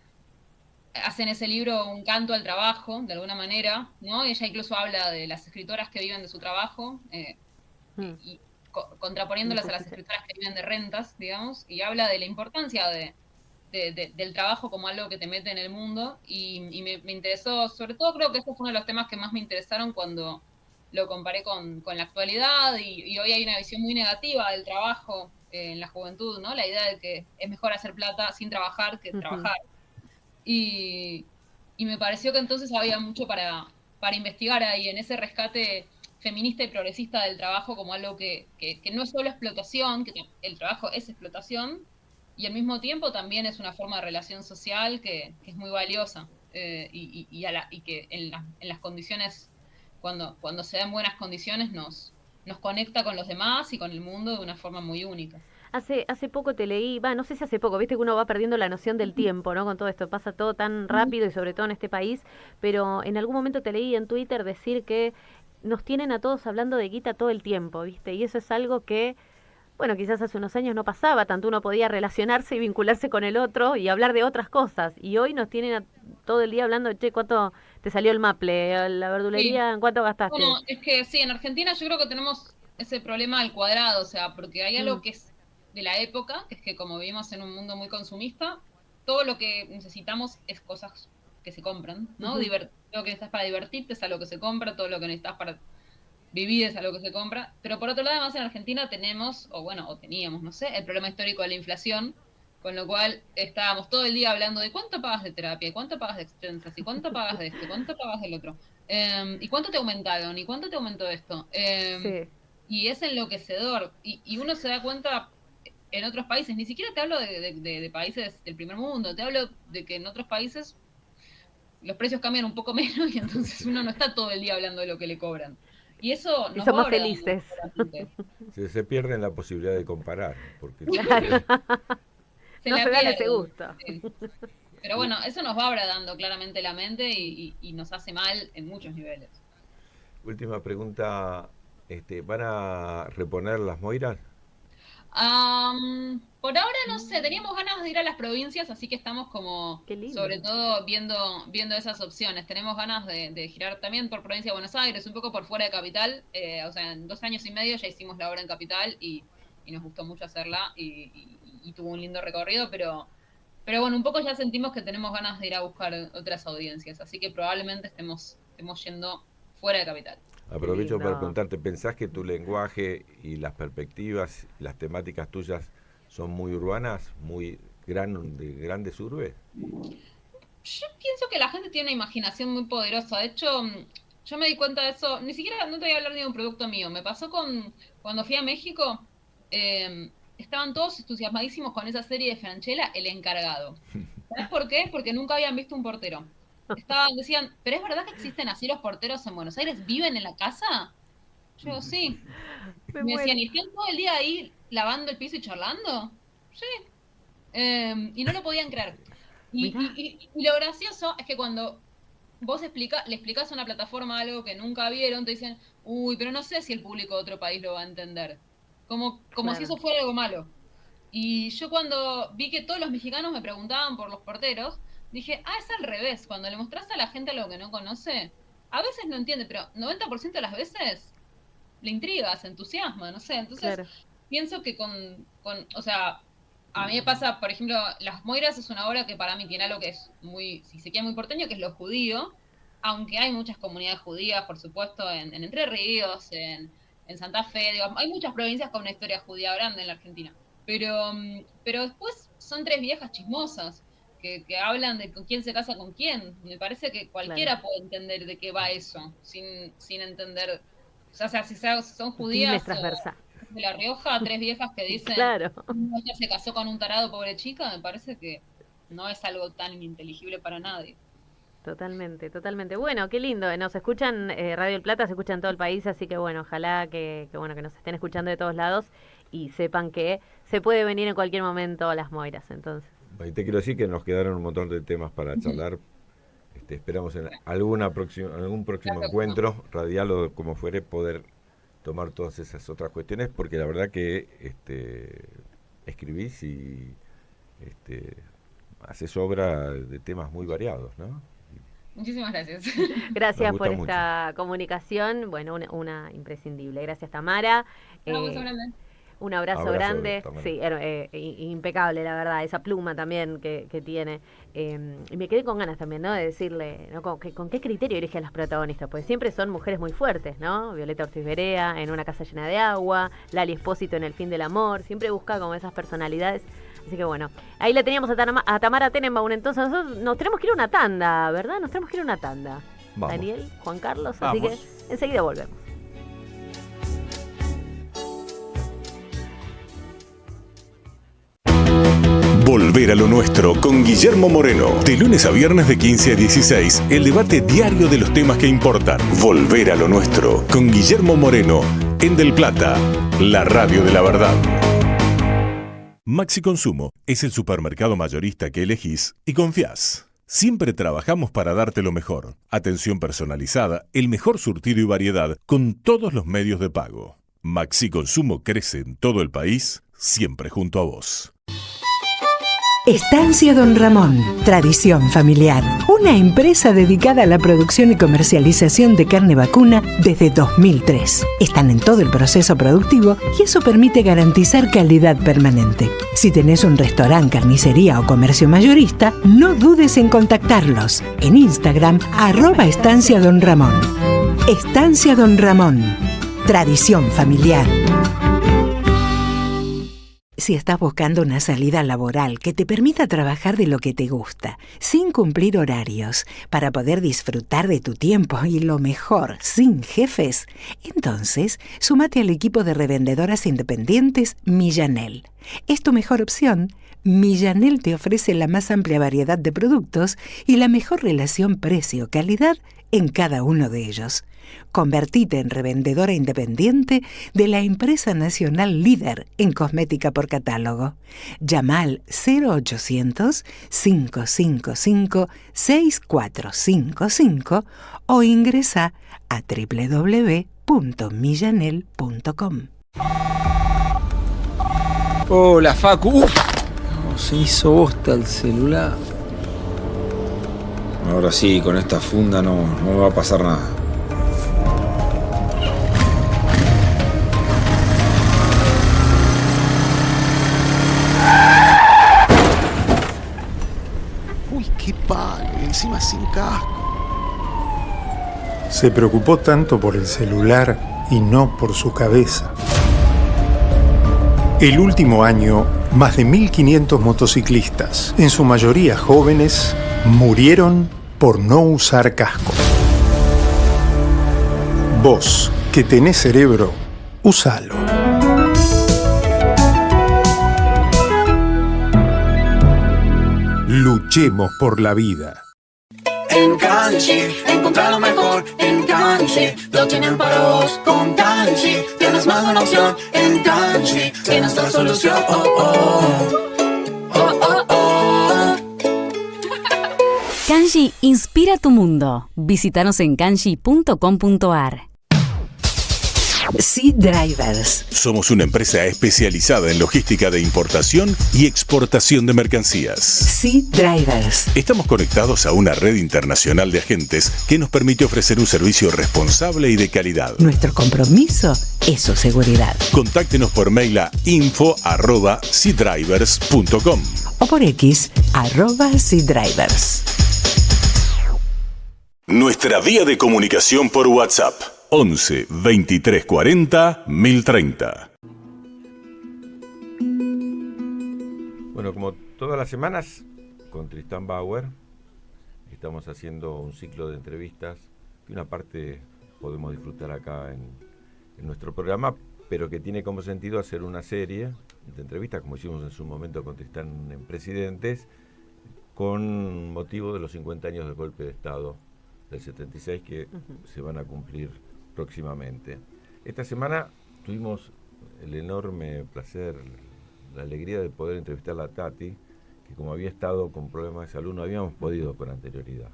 en ese libro un canto al trabajo, de alguna manera, ¿no? Ella incluso habla de las escritoras que viven de su trabajo, y contraponiéndolas a las escritoras que viven de rentas, digamos, y habla de la importancia del trabajo como algo que te mete en el mundo, y me interesó, sobre todo creo que ese fue uno de los temas que más me interesaron cuando lo comparé con la actualidad, y hoy hay una visión muy negativa del trabajo en la juventud, ¿no? La idea de que es mejor hacer plata sin trabajar que trabajar. Y me pareció que entonces había mucho para investigar ahí, en ese rescate feminista y progresista del trabajo como algo que no es solo explotación, que el trabajo es explotación, y al mismo tiempo también es una forma de relación social que es muy valiosa, y que en las condiciones, cuando se da en buenas condiciones, nos conecta con los demás y con el mundo de una forma muy única. Hace poco te leí, no sé si hace poco, viste que uno va perdiendo la noción del tiempo, ¿no? Con todo esto, pasa todo tan rápido y sobre todo en este país, pero en algún momento te leí en Twitter decir que nos tienen a todos hablando de guita todo el tiempo, ¿viste? Y eso es algo que, bueno, quizás hace unos años no pasaba, tanto uno podía relacionarse y vincularse con el otro y hablar de otras cosas, y hoy nos tienen todo el día hablando, che, ¿cuánto te salió el maple? La verdulería, Sí. ¿en cuánto gastaste? Bueno, es que sí, en Argentina yo creo que tenemos ese problema al cuadrado, o sea, porque hay algo que es de la época, que es que como vivimos en un mundo muy consumista, todo lo que necesitamos es cosas que se compran, ¿no? Ujú. Todo lo que necesitas para divertirte es algo que se compra, todo lo que necesitas para vivir es algo que se compra, pero por otro lado, además en Argentina tenemos, o teníamos, no sé, el problema histórico de la inflación, con lo cual estábamos todo el día hablando de cuánto pagas de terapia, y cuánto pagas de extensas, y cuánto pagas de esto, y cuánto pagas del otro, y cuánto te aumentaron, y cuánto te aumentó esto. Sí. Y es enloquecedor, y uno se da cuenta en otros países, ni siquiera te hablo de países del primer mundo, te hablo de que en otros países los precios cambian un poco menos y entonces uno no está todo el día hablando de lo que le cobran. Y eso Y nos son va más agradando felices. seguramente. Se pierden la posibilidad de comparar. Porque Claro. Se No la se dan ese pierden, gusto. sí. Pero bueno, eso nos va agradando claramente la mente y nos hace mal en muchos niveles. Última pregunta, ¿van a reponer las Moiras? Por ahora no sé, teníamos ganas de ir a las provincias, así que estamos como, sobre todo, viendo esas opciones. Tenemos ganas de girar también por provincia de Buenos Aires, un poco por fuera de Capital. O sea, en 2 años y medio ya hicimos la obra en Capital y nos gustó mucho hacerla y tuvo un lindo recorrido, pero bueno, un poco ya sentimos que tenemos ganas de ir a buscar otras audiencias, así que probablemente estemos yendo fuera de Capital. Aprovecho para preguntarte, ¿pensás que tu lenguaje y las perspectivas, las temáticas tuyas son muy urbanas, muy de grandes urbes? Yo pienso que la gente tiene una imaginación muy poderosa. De hecho, yo me di cuenta de eso, ni siquiera, no te voy a hablar ni de un producto mío, me pasó cuando fui a México, estaban todos entusiasmadísimos con esa serie de Francella, El Encargado. ¿Sabes por qué? Porque nunca habían visto un portero. Decían, ¿pero es verdad que existen así los porteros en Buenos Aires? ¿Viven en la casa? Yo, sí. Me decían, ¿y están todo el día ahí lavando el piso y charlando? Sí. Y no lo podían creer. Y lo gracioso es que cuando vos le explicás a una plataforma algo que nunca vieron, te dicen, uy, pero no sé si el público de otro país lo va a entender. Como Claro. si eso fuera algo malo. Y yo cuando vi que todos los mexicanos me preguntaban por los porteros, dije, es al revés. Cuando le mostrás a la gente algo que no conoce, a veces no entiende, pero 90% de las veces le intriga, se entusiasma, no sé. Entonces, Claro. pienso que o sea, a mí me pasa, por ejemplo, Las Moiras es una obra que para mí tiene algo que es muy, si se quiere, muy porteño, que es lo judío, aunque hay muchas comunidades judías, por supuesto, en Entre Ríos, en Santa Fe, digo, hay muchas provincias con una historia judía grande en la Argentina. Pero después son 3 viejas chismosas que hablan de con quién se casa con quién. Me parece que cualquiera puede entender de qué va eso, sin entender. O sea, si son judías Pymes transversal. de La Rioja, 3 viejas que dicen Claro. ella se casó con un tarado, pobre chica, me parece que no es algo tan ininteligible para nadie. Totalmente, totalmente. Bueno, qué lindo. Nos escuchan, Radio El Plata se escucha en todo el país, así que bueno, ojalá que nos estén escuchando de todos lados y sepan que se puede venir en cualquier momento a Las Moiras, entonces. Y te quiero decir que nos quedaron un montón de temas para charlar. Esperamos en algún próximo encuentro radial o como fuere poder tomar todas esas otras cuestiones, porque la verdad que escribís y haces obra de temas muy variados, ¿no? Muchísimas gracias. Gracias Nos por gusta esta comunicación, bueno, una imprescindible. Gracias, Tamara. Un abrazo grande. Tamara. Sí, impecable, la verdad, esa pluma también que tiene. Y me quedé con ganas también, ¿no? De decirle, ¿no? ¿Con qué criterio elige a las protagonistas? Pues siempre son mujeres muy fuertes, ¿no? Violeta Ortiz Berea en Una casa llena de agua, Lali Espósito en El fin del amor, siempre busca como esas personalidades. Así que bueno, ahí la teníamos a Tamara Tenenbaum. Entonces nosotros nos tenemos que ir a una tanda, ¿verdad? Nos tenemos que ir a una tanda. Vamos. Daniel, Juan Carlos, así que enseguida volvemos. Volver a lo nuestro con Guillermo Moreno. De lunes a viernes de 15 a 16, el debate diario de los temas que importan. Volver a lo nuestro con Guillermo Moreno en Del Plata, la radio de la verdad. Maxi Consumo es el supermercado mayorista que elegís y confías. Siempre trabajamos para darte lo mejor. Atención personalizada, el mejor surtido y variedad con todos los medios de pago. Maxi Consumo crece en todo el país, siempre junto a vos. Estancia Don Ramón, tradición familiar. Una empresa dedicada a la producción y comercialización de carne vacuna desde 2003. Están en todo el proceso productivo y eso permite garantizar calidad permanente. Si tenés un restaurante, carnicería o comercio mayorista, no dudes en contactarlos. En Instagram, @Estancia Don Ramón. Estancia Don Ramón, tradición familiar. Si estás buscando una salida laboral que te permita trabajar de lo que te gusta, sin cumplir horarios, para poder disfrutar de tu tiempo y lo mejor, sin jefes, entonces súmate al equipo de revendedoras independientes Millanel. Es tu mejor opción. Millanel te ofrece la más amplia variedad de productos y la mejor relación precio-calidad en cada uno de ellos. Convertite en revendedora independiente de la empresa nacional líder en cosmética por catálogo. Llama al 0800-555-6455 o ingresa a www.millanel.com. Hola, Facu. Se hizo bosta el celular. Ahora sí, con esta funda no me va a pasar nada. Uy, qué palo, y encima sin casco. Se preocupó tanto por el celular y no por su cabeza. El último año, más de 1.500 motociclistas, en su mayoría jóvenes, murieron por no usar casco. Vos, que tenés cerebro, usalo. Luchemos por la vida. En Kanchi, encontrar lo mejor en Kanchi, lo tienen para vos con Kanchi, tienes más de una opción en Kanchi, tienes la solución, Kanji inspira tu mundo. Visítanos en kanji.com.ar. Sea Drivers. Somos una empresa especializada en logística de importación y exportación de mercancías. Sea Drivers. Estamos conectados a una red internacional de agentes que nos permite ofrecer un servicio responsable y de calidad. Nuestro compromiso es su seguridad. Contáctenos por mail a info@seadrivers.com o por X @seadrivers. Nuestra vía de comunicación por WhatsApp 11 23 40 1030. Bueno, como todas las semanas, con Tristán Bauer, estamos haciendo un ciclo de entrevistas que una parte podemos disfrutar acá en nuestro programa, pero que tiene como sentido hacer una serie de entrevistas, como hicimos en su momento con Tristán en Presidentes, con motivo de los 50 años del golpe de Estado del 76 que se van a cumplir próximamente. Esta semana tuvimos el enorme placer, la alegría de poder entrevistar a Tati, que como había estado con problemas de salud no habíamos podido con anterioridad.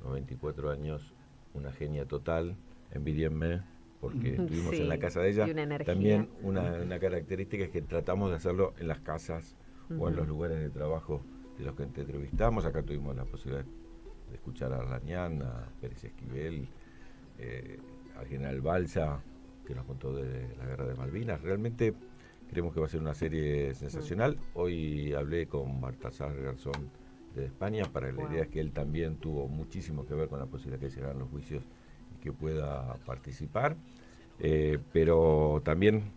94 años, una genia total, envidienme, porque estuvimos en la casa de ella. También una característica es que tratamos de hacerlo en las casas o en los lugares de trabajo de los que te entrevistamos. Acá tuvimos la posibilidad de escuchar a Arlañán, a Pérez Esquivel, al general Balsa, que nos contó de la guerra de Malvinas. Realmente creemos que va a ser una serie sensacional. Hoy hablé con Baltasar Garzón de España, para la idea es que él también tuvo muchísimo que ver con la posibilidad de que se hagan los juicios y que pueda participar. Pero también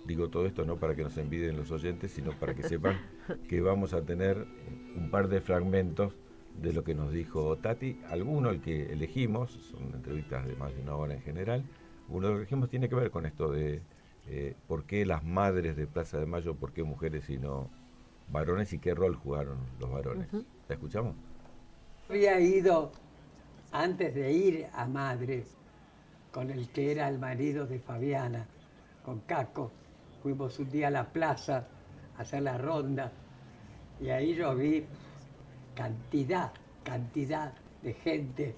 digo todo esto no para que nos envidien los oyentes, sino para que sepan que vamos a tener un par de fragmentos de lo que nos dijo Tati. Alguno, el que elegimos, son entrevistas de más de una hora en general, uno de los que elegimos tiene que ver con esto de por qué las madres de Plaza de Mayo, por qué mujeres y no varones, y qué rol jugaron los varones. ¿La escuchamos? Había ido, antes de ir a Madres, con el que era el marido de Fabiana, con Caco, fuimos un día a la plaza a hacer la ronda, y ahí yo vi cantidad de gente,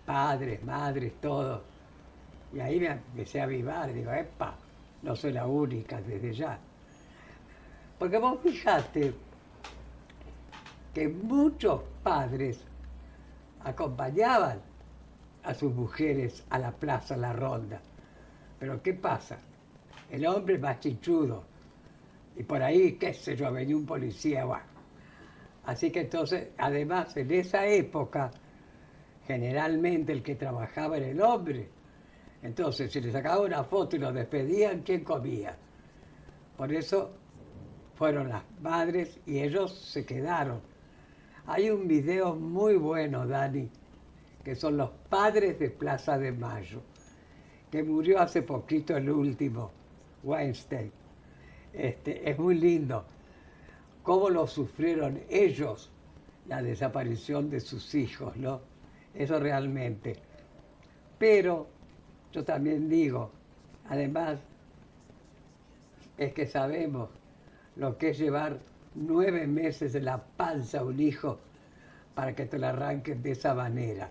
padres, madres, todos. Y ahí me empecé a avivar, digo, epa, no soy la única desde ya. Porque vos fijate que muchos padres acompañaban a sus mujeres a la plaza, a la ronda. Pero ¿qué pasa? El hombre es más chinchudo. Y por ahí, qué sé yo, venía un policía, bueno. Así que entonces, además, en esa época, generalmente el que trabajaba era el hombre. Entonces, si le sacaba una foto y lo despedían, ¿quién comía? Por eso fueron las madres y ellos se quedaron. Hay un video muy bueno, Dani, que son los padres de Plaza de Mayo, que murió hace poquito el último, Weinstein. Es muy lindo cómo lo sufrieron ellos, la desaparición de sus hijos, ¿no? Eso realmente. Pero yo también digo, además, es que sabemos lo que es llevar 9 meses en la panza a un hijo para que te lo arranquen de esa manera.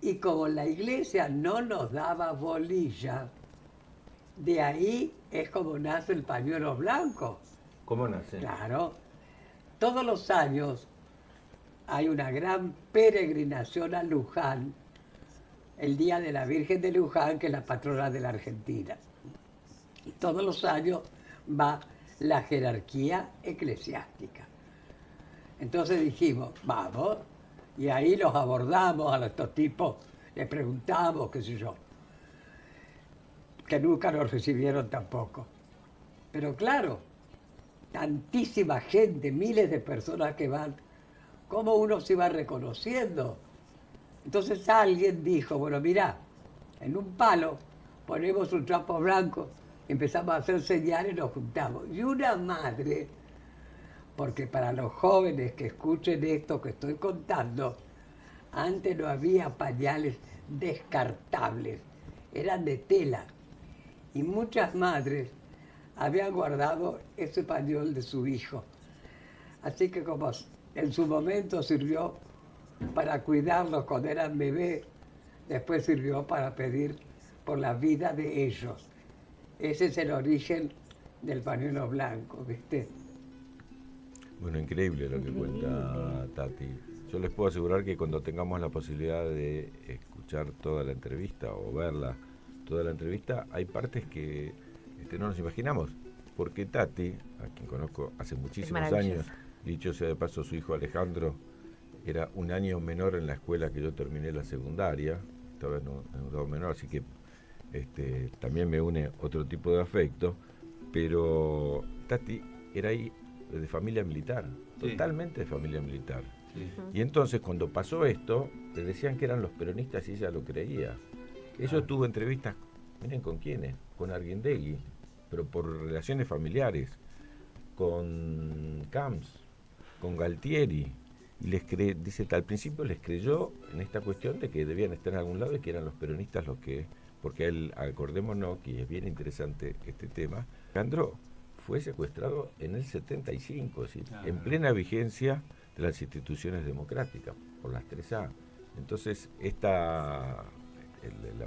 Y como la iglesia no nos daba bolilla, de ahí es como nace el pañuelo blanco. ¿Cómo nace? Claro. Todos los años hay una gran peregrinación a Luján, el Día de la Virgen de Luján, que es la patrona de la Argentina. Y todos los años va la jerarquía eclesiástica. Entonces dijimos, vamos, y ahí los abordamos a estos tipos, les preguntamos, qué sé yo, que nunca nos recibieron tampoco. Pero claro, tantísima gente, miles de personas que van, ¿cómo uno se va reconociendo? Entonces alguien dijo, bueno, mirá, en un palo ponemos un trapo blanco, empezamos a hacer señales y nos juntamos. Y una madre, porque para los jóvenes que escuchen esto que estoy contando, antes no había pañales descartables, eran de tela. Y muchas madres habían guardado ese pañuelo de su hijo. Así que como en su momento sirvió para cuidarlos cuando eran bebés, después sirvió para pedir por la vida de ellos. Ese es el origen del pañuelo blanco, ¿viste? Bueno, increíble lo que cuenta Tati. Yo les puedo asegurar que cuando tengamos la posibilidad de escuchar toda la entrevista o verla, toda la entrevista, hay partes que no nos imaginamos. Porque Tati, a quien conozco hace muchísimos años, dicho sea de paso, su hijo Alejandro era un año menor en la escuela que yo terminé la secundaria, estaba en un grado menor, así que también me une otro tipo de afecto, pero Tati era ahí de familia militar, totalmente de familia militar. Sí. Y entonces cuando pasó esto, le decían que eran los peronistas y ella lo creía. Ella tuvo entrevistas, miren con quiénes, con Arguindegui, pero por relaciones familiares, con Camps, con Galtieri, y dice, al principio les creyó en esta cuestión de que debían estar en algún lado y que eran los peronistas los que, porque él, acordémonos que es bien interesante este tema, Alejandro fue secuestrado en el 75, es decir, en plena vigencia de las instituciones democráticas, por las 3A. Entonces, la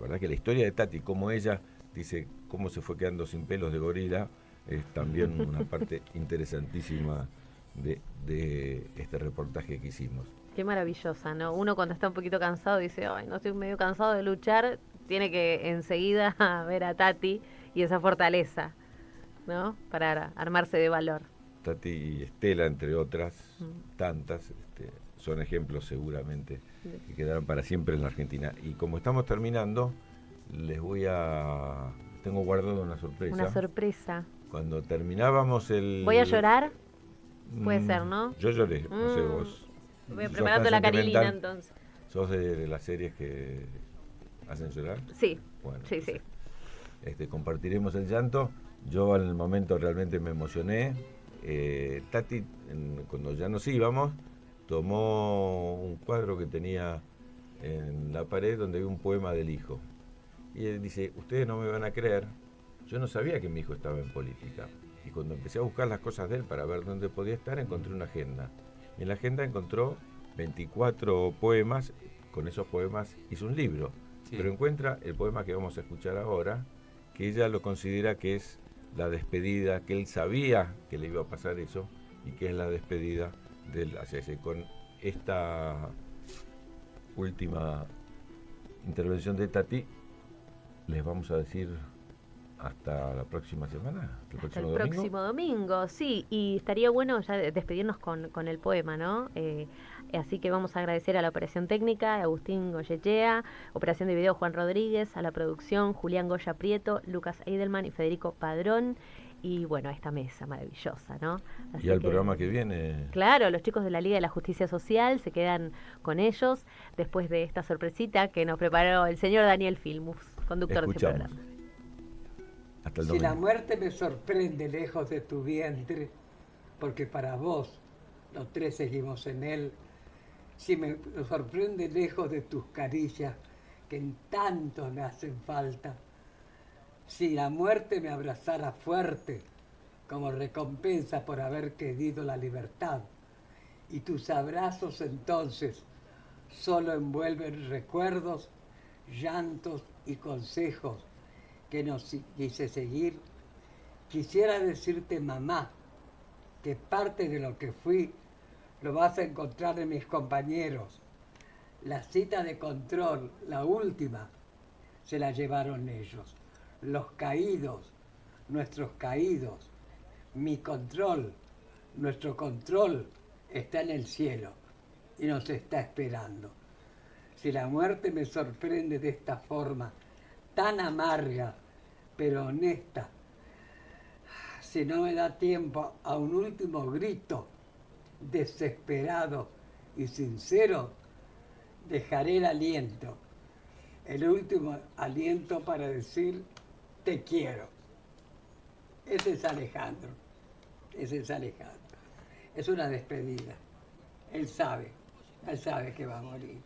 verdad que la historia de Tati, como ella dice cómo se fue quedando sin pelos de gorila, es también una parte interesantísima de este reportaje que hicimos. Qué maravillosa, ¿no? Uno cuando está un poquito cansado dice, ay, no estoy medio cansado de luchar, tiene que enseguida ver a Tati y esa fortaleza, ¿no? Para armarse de valor. Tati y Estela, entre otras tantas, son ejemplos seguramente que quedarán para siempre en la Argentina. Y como estamos terminando, tengo guardado una sorpresa. Una sorpresa. Cuando terminábamos ¿Voy a llorar? Puede ser, ¿no? Yo lloré, no sé vos. Voy preparando la carilina entonces. ¿Sos de las series que hacen llorar? Sí, bueno, sí, sí. Compartiremos el llanto. Yo en el momento realmente me emocioné. Tati, cuando ya nos íbamos, tomó un cuadro que tenía en la pared donde había un poema del hijo. Y él dice, ustedes no me van a creer, yo no sabía que mi hijo estaba en política. Y cuando empecé a buscar las cosas de él para ver dónde podía estar, encontré una agenda. Y en la agenda encontró 24 poemas, con esos poemas hizo un libro. Sí. Pero encuentra el poema que vamos a escuchar ahora, que ella lo considera que es la despedida, que él sabía que le iba a pasar eso, y que es la despedida del ACS. Con esta última intervención de Tati, les vamos a decir hasta la próxima semana. Hasta el próximo domingo, sí, y estaría bueno ya despedirnos con el poema, ¿no? Así que vamos a agradecer a la operación técnica, Agustín Goyechea, operación de video Juan Rodríguez, a la producción Julián Goya Prieto, Lucas Eidelman y Federico Padrón, y bueno, a esta mesa maravillosa, ¿no? Así y al programa que viene. Claro, los chicos de la Liga de la Justicia Social se quedan con ellos después de esta sorpresita que nos preparó el señor Daniel Filmus, conductor de este programa. Hasta el si la muerte me sorprende lejos de tu vientre, porque para vos, los tres seguimos en él, si me sorprende lejos de tus caricias, que en tanto me hacen falta, si la muerte me abrazara fuerte, como recompensa por haber querido la libertad, y tus abrazos entonces solo envuelven recuerdos, llantos y consejos, que no quise seguir, quisiera decirte, mamá, que parte de lo que fui lo vas a encontrar en mis compañeros. La cita de control, la última, se la llevaron ellos. Los caídos, nuestros caídos, mi control, nuestro control está en el cielo y nos está esperando. Si la muerte me sorprende de esta forma, tan amarga, pero honesta, si no me da tiempo a un último grito, desesperado y sincero, dejaré el aliento, el último aliento para decir, te quiero. Ese es Alejandro, ese es Alejandro. Es una despedida. Él sabe que va a morir.